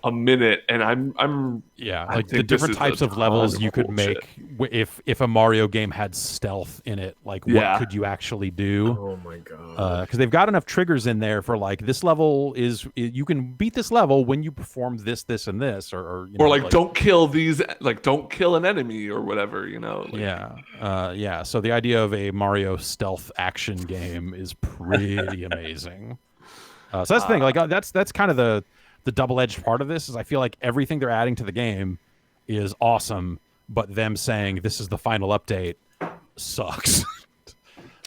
a minute, and like the different types of levels you could make if a Mario game had stealth in it, like what could you actually do? Oh my god! Because they've got enough triggers in there for like this level you can beat this level when you perform this, and this, or don't kill these, like don't kill an enemy or whatever, So the idea of a Mario stealth action game is pretty amazing. So that's the thing. Like that's kind of the double-edged part of this is I feel like everything they're adding to the game is awesome, but them saying this is the final update sucks.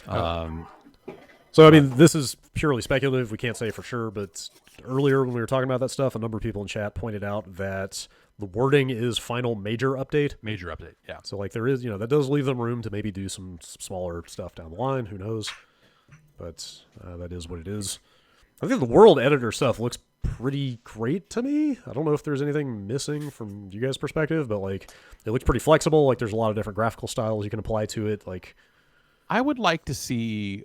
So, I mean, this is purely speculative. We can't say for sure, but earlier when we were talking about that stuff, a number of people in chat pointed out that the wording is final major update. Major update, yeah. So, like, there is, that does leave them room to maybe do some smaller stuff down the line. Who knows? But that is what it is. I think the world editor stuff looks pretty great to me. I don't know if there's anything missing from you guys' perspective, but like it looks pretty flexible. Like there's a lot of different graphical styles you can apply to it. Like I would like to see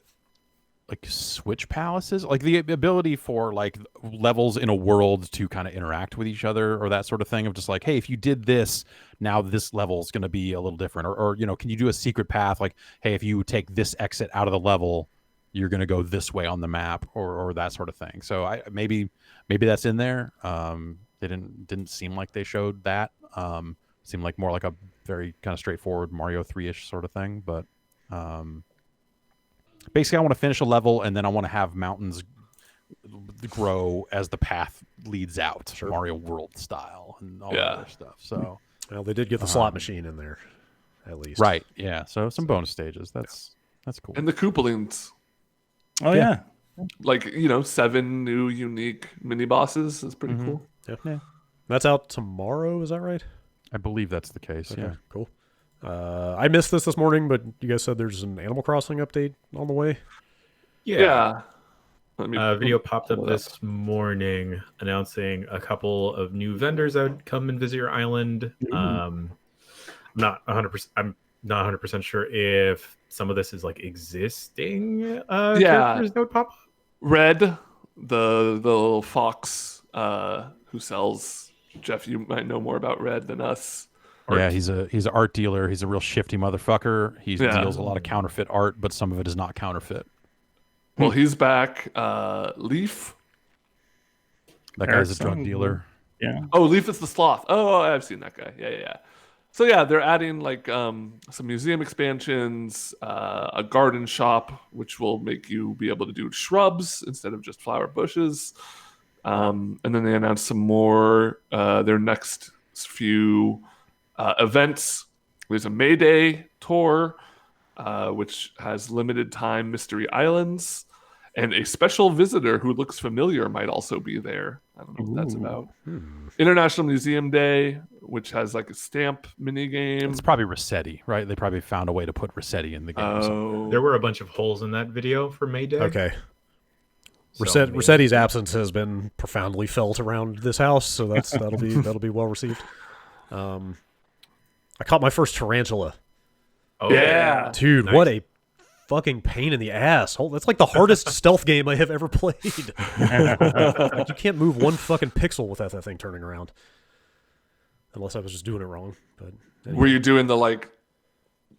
like switch palaces, like the ability for like levels in a world to kind of interact with each other or that sort of thing of just like, hey, if you did this, now this level is going to be a little different. Or can you do a secret path? Like, hey, if you take this exit out of the level, you're going to go this way on the map or that sort of thing. So maybe that's in there. They didn't seem like they showed that. Seemed like more like a very kind of straightforward Mario 3-ish sort of thing. But basically I want to finish a level and then I want to have mountains grow as the path leads out, Mario World style and all that other stuff. So they did get the slot machine in there, at least. Right, yeah. So some bonus stages. That's cool. And the Koopalings. Oh yeah. Like 7 new unique mini bosses is pretty cool. Yeah. That's out tomorrow, is that right? I believe that's the case. Okay, yeah. Cool. I missed this morning, but you guys said there's an Animal Crossing update on the way. Yeah. Video popped up this morning announcing a couple of new vendors that would come and visit your island. I'm not 100% sure if some of this is like existing characters that would pop up. Red, the little fox who sells. Jeff, you might know more about Red than us. Yeah, he's an art dealer. He's a real shifty motherfucker. He deals a lot of counterfeit art, but some of it is not counterfeit. Well, he's back. Leaf. That guy's a drug dealer. Yeah. Oh, Leaf is the sloth. Oh, I've seen that guy. Yeah. So yeah, they're adding like some museum expansions, a garden shop, which will make you be able to do shrubs instead of just flower bushes. And then they announced some more, their next few events. There's a May Day tour, which has limited time mystery islands, and a special visitor who looks familiar might also be there. I don't know what that's about. International Museum Day, which has like a stamp mini game. It's probably Rossetti, right? They probably found a way to put Rossetti in the game. Oh. There were a bunch of holes in that video for May Day. Okay. So Rossetti's absence has been profoundly felt around this house, so that'll be well received. I caught my first tarantula. Oh yeah. Dude, nice. What a fucking pain in the ass. That's like the hardest stealth game I have ever played. Like, you can't move one fucking pixel without that thing turning around. Unless I was just doing it wrong. But anyway. Were you doing the like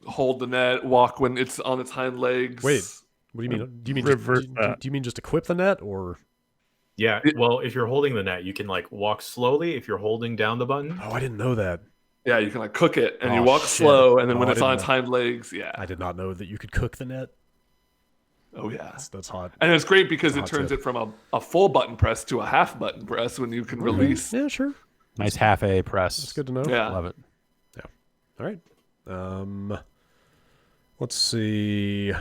hold the net, walk when it's on its hind legs? Wait, what do you mean? Do you mean just equip the net or? Yeah, well, if you're holding the net, you can like walk slowly if you're holding down the button. Oh, I didn't know that. Yeah, you can like cook it and you Oh, walk shit. slow, and then when Oh, I it's on didn't its know. hind legs, I did not know that you could cook the net. Oh yeah. That's hot. And it's great because it Hot turns tip. it from a full button press to a half button press when you can release. Yeah, sure. Nice half A press. That's good to know. Yeah. Love it. All right. Let's see.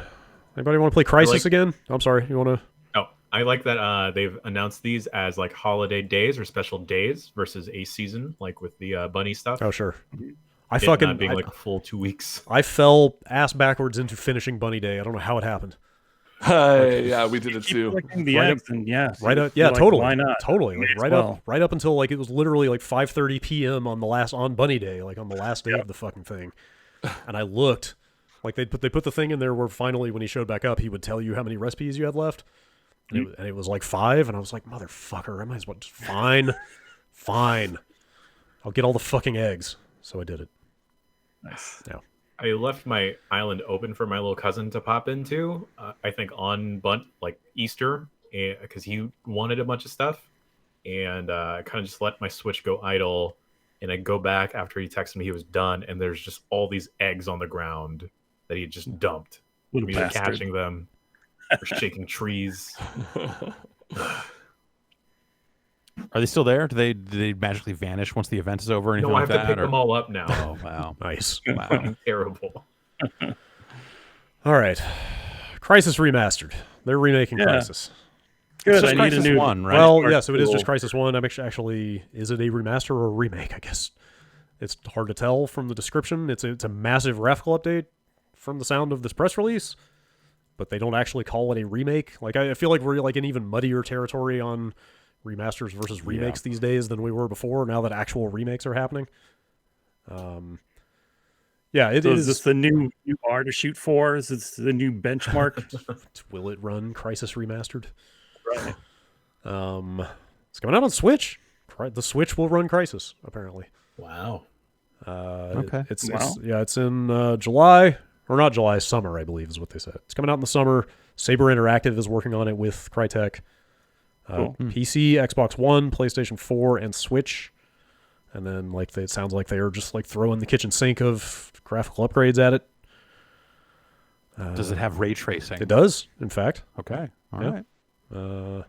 Anybody want to play Crisis again? I'm sorry. You want to? Oh, I like that they've announced these as like holiday days or special days versus a season, like with the bunny stuff. Oh, sure. I It fucking not being like a full 2 weeks. I fell ass backwards into finishing Bunny Day. I don't know how it happened. Yeah, we did it Keep too. collecting the Right eggs, and yeah, Right up, you're yeah, like, totally, why not? totally, like May as right well. up until like it was literally like 5:30 p.m. on Bunny Day, like on the last day of the fucking thing, and I looked, like they put the thing in there where finally when he showed back up, he would tell you how many recipes you had left, and it was like 5, and I was like, motherfucker, I might as well just fine, I'll get all the fucking eggs, so I did it. Nice. Yeah. I left my island open for my little cousin to pop into. I think on Easter, because he wanted a bunch of stuff, and I kind of just let my Switch go idle. And I go back after he texted me he was done, and there's just all these eggs on the ground that he had just dumped. Little I'm either bastard. catching them or shaking trees. Are they still there? Do they magically vanish once the event is over? Or anything No, I like have to that, pick them all up now. Oh wow, Nice. wow. Fucking terrible. All right, Crisis Remastered. They're remaking Yeah. Crisis. Good. Just I need a Crisis new 1, right? Well, Art yeah, so it is just tool. Crisis 1. I'm actually, is it a remaster or a remake? I guess it's hard to tell from the description. It's a massive graphical update from the sound of this press release, but they don't actually call it a remake. Like I feel like we're like in even muddier territory on remasters versus remakes these days than we were before. Now that actual remakes are happening. Yeah, it So is. is this the new bar to shoot for? Is this the new benchmark? Will it run Crisis Remastered? Right. It's coming out on Switch. The Switch will run Crisis, apparently. Wow. Okay. It's Wow. it's in July, or not July, summer, I believe is what they said. It's coming out in the summer. Saber Interactive is working on it with Crytek. Cool. PC, Xbox One, PlayStation 4, and Switch. And then it sounds like they are just like throwing the kitchen sink of graphical upgrades at it. Does it have ray tracing? It does, in fact. Okay. All Yeah. right.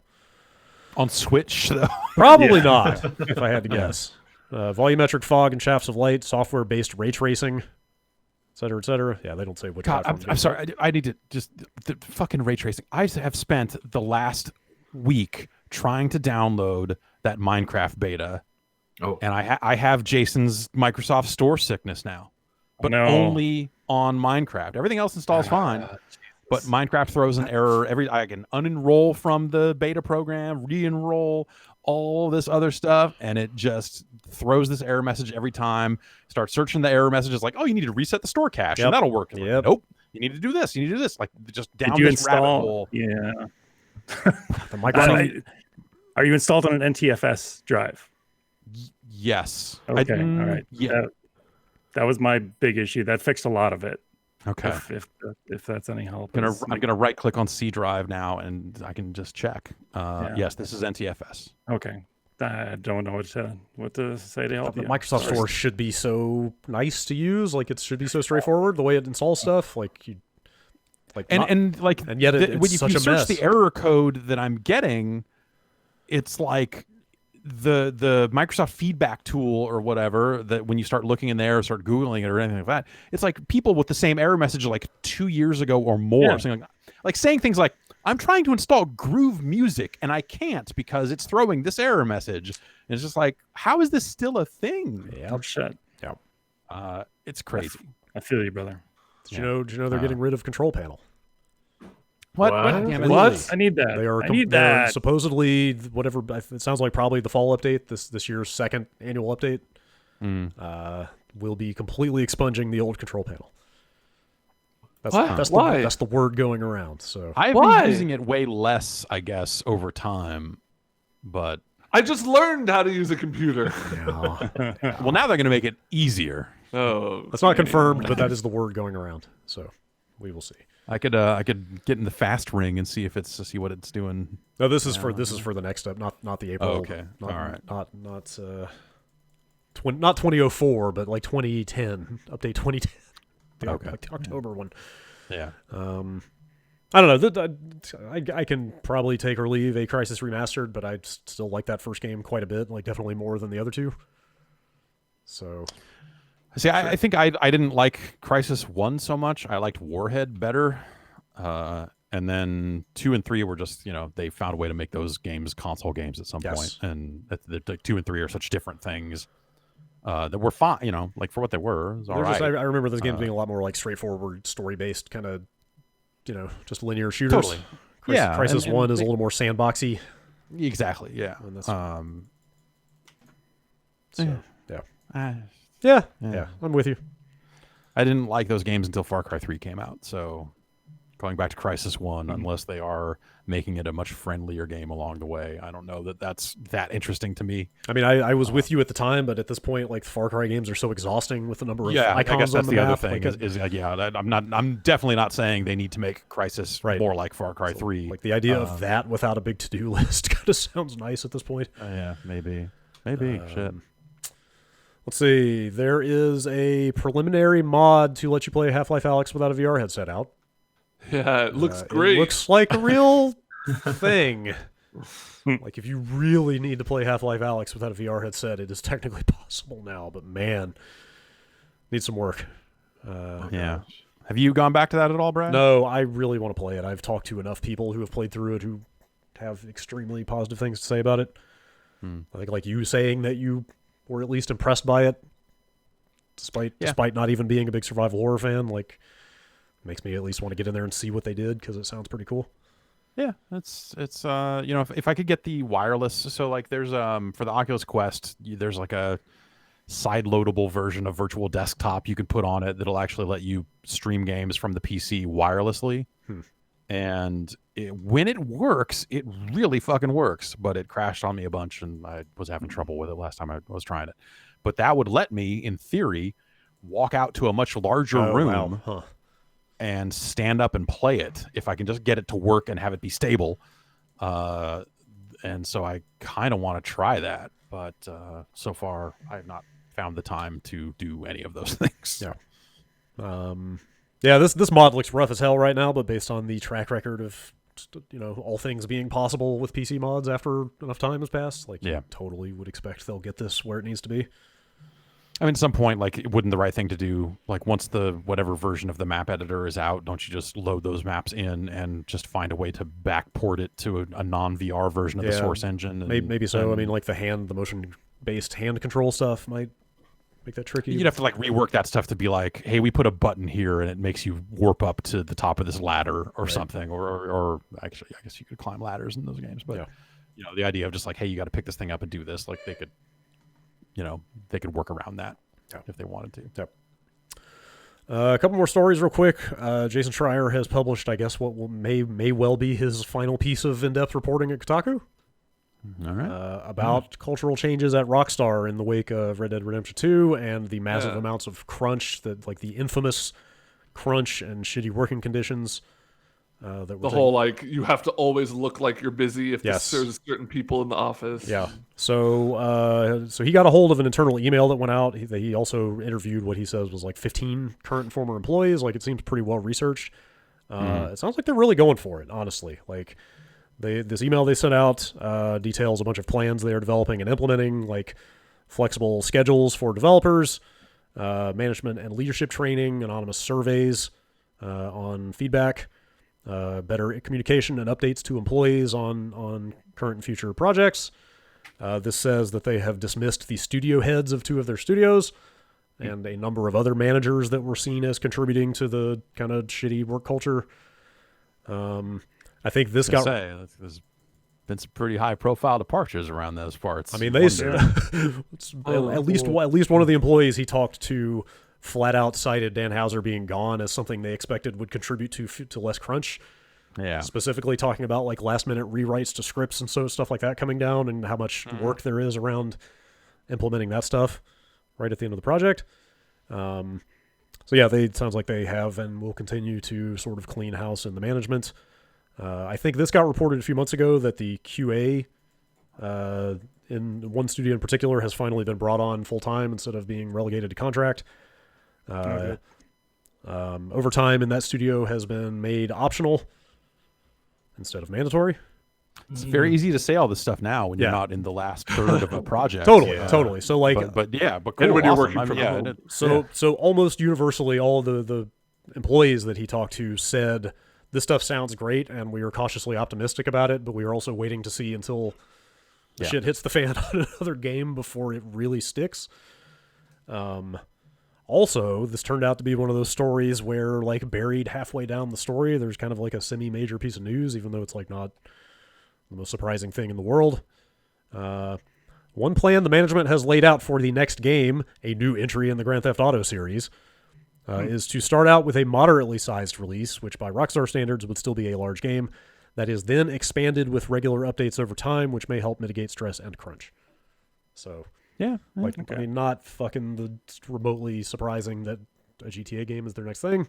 On Switch, though. Probably not, if I had to guess. Volumetric fog and shafts of light, software-based ray tracing, et cetera, et cetera. Yeah, they don't say which God, platform. I'm sorry. I need to just the fucking ray tracing. I have spent the last week trying to download that Minecraft beta, Oh, and I have Jason's Microsoft Store sickness now, but No. only on Minecraft. Everything else installs fine, but Minecraft throws an error I can unenroll from the beta program, re-enroll, all this other stuff, and it just throws this error message every time. Start searching the error messages like, oh, you need to reset the store cache, Yep. and that'll work. Like, Yep. nope. You need to do this. You need to do this. Like just down Did you this rabbit install? hole. Yeah. The Microsoft. Are you installed on an NTFS drive? Yes. Okay. All right. Yeah. That was my big issue. That fixed a lot of it. Okay. If that's any help. I'm gonna right click on C drive now, and I can just check. Yes, this is NTFS. Okay. I don't know what to say to help The you. Microsoft Sorry. Store should be so nice to use. Like it should be so straightforward. The way it installs stuff, like you, like not- And yet it's when you such a search mess. the error code that I'm getting, it's like the Microsoft feedback tool or whatever, that when you start looking in there or start Googling it or anything like that, it's like people with the same error message like 2 years ago or more. Yeah. Saying like saying things like, I'm trying to install Groove Music and I can't because it's throwing this error message. And it's just like, how is this still a thing? yeah. Oh shit! It's crazy. I feel you, brother. Did you know they're getting rid of Control Panel? What? What? Damn it. What? I need that. They are. I need they're that. supposedly whatever. It sounds like probably the fall update. This year's second annual update will be completely expunging the old Control Panel. That's Why? that's the word going around. So I've Why? been using it way less, I guess, over time. But I just learned how to use a computer. yeah. well, now they're going to make it easier. Oh, That's not confirmed, but that is the word going around. So we will see. I could get in the fast ring and see what it's doing. No, this is for the next step, not the April. Oh, okay. Not, All right. Not 2004, but like 2010 update 2010. The Okay. October one. Yeah. I don't know. I can probably take or leave a Crisis Remastered, but I still like that first game quite a bit. Like definitely more than the other two. So See, I think I didn't like Crisis 1 so much. I liked Warhead better. And then 2 and 3 were just, they found a way to make those games console games at some point. And the 2 and 3 are such different things that were fine, like for what they were. It was all right. I remember those games being a lot more like straightforward, story-based kind of just linear shooters. Totally. Crisis and 1 is a little more sandboxy. Exactly. Yeah. And that's, yeah. Yeah. I'm with you. I didn't like those games until Far Cry 3 came out. So going back to Crisis 1, unless they are making it a much friendlier game along the way, I don't know that that's that interesting to me. I mean, I was with you at the time, but at this point, like, Far Cry games are so exhausting with the number of icons I guess that's on the other map. thing. Like, I'm definitely not saying they need to make Crisis more like Far Cry 3. Like, the idea of that without a big to-do list kind of sounds nice at this point. Yeah, maybe. Shit. Let's see. There is a preliminary mod to let you play Half-Life Alyx without a VR headset out. Yeah, it looks great. It looks like a real thing. Like, if you really need to play Half-Life Alyx without a VR headset, it is technically possible now, but man, needs some work. Yeah. Have you gone back to that at all, Brad? No, I really want to play it. I've talked to enough people who have played through it who have extremely positive things to say about it. I think, like you saying that you were at least impressed by it, despite not even being a big survival horror fan, like, makes me at least want to get in there and see what they did, because it sounds pretty cool. Yeah, it's if I could get the wireless, so like there's for the Oculus Quest, there's like a side loadable version of Virtual Desktop you could put on it that'll actually let you stream games from the PC wirelessly. And when it works, it really fucking works, but it crashed on me a bunch and I was having trouble with it last time I was trying it. But that would let me, in theory, walk out to a much larger room and stand up and play it if I can just get it to work and have it be stable. And so I kind of want to try that, but so far I have not found the time to do any of those things. Yeah, this mod looks rough as hell right now, but based on the track record of all things being possible with PC mods after enough time has passed, like, you totally would expect they'll get this where it needs to be. I mean, at some point, like, it wouldn't the right thing to do, like, once the whatever version of the map editor is out, don't you just load those maps in and just find a way to backport it to a non-VR version of the source engine? And, maybe so. I mean, like, the motion-based hand control stuff might make that tricky. You'd have to, like, rework that stuff to be like, hey, we put a button here and it makes you warp up to the top of this ladder or something. Or actually, I guess you could climb ladders in those games. But, the idea of just like, hey, you got to pick this thing up and do this, like, they could work around that if they wanted to. A couple more stories real quick. Jason Schreier has published, I guess, what may well be his final piece of in-depth reporting at Kotaku. All right. About cultural changes at Rockstar in the wake of Red Dead Redemption 2 and the massive amounts of crunch, like the infamous crunch and shitty working conditions. The whole, like, you have to always look like you're busy if there's certain people in the office. Yeah. So he got a hold of an internal email that went out. He also interviewed what he says was like 15 current and former employees. Like, it seems pretty well researched. It sounds like they're really going for it, honestly. Like, this email they sent out details a bunch of plans they are developing and implementing, like flexible schedules for developers, management and leadership training, anonymous surveys on feedback, better communication and updates to employees on current and future projects. This says that they have dismissed the studio heads of 2 of their studios and a number of other managers that were seen as contributing to the kind of shitty work culture. I think this there's been some pretty high-profile departures around those parts. I mean, they at least one of the employees he talked to flat out cited Dan Houser being gone as something they expected would contribute to less crunch. Yeah. Specifically talking about like last-minute rewrites to scripts and stuff like that coming down and how much work there is around implementing that stuff right at the end of the project. So yeah, it sounds like they have and will continue to sort of clean house in the management. I think this got reported a few months ago that the QA in one studio in particular has finally been brought on full-time instead of being relegated to contract. Overtime in that studio has been made optional instead of mandatory. It's very easy to say all this stuff now when you're not in the last third of a project. Totally. So like, but cool, and when you're working from home. So almost universally, all the employees that he talked to said this stuff sounds great, and we are cautiously optimistic about it, but we are also waiting to see until the shit hits the fan on another game before it really sticks. Also, this turned out to be one of those stories where, like, buried halfway down the story, there's kind of like a semi-major piece of news, even though it's like not the most surprising thing in the world. One plan the management has laid out for the next game, a new entry in the Grand Theft Auto series, is to start out with a moderately sized release, which by Rockstar standards would still be a large game, that is then expanded with regular updates over time, which may help mitigate stress and crunch. So, Yeah. like, Okay. I mean, not fucking remotely surprising that a GTA game is their next thing.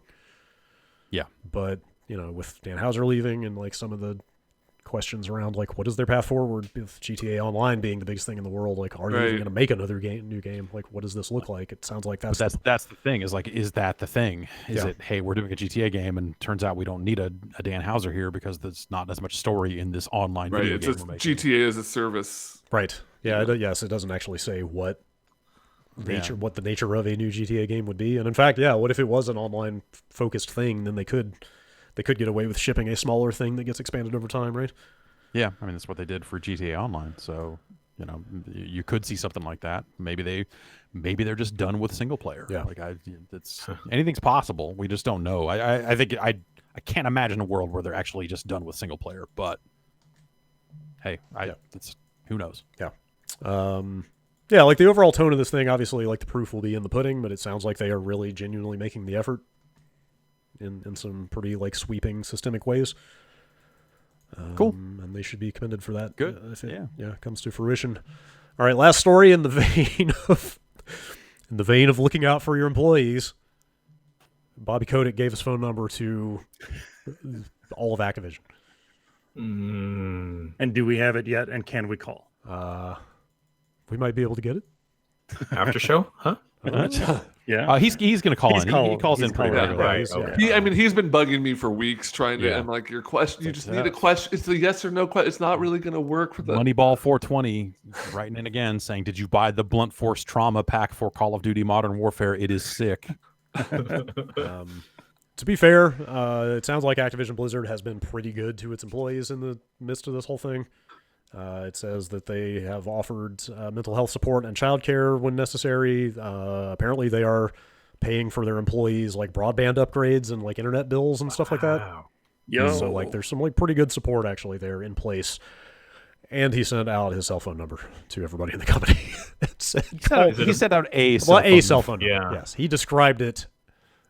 Yeah. But, you know, with Dan Houser leaving and, like, some of the questions around, like, what is their path forward with GTA Online being the biggest thing in the world? Like, are you even going to make another new game? Like, what does this look like? It sounds like that's the thing is, like, is that the thing? Is Yeah. it, hey, we're doing a GTA game and turns out we don't need a Dan Houser here because there's not as much story in this online Right. video It's game just we're making. GTA as a service. right. Yeah. Yes, it doesn't actually say what what the nature of a new GTA game would be. And in fact, yeah, what if it was an online focused thing? Then they could get away with shipping a smaller thing that gets expanded over time, right? Yeah, I mean that's what they did for GTA Online. So, you know, you could see something like that. Maybe they're just done with single player. Yeah. Like it's anything's possible. We just don't know. I think I can't imagine a world where they're actually just done with single player. But hey, it's who knows? Yeah. Yeah, like the overall tone of this thing, obviously, like the proof will be in the pudding, but it sounds like they are really genuinely making the effort in some pretty like sweeping systemic ways. Cool. And they should be commended for that. Good. If it comes to fruition. All right, last story in the vein of looking out for your employees. Bobby Kotick gave his phone number to all of Activision. And do we have it yet? And can we call? We might be able to get it. After show, huh? Yeah. He's going to call in. He calls in pretty calling. regularly. Right. Okay. I mean, he's been bugging me for weeks trying to, Yeah. and like your question, you just That's need a question. It's a yes or no question. It's not really going to work for the. Moneyball 420 writing in again saying, "Did you buy the Blunt Force Trauma pack for Call of Duty Modern Warfare? It is sick." To be fair, it sounds like Activision Blizzard has been pretty good to its employees in the midst of this whole thing. It says that they have offered mental health support and childcare when necessary. Apparently, they are paying for their employees like broadband upgrades and like internet bills and stuff like that. Wow. Yo. So like, there's some like pretty good support actually there in place. And he sent out his cell phone number to everybody in the company. He sent out a Cell phone number. Yeah. Yes, he described it.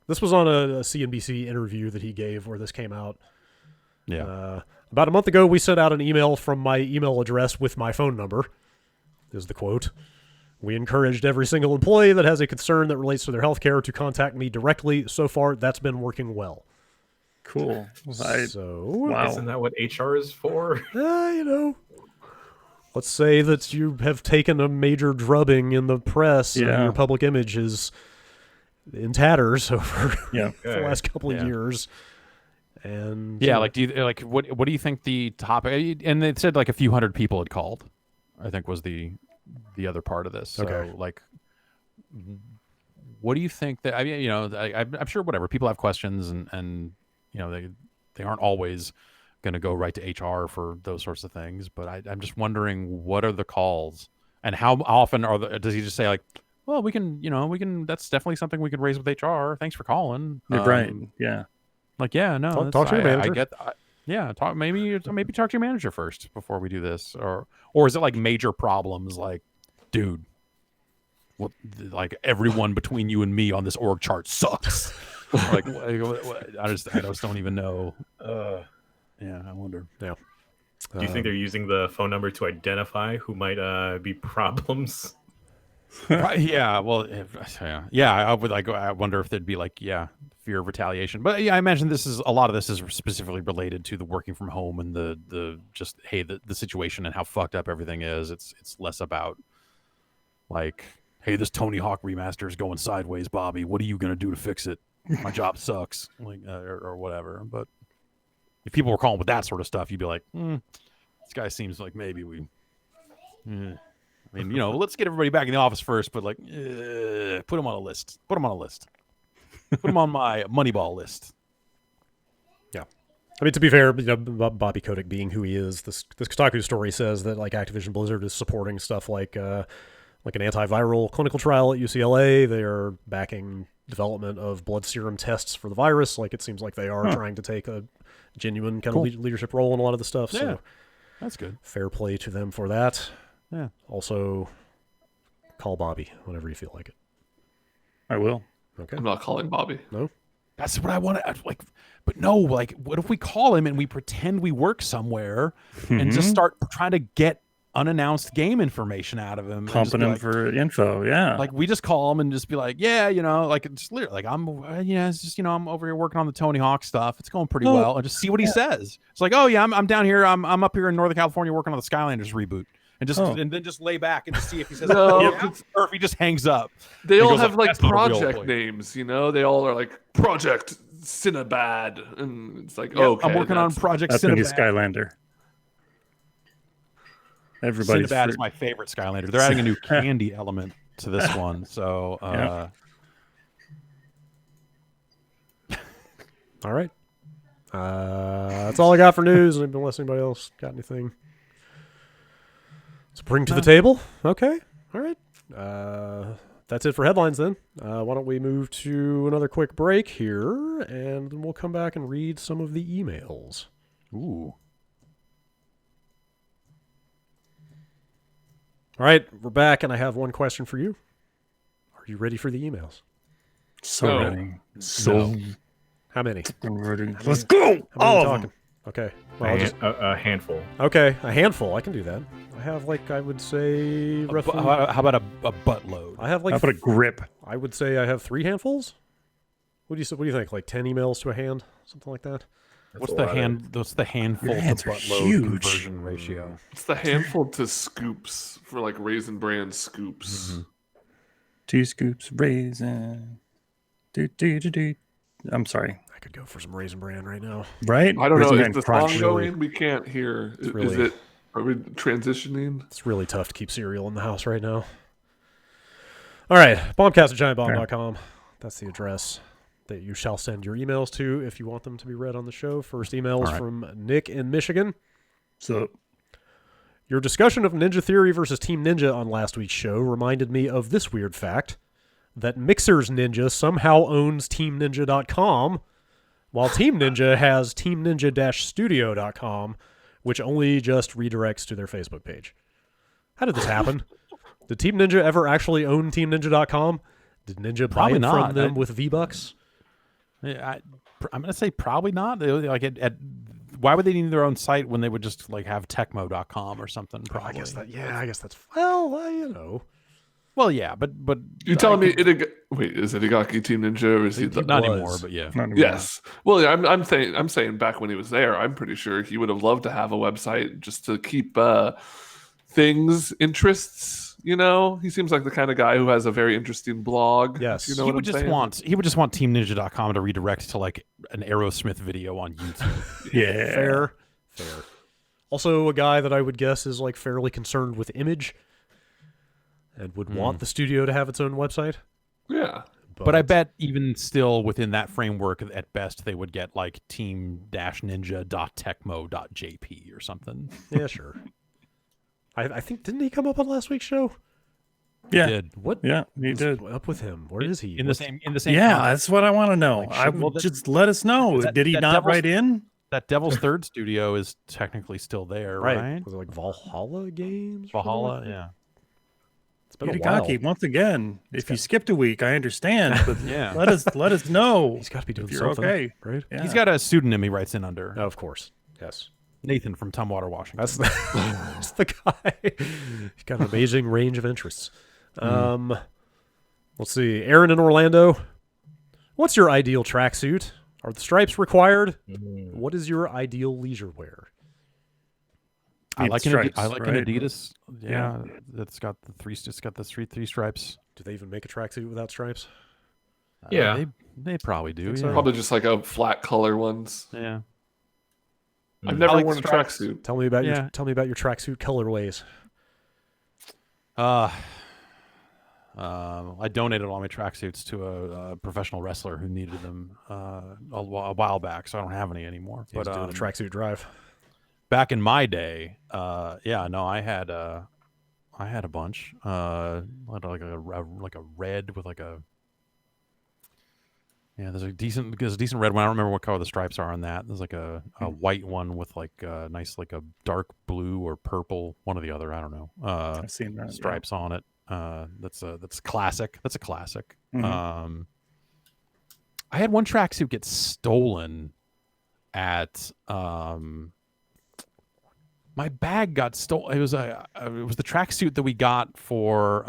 This was on a CNBC interview that he gave where this came out. Yeah. About a month ago, we sent out an email from my email address with my phone number, is the quote. We encouraged every single employee that has a concern that relates to their health care to contact me directly. So far, that's been working well. Cool. Wow. Isn't that what HR is for? You know, let's say that you have taken a major drubbing in the press and your public image is in tatters over the last couple of years. And like, do you like what do you think the topic? And they said like a few hundred people had called, I think was the other part of this. So, Okay. like, what do you think that? I mean, you know, I'm sure whatever people have questions, and you know they aren't always going to go right to HR for those sorts of things. But I'm just wondering, what are the calls and how often does he just say like, well, we can that's definitely something we could raise with HR. Thanks for calling. Right. Yeah. Like, yeah, no, Talk to your manager. I get. Maybe talk to your manager first before we do this, or is it like major problems? Like, dude, what? Like everyone between you and me on this org chart sucks. Like, I just don't even know. Yeah, I wonder. Yeah. Do you think they're using the phone number to identify who might be problems? Right, yeah. Well, yeah. I would like. I wonder if there'd be like, fear of retaliation. But yeah, I imagine a lot of this is specifically related to the working from home and the just the situation and how fucked up everything is. It's less about like, hey, this Tony Hawk remaster is going sideways, Bobby. What are you gonna do to fix it? My job sucks, like or whatever. But if people were calling with that sort of stuff, you'd be like, this guy seems like maybe we. I mean, you know, let's get everybody back in the office first, but like, put him on a list. Put him on a list. Put him on my Moneyball list. Yeah. I mean, to be fair, you know, Bobby Kotick being who he is, this Kotaku story says that like Activision Blizzard is supporting stuff like like an antiviral clinical trial at UCLA. They are backing development of blood serum tests for the virus. Like, it seems like they are trying to take a genuine kind of leadership role in a lot of the stuff. Yeah, so that's good. Fair play to them for that. Yeah. Also, call Bobby whenever you feel like it. I will. I'm not calling Bobby. No? That's what I want to like. But no, like, what if we call him and we pretend we work somewhere and just start trying to get unannounced game information out of him, pumping him for info? Yeah, like we just call him and just be like, yeah, like just literally, like I'm, it's just I'm over here working on the Tony Hawk stuff. It's going pretty well, and just see what he says. It's like, oh yeah, I'm down here. I'm up here in Northern California working on the Skylanders reboot. And just and then just lay back and just see if he says or if he just hangs up. They all have like project names, They all are like Project Cinnabad, and it's like, okay, I'm working on Project Cinnabad. That's the new Skylander. Everybody's Cinnabad is my favorite Skylander. They're adding a new candy element to this one, so. All right, that's all I got for news. Unless anybody else got anything to bring to the table. Okay. All right. That's it for headlines then. Why don't we move to another quick break here, and then we'll come back and read some of the emails. Ooh. All right. We're back, and I have one question for you. Are you ready for the emails? So ready. So. How many? Ready. Let's go. How many talking? Okay. Well, a handful. Okay, a handful. I can do that. I have I would say roughly. How about a buttload? I have like. How about a grip? I would say I have 3 handfuls. What do you think? Like 10 emails to a hand, something like that. What's the handful to buttload conversion ratio? It's the handful to scoops for like Raisin Bran scoops. Mm-hmm. 2 scoops raisin. I'm sorry. I could go for some Raisin Bran right now. Right? I don't know. Raisin Is the Crunch. song going? We can't hear. Are we transitioning? It's really tough to keep cereal in the house right now. All right. Bombcast at giantbomb.com. That's the address that you shall send your emails to if you want them to be read on the show. First email is from Nick in Michigan. So, your discussion of Ninja Theory versus Team Ninja on last week's show reminded me of this weird fact, that Mixer's Ninja somehow owns TeamNinja.com, while Team Ninja has TeamNinja-studio.com, which only just redirects to their Facebook page. How did this happen? Did Team Ninja ever actually own TeamNinja.com? Did Ninja buy it from them with V-Bucks? I'm going to say probably not. Like why would they need their own site when they would just like have Tecmo.com or something? Probably. I guess that's well, Well, yeah, but you telling me wait, is Itagaki Team Ninja or is he not anymore? But yeah, yes. Well, yeah, I'm saying back when he was there, I'm pretty sure he would have loved to have a website just to keep interests. He seems like the kind of guy who has a very interesting blog. Yes, he would just want TeamNinja.com to redirect to like an Aerosmith video on YouTube. Yeah, fair. Also, a guy that I would guess is like fairly concerned with image. And would want the studio to have its own website. Yeah. But I bet even still within that framework, at best, they would get like team-ninja.tecmo.jp or something. Yeah, sure. I think, didn't he come up on last week's show? Yeah. He did. What? Yeah, he did. Up with him? Where is he? In the same. Yeah, that's what I want to know. Just let us know. Did he not write in? That Devil's Third studio is technically still there, right? Was it like Valhalla Games? Valhalla, yeah. It's been a while. Once again, if you skipped a week, I understand, but yeah, let us know. He's got to be doing something, okay, right? Yeah. He's got a pseudonym he writes in under. Oh, of course, yes. Nathan from Tumwater, Washington. That's the guy. He's got an amazing range of interests. Let's see. Aaron in Orlando. What's your ideal tracksuit? Are the stripes required? What is your ideal leisure wear? I like an Adidas. Yeah, that's got the three stripes. Do they even make a tracksuit without stripes? Yeah, they probably do. So. Probably just like a flat color ones. Yeah. I've never worn a tracksuit. Tell me about your tracksuit colorways. I donated all my tracksuits to a professional wrestler who needed them a while back, so I don't have any anymore. But doing a tracksuit drive. Back in my day, I had I had a bunch. Like a red with like a There's a decent red one. I don't remember what color the stripes are on that. There's like a white one with like a nice like a dark blue or purple, one or the other. I don't know. I've seen that stripes on it. That's classic. That's a classic. Mm-hmm. I had one tracksuit get stolen at my bag got stolen. It was the tracksuit that we got for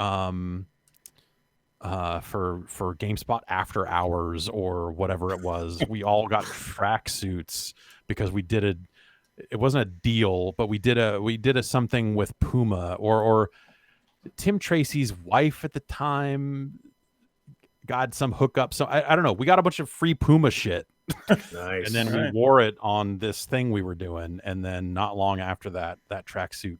GameSpot after hours or whatever it was. We all got tracksuits because we did it wasn't a deal, but we did a something with Puma or Tim Tracy's wife at the time got some hookup. So I don't know. We got a bunch of free Puma shit. Nice. And then we wore it on this thing we were doing, and then not long after that tracksuit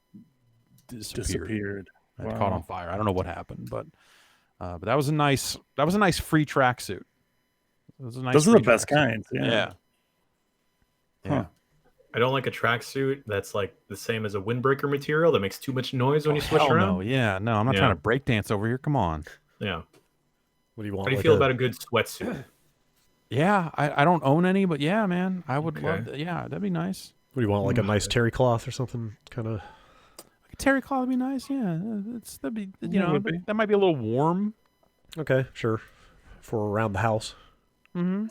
disappeared. It caught on fire. I don't know what happened, but that was a nice free tracksuit. Those are the best kinds. Yeah. Huh. I don't like a tracksuit that's like the same as a windbreaker material that makes too much noise when you switch hell around. No, yeah, no, I'm not trying to break dance over here. Come on. Yeah. What do you want? How do you feel about a good sweatsuit? Yeah, I don't own any, but yeah, man, I would love that. Yeah, that'd be nice. What do you want? Like a nice terry cloth or something, kind of. Like a terry cloth would be nice. Yeah, that'd be that might be a little warm. Okay, sure. For around the house. Mm-hmm.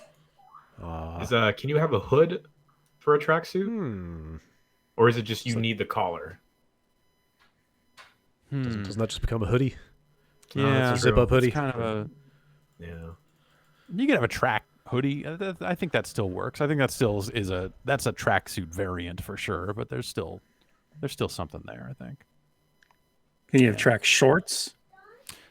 Can you have a hood for a tracksuit? Or is it just you need the collar? Doesn't that just become a hoodie? Yeah, it's a zip-up hoodie. It's kind of a. Yeah. You could have a track hoodie. I think that still works. I think that still that's a tracksuit variant for sure. But there's still something there. I think. Can you have track shorts?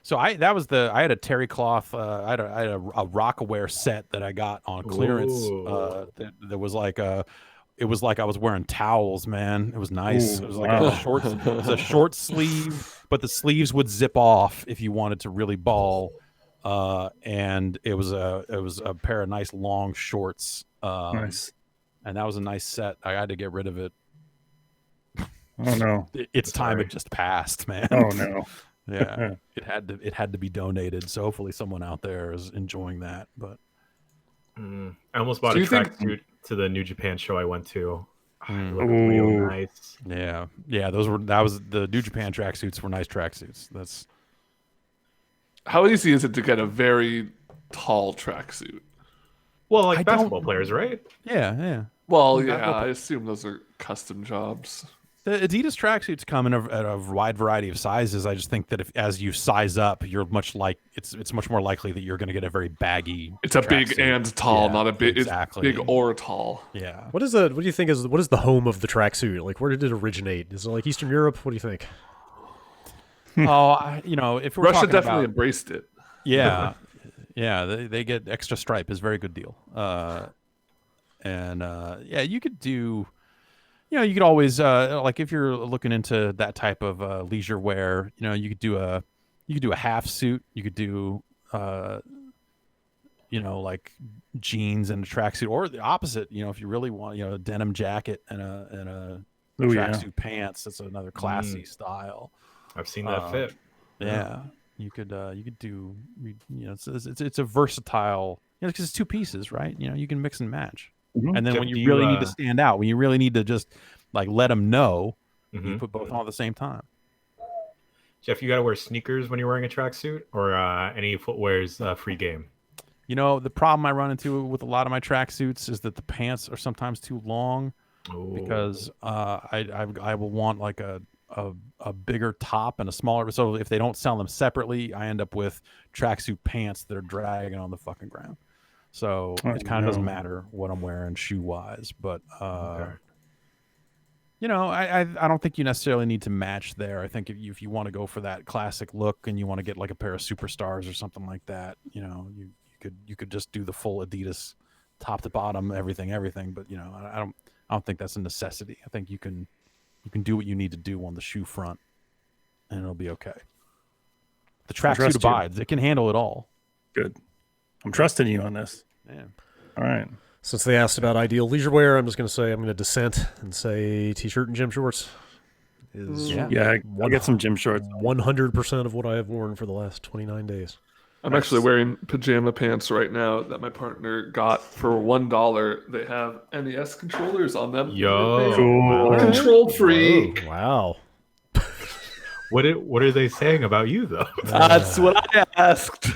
So I had a terry cloth. I had a Rockaware set that I got on clearance. That was like it was like I was wearing towels, man. It was nice. It was like it was a short sleeve, but the sleeves would zip off if you wanted to really ball. And it was a pair of nice long shorts. Nice. And that was a nice set. I had to get rid of it. Oh no. Its time had just passed, man. Oh no. Yeah. It had to be donated. So hopefully someone out there is enjoying that. But I almost bought a tracksuit to the New Japan show I went to. It looked real nice. Yeah. Yeah, that was the New Japan tracksuits were nice tracksuits. That's How easy is it to get a very tall tracksuit? Well, like basketball players, right? Yeah. Well, yeah, I assume those are custom jobs. The Adidas tracksuits come in a wide variety of sizes. I just think that as you size up, you're it's much more likely that you're going to get a very baggy. It's a big and tall, not a big. Exactly. It's big or tall. Yeah. What do you think what is the home of the tracksuit? Like, where did it originate? Is it like Eastern Europe? What do you think? If we're Russia talking definitely about, embraced it. Yeah, yeah, they get extra stripe is a very good deal. You could do. You could always like if you're looking into that type of leisure wear, you could do a half suit. You could do like jeans and a tracksuit, or the opposite. If you really want, a denim jacket and a tracksuit pants. That's another classy style. I've seen that fit. Yeah, you could do. It's a versatile. Because it's two pieces, right? You can mix and match. Mm-hmm. And then Jeff, when you really need to stand out, when you really need to just like let them know, Mm-hmm. you put both on at the same time. Jeff, you got to wear sneakers when you're wearing a tracksuit, or any footwear's free game? The problem I run into with a lot of my tracksuits is that the pants are sometimes too long because I will want like a bigger top and a smaller. So if they don't sell them separately, I end up with tracksuit pants that are dragging on the fucking ground. So it kind of doesn't matter what I'm wearing shoe wise, but I don't think you necessarily need to match there. I think if you want to go for that classic look and you want to get like a pair of Superstars or something like that, you could just do the full Adidas top to bottom, everything. But I don't think that's a necessity. I think you can do what you need to do on the shoe front, and it'll be okay. The tracksuit abides; it can handle it all. Good. I'm trusting you on this. Yeah. All right. Since they asked about ideal leisure wear, I'm just going to say I'm going to dissent and say t-shirt and gym shorts. is I'll get some gym shorts. 100% of what I have worn for the last 29 days. I'm actually wearing pajama pants right now that my partner got for $1. They have NES controllers on them. Yo, Cool. Control freak. Oh, wow. what are they saying about you though? That's what I asked.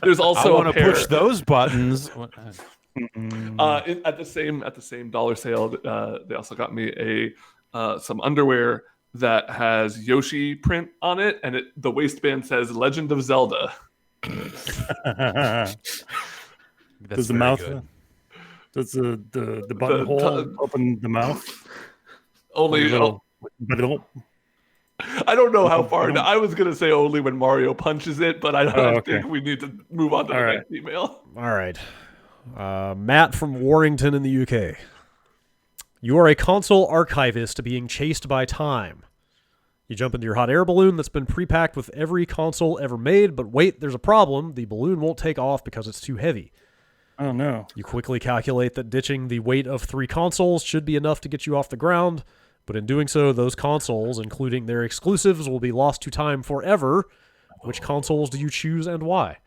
There's I also want a to pair. push those buttons. At the same dollar sale, they also got me some underwear that has Yoshi print on it, and the waistband says Legend of Zelda. Does the mouth? Does the buttonhole open the mouth? Only. I don't know how far. I was gonna say only when Mario punches it, but I think we need to move on to the next email. All right. Matt from Warrington in the UK. You are a console archivist being chased by time. You jump into your hot air balloon that's been pre-packed with every console ever made, but wait, there's a problem. The balloon won't take off because it's too heavy. Oh, no. You quickly calculate that ditching the weight of 3 consoles should be enough to get you off the ground, but in doing so, those consoles, including their exclusives, will be lost to time forever. Which consoles do you choose and why?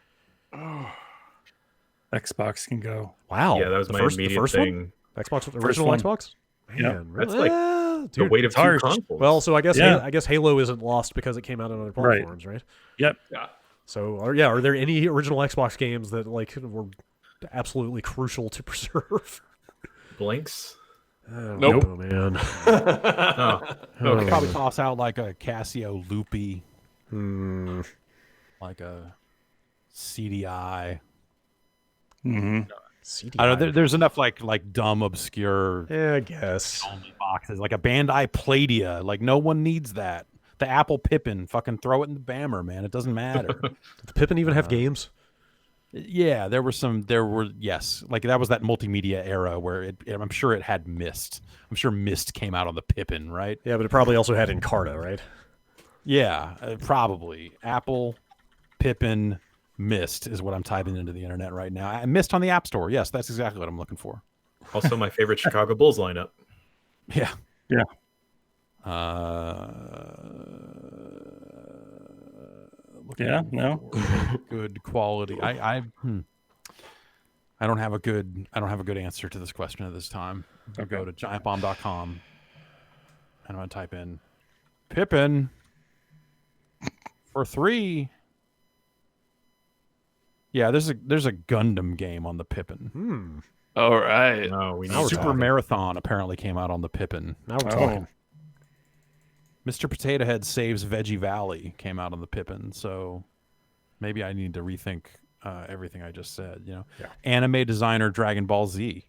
Xbox can go. Wow. Yeah, that was my immediate thing. One? Xbox, original Xbox? Man, that's like the weight of 2 consoles. Well, so I guess Halo isn't lost because it came out on other platforms, right? Yep. Yeah. So, are there any original Xbox games that were absolutely crucial to preserve? Blinks? Nope. Oh, man. I'd probably toss out like a Casio Loopy, like a CDI. Mm-hmm. CDI. I don't know. There's enough like dumb, obscure. Yeah, I guess. Only boxes like a Bandai Pladia. Like no one needs that. The Apple Pippin, fucking throw it in the Bammer, man. It doesn't matter. Did the Pippin even have games? Yeah, there were yes. Like that was that multimedia era where I'm sure it had Myst. I'm sure Myst came out on the Pippin, right? Yeah, but it probably also had Encarta, right? Yeah, probably. Apple, Pippin, Myst is what I'm typing into the internet right now. Myst on the App Store. Yes, that's exactly what I'm looking for. Also, my favorite Chicago Bulls lineup. Yeah. Yeah. Good quality. I don't have a good answer to this question at this time. I'll go to giantbomb.com and I'm gonna type in Pippin for 3. Yeah, there's a Gundam game on the Pippin. All right. No, we Now we're Super talking. Marathon apparently came out on the Pippin. Now we're talking. Mr. Potato Head Saves Veggie Valley came out on the Pippin, so maybe I need to rethink everything I just said. Anime designer Dragon Ball Z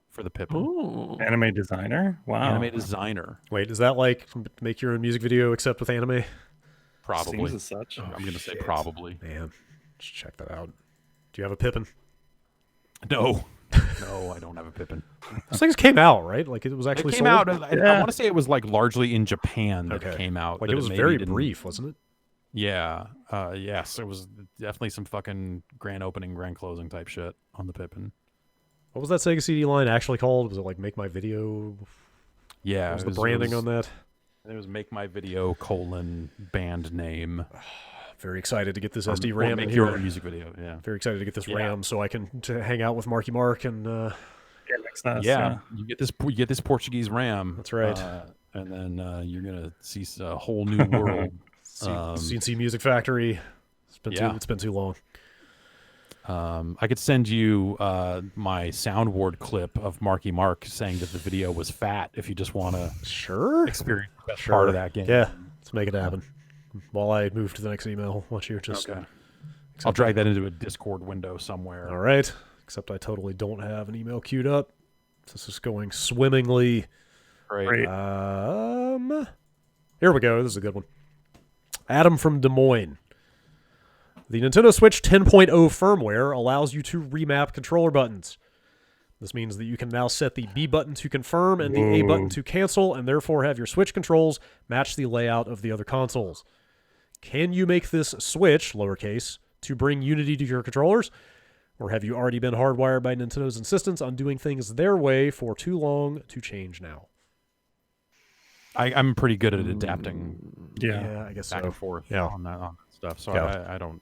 for the Pippin. Ooh. Anime designer? Wow. Anime designer, Wait, is that like make your own music video except with anime? probably. Seems as such. I'm gonna say probably. Man, just check that out. Do you have a Pippin? No, I don't have a Pippin. Those things came out, right? Like it was actually It came sold? out. I want to say it was like largely in Japan that it came out. Like that it was maybe very didn't- brief, wasn't it? Yeah. Yes, it was definitely some fucking grand opening, grand closing type shit on the Pippin. What was that Sega CD line actually called? Was it like Make My Video? Yeah. What was the branding on that? It was Make My Video : band name. Very excited to get this SD Or RAM Make in Your here. Music Video. Yeah. Very excited to get this Yeah. RAM so I can hang out with Marky Mark and Makes sense, Yeah, you get this Portuguese RAM. That's right. And then you're gonna see a whole new world. CNC Music Factory. It's been too long. I could send you my soundboard clip of Marky Mark saying that the video was fat if you just want to experience the best part of that game. Yeah, let's make it happen. While I move to the next email, watch you just. Okay. I'll drag that into a Discord window somewhere. All right. Except I totally don't have an email queued up. This is going swimmingly. Great. Here we go. This is a good one. Adam from Des Moines. The Nintendo Switch 10.0 firmware allows you to remap controller buttons. This means that you can now set the B button to confirm and the A button to cancel, and therefore have your Switch controls match the layout of the other consoles. Can you make this switch, lowercase, to bring unity to your controllers? Or have you already been hardwired by Nintendo's insistence on doing things their way for too long to change now? I'm pretty good at adapting. Yeah, I guess back so. and forth Yeah. on that stuff. So Yeah. I don't.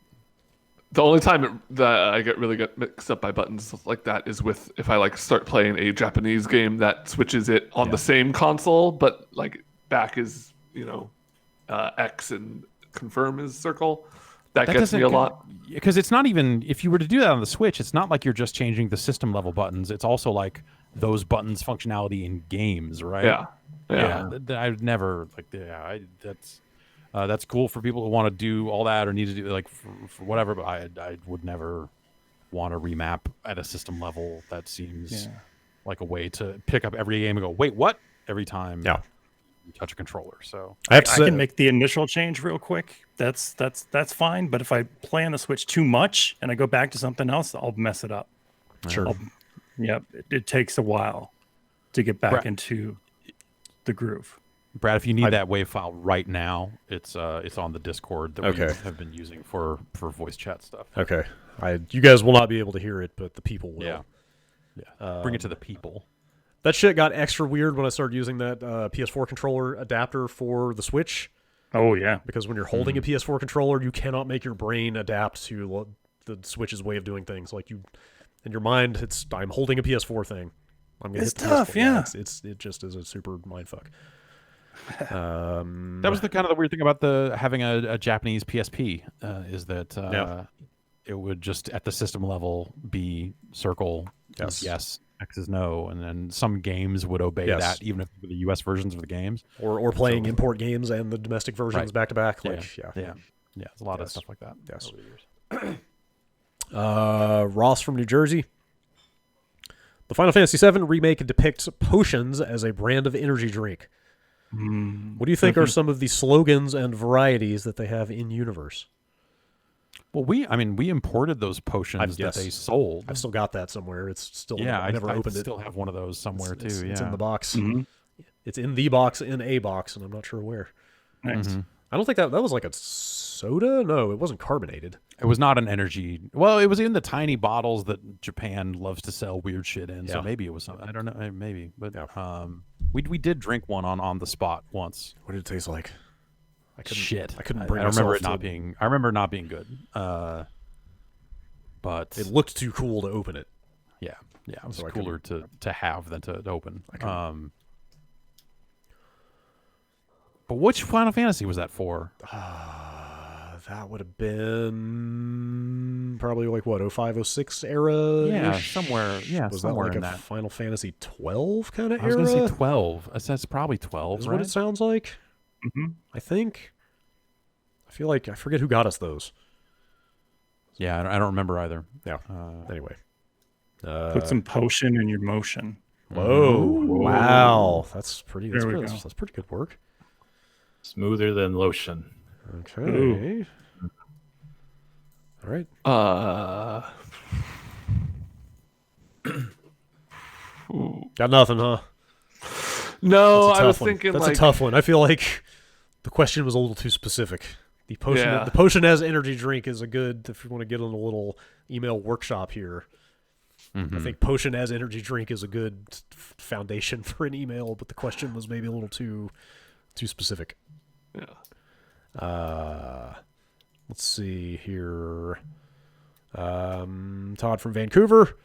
The only time that I get mixed up by buttons like that is with if I like start playing a Japanese game that switches it on the same console, but like back is X and confirm is circle. That gets me a lot. Because it's not even, if you were to do that on the Switch, it's not like you're just changing the system level buttons. It's also like those buttons functionality in games, right? Yeah. I would never that's cool for people who want to do all that or need to do like for whatever. But I would never want to remap at a system level. That seems like a way to pick up every game and go, wait, what? Every time. Yeah. You touch a controller. So I can make the initial change real quick. That's fine. But if I play on the Switch too much and I go back to something else, I'll mess it up. Sure. It takes a while to get back into the groove. Brad, if you need that WAV file right now, it's on the Discord that we have been using for voice chat stuff. Okay. You guys will not be able to hear it, but the people will. Yeah. Bring it to the people. That shit got extra weird when I started using that PS4 controller adapter for the Switch. Oh, yeah. Because when you're holding a PS4 controller, you cannot make your brain adapt to the Switch's way of doing things. Like in your mind, I'm holding a PS4 thing. I'm gonna it's hit tough, PS4. yeah. It just is a super mindfuck. That was the kind of the weird thing about having a Japanese PSP is that it would just at the system level be circle yes, X is no, and then some games would obey that even if the US versions of the games or playing import games and the domestic versions back to back. There's a lot of stuff like that. Yes. Over the years. Ross from New Jersey. The Final Fantasy VII remake depicts potions as a brand of energy drink. What do you think are some of the slogans and varieties that they have in universe? Well, we imported those potions that they sold. I've still got that somewhere. It's still I never opened it. I still have one of those somewhere too. It's in the box. It's in the box in a box, and I'm not sure where. Nice. I don't think that was like a soda. No, it wasn't carbonated. It was not an energy. Well, it was in the tiny bottles that Japan loves to sell weird shit in. So maybe it was something. I don't know. Maybe, but we did drink one on the spot once. What did it taste like? I couldn't bring myself. I remember not being good. But it looked too cool to open it. Yeah, it was cooler to have than to open. But which Final Fantasy was that for? That would have been probably like what 05, 06 era. Yeah, somewhere. Yeah, was somewhere that like in a that. Final Fantasy 12 kind of era? I was going to say 12. That's probably 12. Is right? what it sounds like. I think. I feel like I forget who got us those. Yeah, I don't remember either. Yeah. Anyway, put some potion in your motion. Whoa! Wow, that's pretty. That's pretty good work. Smoother than lotion. Okay. Ooh. All right. Got nothing, huh? No, I was thinking that's a tough one. I feel like the question was a little too specific. The potion as energy drink is a good, if you want to get on a little email workshop here. I think potion as energy drink is a good foundation for an email, but the question was maybe a little too specific. Yeah. Let's see here. Todd from Vancouver.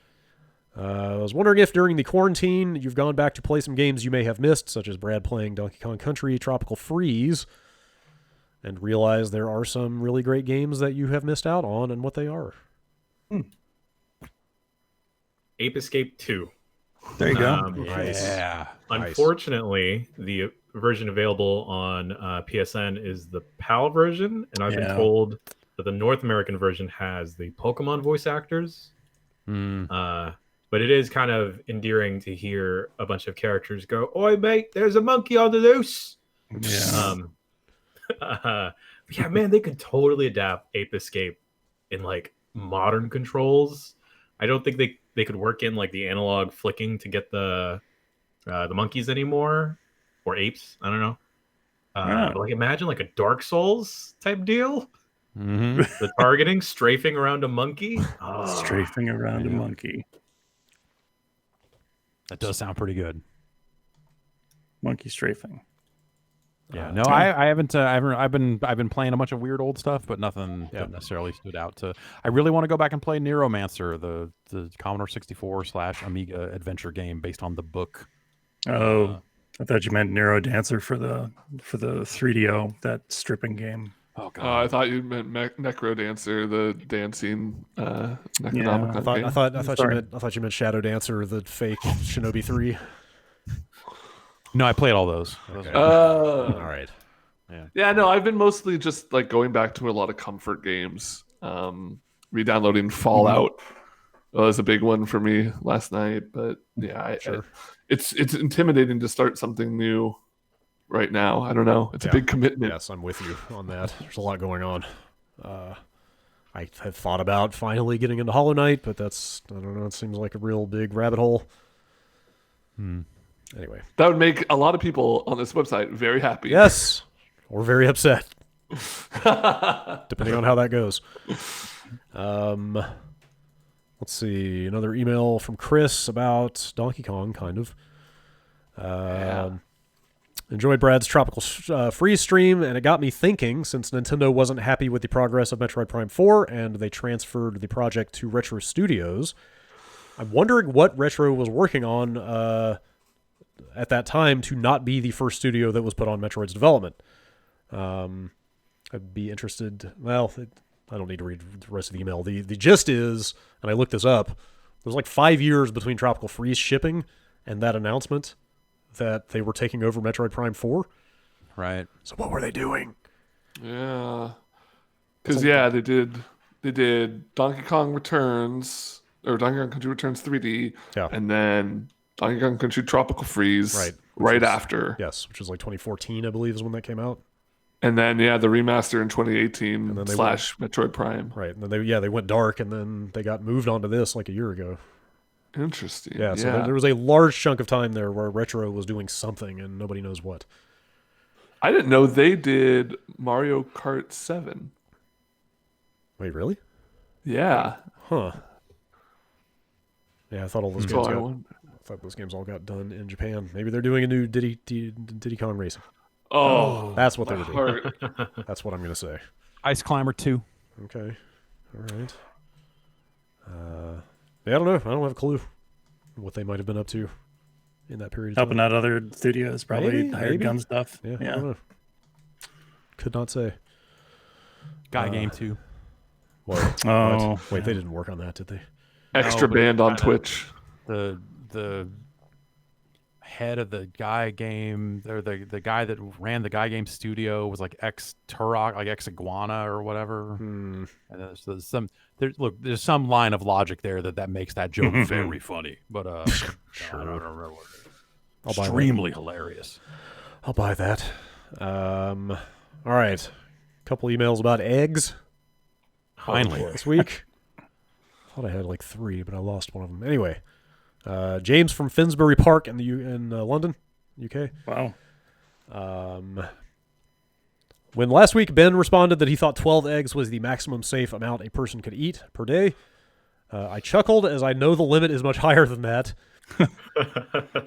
I was wondering if during the quarantine you've gone back to play some games you may have missed, such as Brad playing Donkey Kong Country Tropical Freeze, and realize there are some really great games that you have missed out on and what they are. Ape Escape 2. There you go. Nice. Yeah. Unfortunately, the version available on PSN is the PAL version, and I've been told that the North American version has the Pokemon voice actors. But it is kind of endearing to hear a bunch of characters go, "Oi, mate, there's a monkey on the loose." Yeah, man, they could totally adapt Ape Escape in like modern controls. I don't think they could work in like the analog flicking to get the monkeys anymore, or apes. I don't know. But like imagine like a Dark Souls type deal. The targeting, strafing around a monkey. Strafing around a monkey. That does sound pretty good. Monkey strafing. Yeah, no, I haven't. I've been playing a bunch of weird old stuff, but nothing that necessarily stood out. I really want to go back and play Neuromancer, the Commodore 64 / Amiga adventure game based on the book. Oh, I thought you meant Nero Dancer for the 3DO, that stripping game. Oh god, I thought you meant Necrodancer, the dancing Necronomicon game. I thought you meant Shadow Dancer, the fake Shinobi 3. No, I played all those. Okay. All right. Yeah, no, I've been mostly just like going back to a lot of comfort games. Re-downloading Fallout was a big one for me last night, but yeah, it's intimidating to start something new right now. I don't know. It's a big commitment. Yes, I'm with you on that. There's a lot going on. I have thought about finally getting into Hollow Knight, but I don't know, it seems like a real big rabbit hole. Anyway. That would make a lot of people on this website very happy. Yes, or very upset. Depending on how that goes. Let's see. Another email from Chris about Donkey Kong, kind of. Enjoyed Brad's Tropical Freeze stream, and it got me thinking, since Nintendo wasn't happy with the progress of Metroid Prime 4 and they transferred the project to Retro Studios, I'm wondering what Retro was working on at that time to not be the first studio that was put on Metroid's development. I'd be interested. Well, I don't need to read the rest of the email. The gist is, and I looked this up, there's like 5 years between Tropical Freeze shipping and that announcement that they were taking over Metroid Prime 4. Right. So what were they doing? Yeah. Because they did Donkey Kong Returns, or Donkey Kong Country Returns 3D, and then Donkey Kong Country Tropical Freeze right after. Yes, which was like 2014, I believe, is when that came out. And then, the remaster in 2018 / Metroid Prime. Right, and then they went dark, and then they got moved onto this like a year ago. Interesting. Yeah, so there was a large chunk of time there where Retro was doing something, and nobody knows what. I didn't know they did Mario Kart 7. Wait, really? Yeah. Huh. Yeah, I thought those games all got done in Japan. Maybe they're doing a new Diddy Kong Racing. Oh, that's what they were doing. That's what I'm going to say. Ice Climber 2. Okay. All right. I don't know. I don't have a clue what they might have been up to in that period of time. Helping out other studios, probably hired gun stuff. Yeah. I don't know. Could not say. Guy Game 2. What? Wait, they didn't work on that, did they? Extra band on Twitch. The head of the Guy Game, or the guy that ran the Guy Game studio was like ex-Turok, like ex-Iguana or whatever. And there's some line of logic there that makes that joke very funny. But sure. I don't remember what it is. Extremely hilarious. I'll buy that. All right. A couple emails about eggs. Finally. This week. I thought I had like 3, but I lost one of them. Anyway. James from Finsbury Park in London, UK. Wow. When last week Ben responded that he thought 12 eggs was the maximum safe amount a person could eat per day, I chuckled, as I know the limit is much higher than that.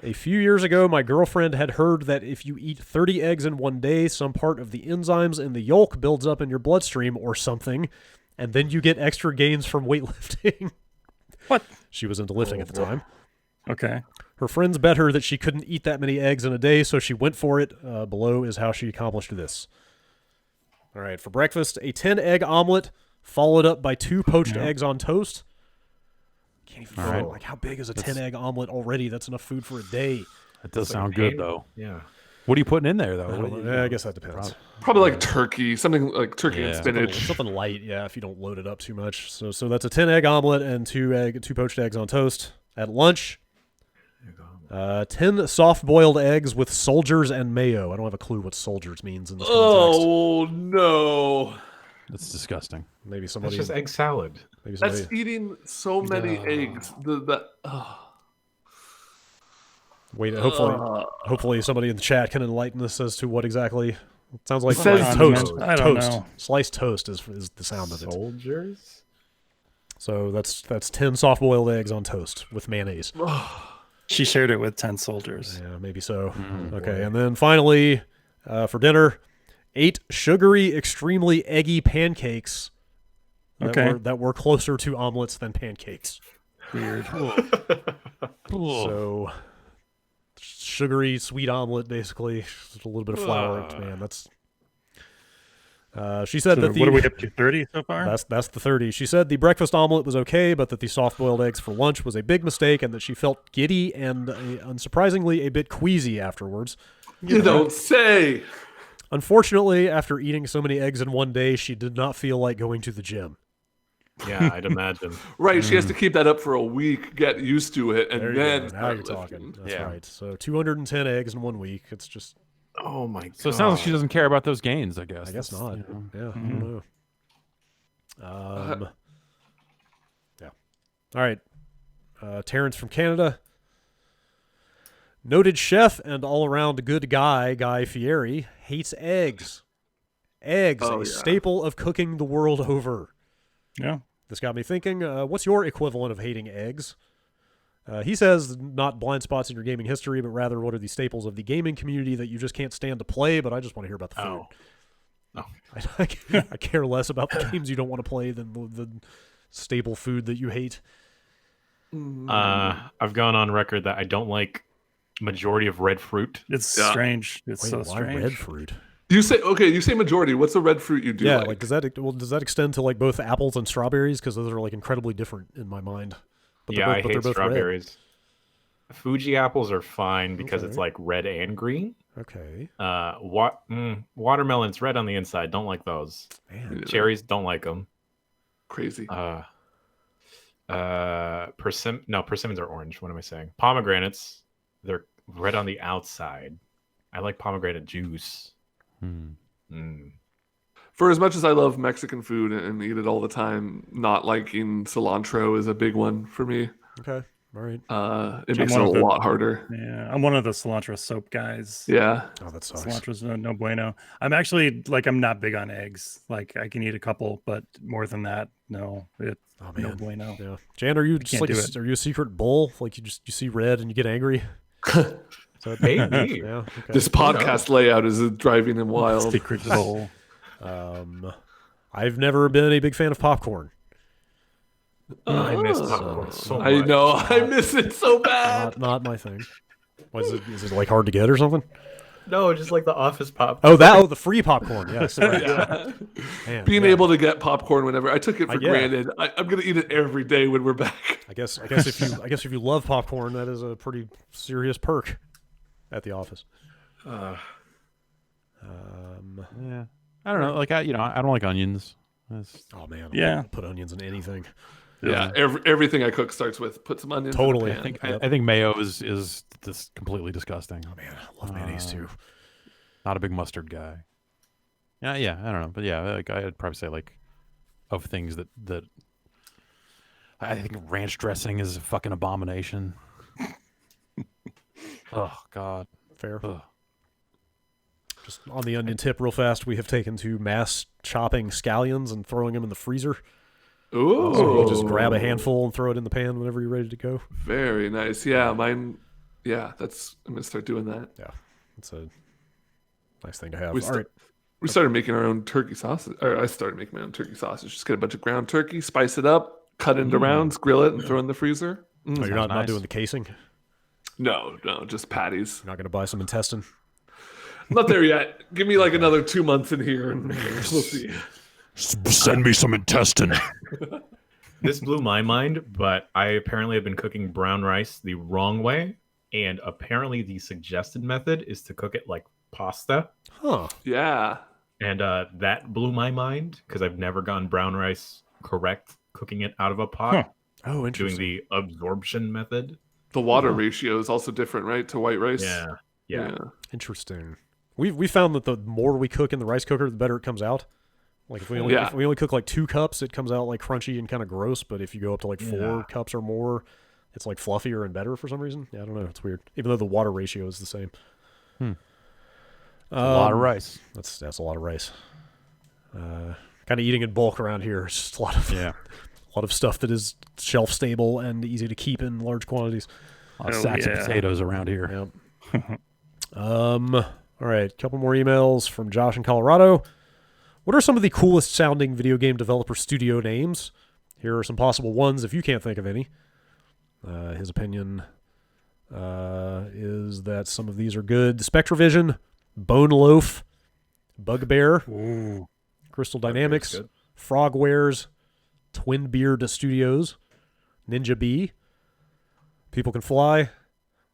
A few years ago, my girlfriend had heard that if you eat 30 eggs in one day, some part of the enzymes in the yolk builds up in your bloodstream or something, and then you get extra gains from weightlifting. What? She was into lifting at the time. Okay. Her friends bet her that she couldn't eat that many eggs in a day, so she went for it. Below is how she accomplished this. All right, for breakfast, a 10-egg omelet followed up by 2 poached eggs on toast. Can't even follow. Like, how big is a 10-egg omelet already? That's enough food for a day. It does sound good, though. Yeah. What are you putting in there, though? I guess that depends. Probably like turkey, something like turkey and spinach. Something light, if you don't load it up too much. So that's a 10-egg omelet and 2 poached eggs on toast. At lunch, 10 soft-boiled eggs with soldiers and mayo. I don't have a clue what soldiers means in this context. Oh, no. That's disgusting. Maybe somebody... That's just egg salad. Maybe somebody... That's eating so many eggs. Wait, hopefully somebody in the chat can enlighten us as to what exactly... It sounds like toast. I don't toast. know. Sliced toast is the sound of it. Soldiers? So that's 10 soft-boiled eggs on toast with mayonnaise. She shared it with 10 soldiers. Yeah, maybe so. Okay, and then finally, for dinner. 8 sugary, extremely eggy pancakes that were closer to omelets than pancakes. Weird. So, sugary, sweet omelet, basically. Just a little bit of flour. Man, that's... she said that what are we up to, 30 so far? That's the 30. She said the breakfast omelet was okay, but that the soft-boiled eggs for lunch was a big mistake, and that she felt giddy and, unsurprisingly, a bit queasy afterwards. You don't say! Unfortunately, after eating so many eggs in one day, she did not feel like going to the gym. Yeah, I'd imagine. Right, she has to keep that up for a week, get used to it, and then now you're talking. That's right. So 210 eggs in 1 week. It's just... Oh my god. So it sounds like she doesn't care about those gains, I guess. I guess not. You know. Yeah, I don't know. Yeah. All right. Terrence from Canada. Noted chef and all-around good guy, Guy Fieri, hates eggs. Eggs, a staple of cooking the world over. Yeah. This got me thinking, what's your equivalent of hating eggs? He says not blind spots in your gaming history, but rather what are the staples of the gaming community that you just can't stand to play, but I just want to hear about the food. I care less about the games you don't want to play than the staple food that you hate. I've gone on record that I don't like majority of red fruit. It's strange. It's so why strange. red fruit? You say majority. What's the red fruit you do? Yeah, like does that extend to like both apples and strawberries? Because those are like incredibly different in my mind. But I hate both strawberries. Red. Fuji apples are fine because it's like red and green. Okay. Watermelon's red on the inside. Don't like those. Man. Cherries, don't like them. Crazy. Persimmons are orange. What am I saying? Pomegranates, they're red on the outside. I like pomegranate juice. For as much as I love Mexican food and eat it all the time, not liking cilantro is a big one for me. Okay. All right. It makes it a lot harder. Yeah, I'm one of the cilantro soap guys. Yeah. Oh, that sucks. Cilantro's no bueno. I'm actually I'm not big on eggs. Like I can eat a couple, but more than that, no. No bueno. Yeah. Jan, are you just like are you a secret bull? Like you see red and you get angry? Maybe. Yeah. Okay. This podcast layout is driving him wild. Secret bull. I've never been a big fan of popcorn. I miss popcorn so much. I know. I miss it so bad. Not my thing. Is it like hard to get or something? No, just like the office pop. The free popcorn. Yes. Yeah. Man, Being able to get popcorn whenever I took it for granted. I'm gonna eat it every day when we're back. I guess if you love popcorn, that is a pretty serious perk at the office. Yeah. I don't know. Like I don't like onions. Oh man. Yeah. Put onions in anything. Yeah. Everything I cook starts with put some onions. Totally. In the pan. I think mayo is just completely disgusting. Oh man, I love mayonnaise too. Not a big mustard guy. Yeah, I don't know, but yeah, like I'd probably say like of things that I think ranch dressing is a fucking abomination. Oh God, Fair. Ugh. Just on the onion tip, real fast, we have taken to mass chopping scallions and throwing them in the freezer. Ooh. So you just grab a handful and throw it in the pan whenever you're ready to go. Very nice. Yeah, mine. Yeah, I'm gonna start doing that. Yeah, it's a nice thing to have. We started making our own turkey sausage. Or I started making my own turkey sausage. Just get a bunch of ground turkey, spice it up, cut it into rounds, grill it, and throw it in the freezer. You're not doing the casing? No, just patties. You're not going to buy some intestine? I'm not there yet. Give me like another 2 months in here, and we'll see. Send me some intestine. This blew my mind, but I apparently have been cooking brown rice the wrong way, and apparently the suggested method is to cook it like pasta. Huh. Yeah. And that blew my mind because I've never gotten brown rice correct cooking it out of a pot. Huh. Oh, interesting. Doing the absorption method. The water ratio is also different, right, to white rice? Yeah. Interesting. We found that the more we cook in the rice cooker, the better it comes out. Like if we only cook like 2 cups, it comes out like crunchy and kind of gross. But if you go up to like 4 cups or more, it's like fluffier and better for some reason. Yeah, I don't know. It's weird. Even though the water ratio is the same. A lot of rice. That's a lot of rice. Kind of eating in bulk around here. It's just a lot of stuff that is shelf stable and easy to keep in large quantities. A lot of sacks of potatoes around here. Yep. All All right, a couple more emails from Josh in Colorado. What are some of the coolest sounding video game developer studio names? Here are some possible ones if you can't think of any. His opinion is that some of these are good. Spectravision, Bone Loaf, Bugbear, Crystal Dynamics, Frogwares, Twin Beard Studios, Ninja Bee, People Can Fly,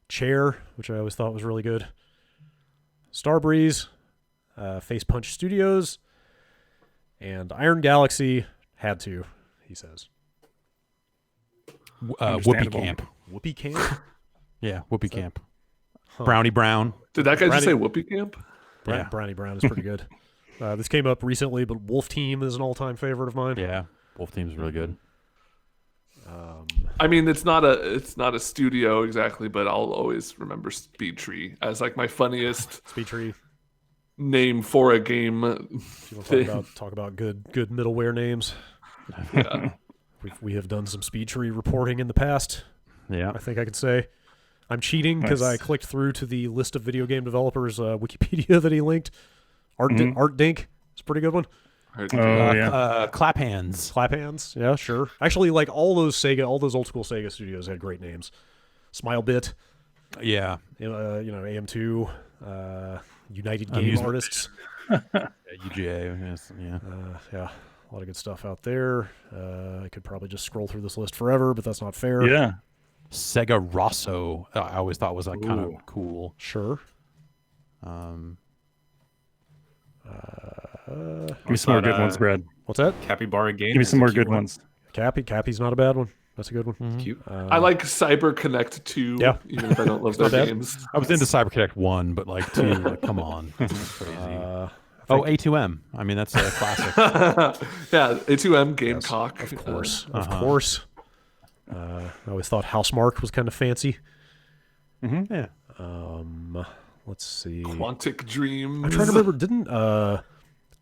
Chair, which I always thought was really good, Starbreeze, Face Punch Studios, and Iron Galaxy had to, he says. Whoopee Camp. Whoopee Camp? Yeah, Whoopee Camp. Huh. Brownie Brown. Did that guy just say Whoopee Camp? Yeah. Brownie Brown is pretty good. This came up recently, but Wolf Team is an all-time favorite of mine. Yeah, Wolf Team is really good. I mean, it's not a studio exactly, but I'll always remember Speed Tree as like my funniest Speed Tree name for a game. If you want to talk about good middleware names. Yeah. We have done some Speed Tree reporting in the past. Yeah, I think I could say. I'm cheating because I clicked through to the list of video game developers Wikipedia that he linked. Art Dink is a pretty good one. Clap Hands. Clap Hands, yeah, sure. Actually, like all those old school Sega studios had great names. Smilebit, yeah, AM2, United Game Artists, UGA, yes, yeah, yeah, a lot of good stuff out there. I could probably just scroll through this list forever, but that's not fair. Yeah, Sega Rosso, I always thought was like kind of cool. Sure. give me some more good ones, Brad. What's that? Capybara Games. Give me some more good ones. Cappy's not a bad one. That's a good one. Mm-hmm. Cute. I like Cyber Connect 2, even if I don't love their games. I was into Cyber Connect 1, but like 2, like, come on. That's crazy. A2M. I mean, that's a classic. Yeah, A2M, Gamecock. Yes, of course. I always thought Housemarque was kind of fancy. Mm-hmm. Yeah. Let's see. Quantic Dreams. I'm trying to remember.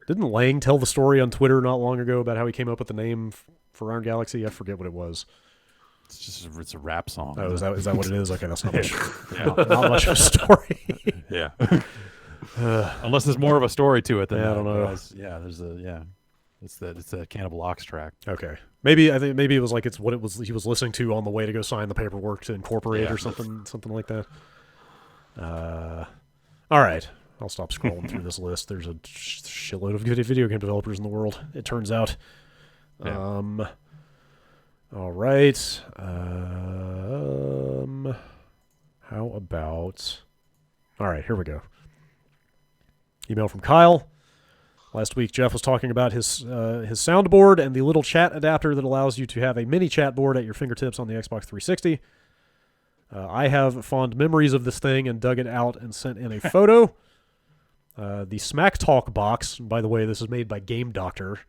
Didn't Lang tell the story on Twitter not long ago about how he came up with the name for Iron Galaxy? I forget what it was. It's a rap song. Oh, is that what it is? Okay, that's not much. Not much of a story. Yeah. Unless there's more of a story to it than I don't know. It's the Cannibal Ox track. Okay. Maybe it was like it's what it was he was listening to on the way to go sign the paperwork to incorporate or something like that. All right. I'll stop scrolling through this list. There's a shitload of good video game developers in the world, it turns out. Yeah. All right. How about... All right, here we go. Email from Kyle. Last week, Jeff was talking about his soundboard and the little chat adapter that allows you to have a mini chat board at your fingertips on the Xbox 360. I have fond memories of this thing and dug it out and sent in a photo. The Smack Talk box, by the way, this is made by Game Doctor.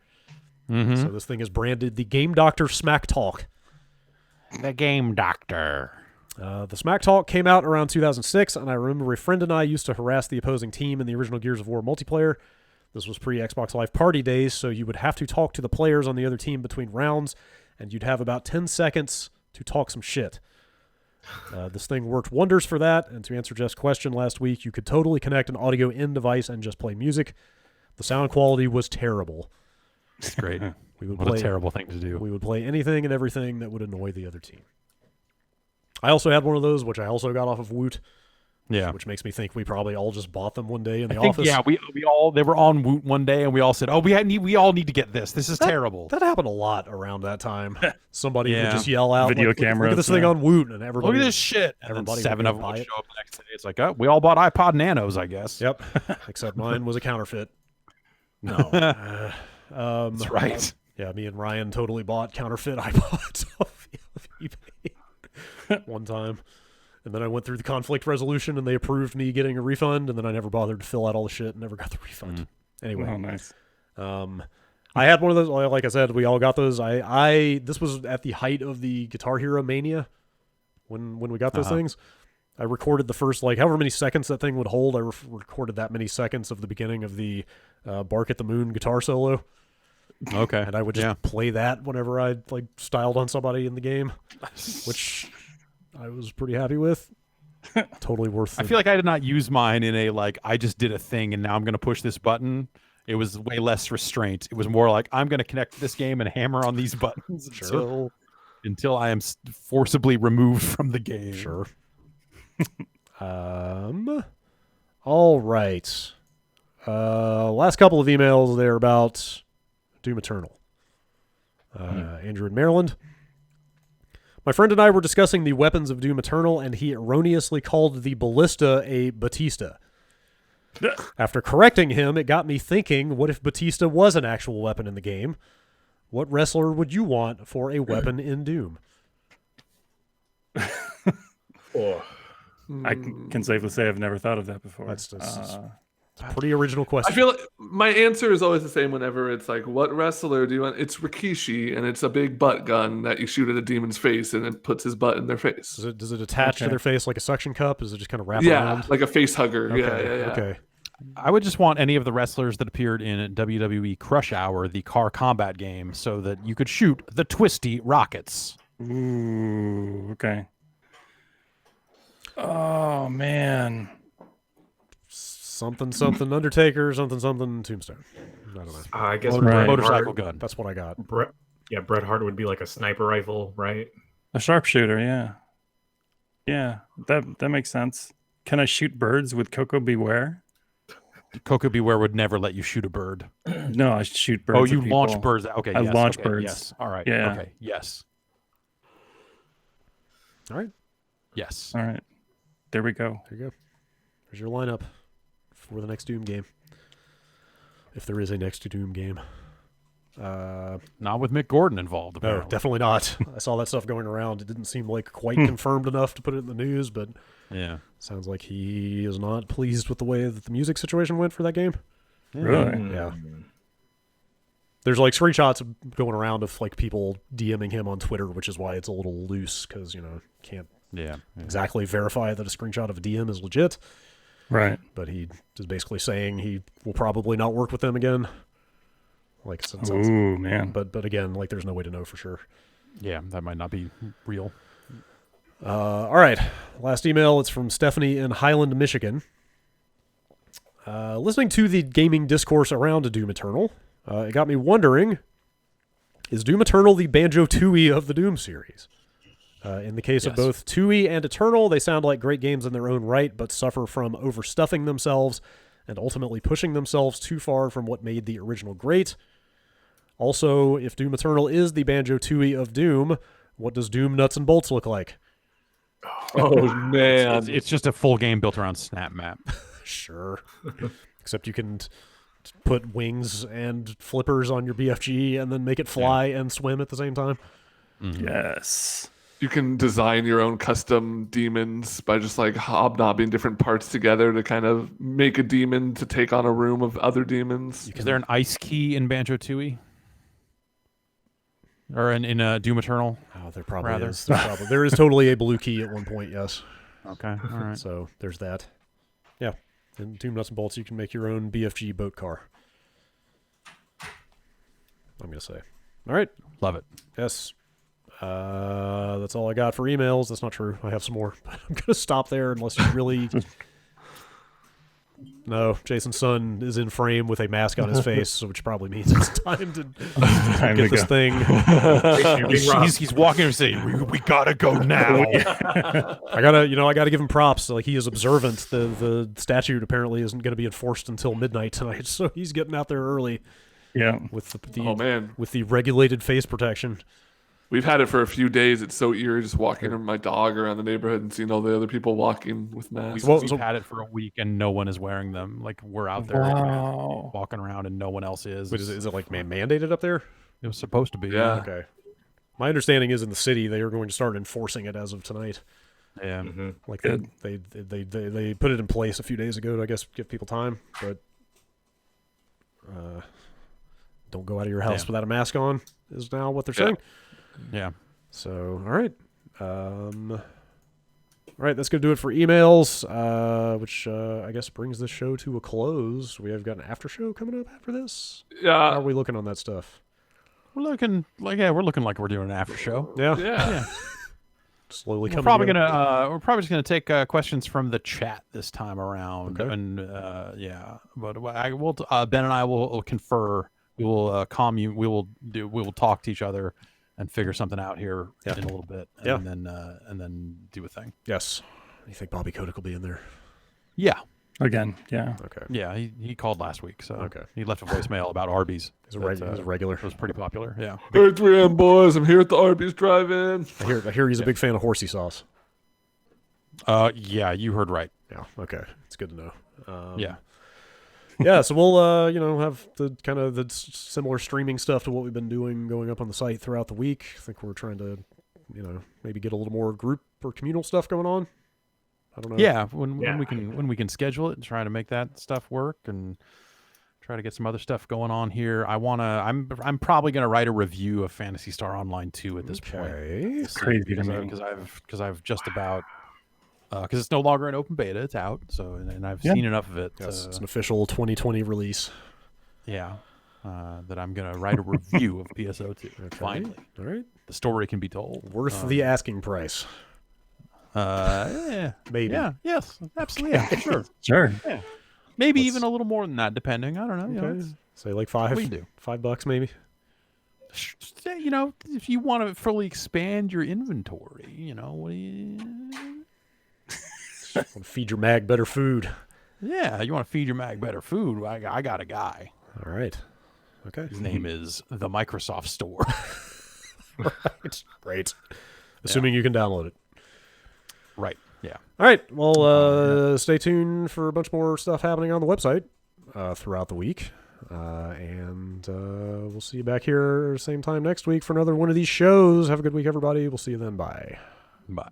Mm-hmm. So this thing is branded the Game Doctor Smack Talk. The Game Doctor. The Smack Talk came out around 2006, and I remember a friend and I used to harass the opposing team in the original Gears of War multiplayer. This was pre-Xbox Live Party days, so you would have to talk to the players on the other team between rounds, and you'd have about 10 seconds to talk some shit. This thing worked wonders for that, and to answer Jeff's question last week, you could totally connect an audio in device and just play music. The sound quality was terrible. It's great. What a terrible thing to do. We would play anything and everything that would annoy the other team. I also had one of those, which I also got off of Woot. Yeah, which makes me think we probably all just bought them one day in the office. Yeah, we all they were on Woot one day, and we all said, "Oh, we all need to get this. This is terrible." That happened a lot around that time. Somebody would just yell out, "Video camera! Look at this thing on Woot!" And everybody, look at this shit. And everybody, 7 of them would show up the next day. It's like, oh, we all bought iPod Nanos, I guess. Yep, except mine was a counterfeit. No, that's right. Yeah, me and Ryan totally bought counterfeit iPods off eBay one time. And then I went through the conflict resolution, and they approved me getting a refund, and then I never bothered to fill out all the shit and never got the refund. Anyway. Oh, nice. I had one of those. Like I said, we all got those. This was at the height of the Guitar Hero mania when we got those things. I recorded the first, however many seconds that thing would hold. I recorded that many seconds of the beginning of the Bark at the Moon guitar solo. Okay. And I would just play that whenever I styled on somebody in the game, which I was pretty happy with. Totally worth it. I feel like I did not use mine in a like I just did a thing and now I'm going to push this button. It was way less restraint. It was more like I'm going to connect to this game and hammer on these buttons until I am forcibly removed from the game. Sure. All right. Last couple of emails there about Doom Eternal. Andrew in Maryland. My friend and I were discussing the weapons of Doom Eternal, and he erroneously called the ballista a Batista. After correcting him, it got me thinking, what if Batista was an actual weapon in the game? What wrestler would you want for a weapon in Doom? I can safely say I've never thought of that before. That's a pretty original question. I feel like my answer is always the same whenever it's like, what wrestler do you want? It's Rikishi, and it's a big butt gun that you shoot at a demon's face, and it puts his butt in their face. Does it attach to their face like a suction cup? Does it just kind of wrap around? Like a face hugger. Okay. Yeah. Okay. I would just want any of the wrestlers that appeared in WWE Crush Hour, the car combat game, so that you could shoot the twisty rockets. Ooh, okay. Oh, man. Something Undertaker, something Tombstone. I don't know. I guess Motorcycle gun. That's what I got. Bret Hart would be like a sniper rifle, right? A sharpshooter, yeah. Yeah, that makes sense. Can I shoot birds with Coco Beware? Coco Beware would never let you shoot a bird. No, I shoot birds. Oh, you at people. launch birds. Okay, I yes, launch okay, birds. Yes. All right. Yeah. Okay. Yes. All right. Yes. All right. There we go. There you go. There's your lineup for the next Doom game. If there is a next Doom game. Not with Mick Gordon involved, apparently. No, definitely not. I saw that stuff going around. It didn't seem like quite confirmed enough to put it in the news, but Yeah. sounds like he is not pleased with the way that the music situation went for that game. Really? Yeah. There's like screenshots going around of like people DMing him on Twitter, which is why it's a little loose because, can't exactly verify that a screenshot of a DM is legit. Right. But he is basically saying he will probably not work with them again. Like, ooh, man. But again, like, there's no way to know for sure. Yeah, that might not be real. All right. Last email. It's from Stephanie in Highland, Michigan. Listening to the gaming discourse around Doom Eternal, it got me wondering, is Doom Eternal the Banjo-Tooie of the Doom series? In the case of both Tooie and Eternal, they sound like great games in their own right, but suffer from overstuffing themselves and ultimately pushing themselves too far from what made the original great. Also, if Doom Eternal is the Banjo-Tooie of Doom, what does Doom Nuts and Bolts look like? Oh, man. It's just a full game built around Snap Map. Sure. Except you can put wings and flippers on your BFG and then make it fly and swim at the same time. Mm-hmm. Yes. You can design your own custom demons by just like hobnobbing different parts together to kind of make a demon to take on a room of other demons. Is there an ice key in Banjo-Tooie? Or in Doom Eternal? Oh, there probably is. There is totally a blue key at one point, yes. Okay, all right. So there's that. Yeah. In Doom Nuts and Bolts, you can make your own BFG boat car. I'm going to say. All right. Love it. Yes. That's all I got for emails. That's not true. I have some more. But I'm going to stop there unless you really... No, Jason's son is in frame with a mask on his face, which probably means it's time to get this thing. He's walking and saying, "We gotta go now." I gotta give him props. Like, he is observant. The statute apparently isn't going to be enforced until midnight tonight, so he's getting out there early. Yeah, with with the regulated face protection. We've had it for a few days. It's so eerie just walking my dog around the neighborhood and seeing all the other people walking with masks. We've had it for a week and no one is wearing them. Like, we're out there walking around and no one else is. Wait, is it like mandated up there? It was supposed to be. Yeah. Okay. My understanding is in the city they are going to start enforcing it as of tonight. Yeah. Mm-hmm. Like they put it in place a few days ago to, I guess, give people time, but don't go out of your house without a mask on is now what they're saying. Yeah. So, all right. All right, that's going to do it for emails, which I guess brings this show to a close. We have got an after show coming up after this. Yeah. How are we looking on that stuff? We're looking like we're doing an after show. Yeah. Yeah. slowly We're coming. probably together. we're probably just gonna take questions from the chat this time around, Okay. and yeah. But I will. Ben and I will confer. We will commune. We will talk to each other and figure something out here in a little bit, and then do a thing. Yes. You think Bobby Kotick will be in there? Yeah. Again, yeah. Okay. Yeah, he called last week, so Okay. he left a voicemail about Arby's. He's a regular. It was pretty popular. Yeah. Hey, 3M boys, I'm here at the Arby's drive-in. I hear he's a big fan of horsey sauce. Yeah, you heard right. Yeah. Okay. It's good to know. Yeah. Yeah. So we'll have the kind of the similar streaming stuff to what we've been doing going up on the site throughout the week. I think we're trying to, maybe get a little more group or communal stuff going on. I don't know. Yeah, when we can schedule it and try to make that stuff work and try to get some other stuff going on here. I'm probably gonna write a review of Phantasy Star Online 2 at this point. It's crazy to me. Because I've just about because it's no longer an open beta, it's out. So and I've seen enough of it. Yes, it's an official 2020 release. Yeah, that I'm gonna write a review of PSO2. Okay. Finally, All right. the story can be told. Worth the asking price. Yeah, Maybe. Yeah, yes, absolutely. Yeah, sure. Sure. Yeah. Maybe even a little more than that, depending. I don't know. You know, Okay. Say like $5. What do you do? $5 maybe. If you want to fully expand your inventory, what do you? Want to feed your mag better food. Yeah, you want to feed your mag better food. I got a guy. All right. Okay. His name is the Microsoft Store. Right. Great. Assuming you can download it. Right. Yeah. All right. Well, stay tuned for a bunch more stuff happening on the website throughout the week. And we'll see you back here same time next week for another one of these shows. Have a good week, everybody. We'll see you then. Bye. Bye.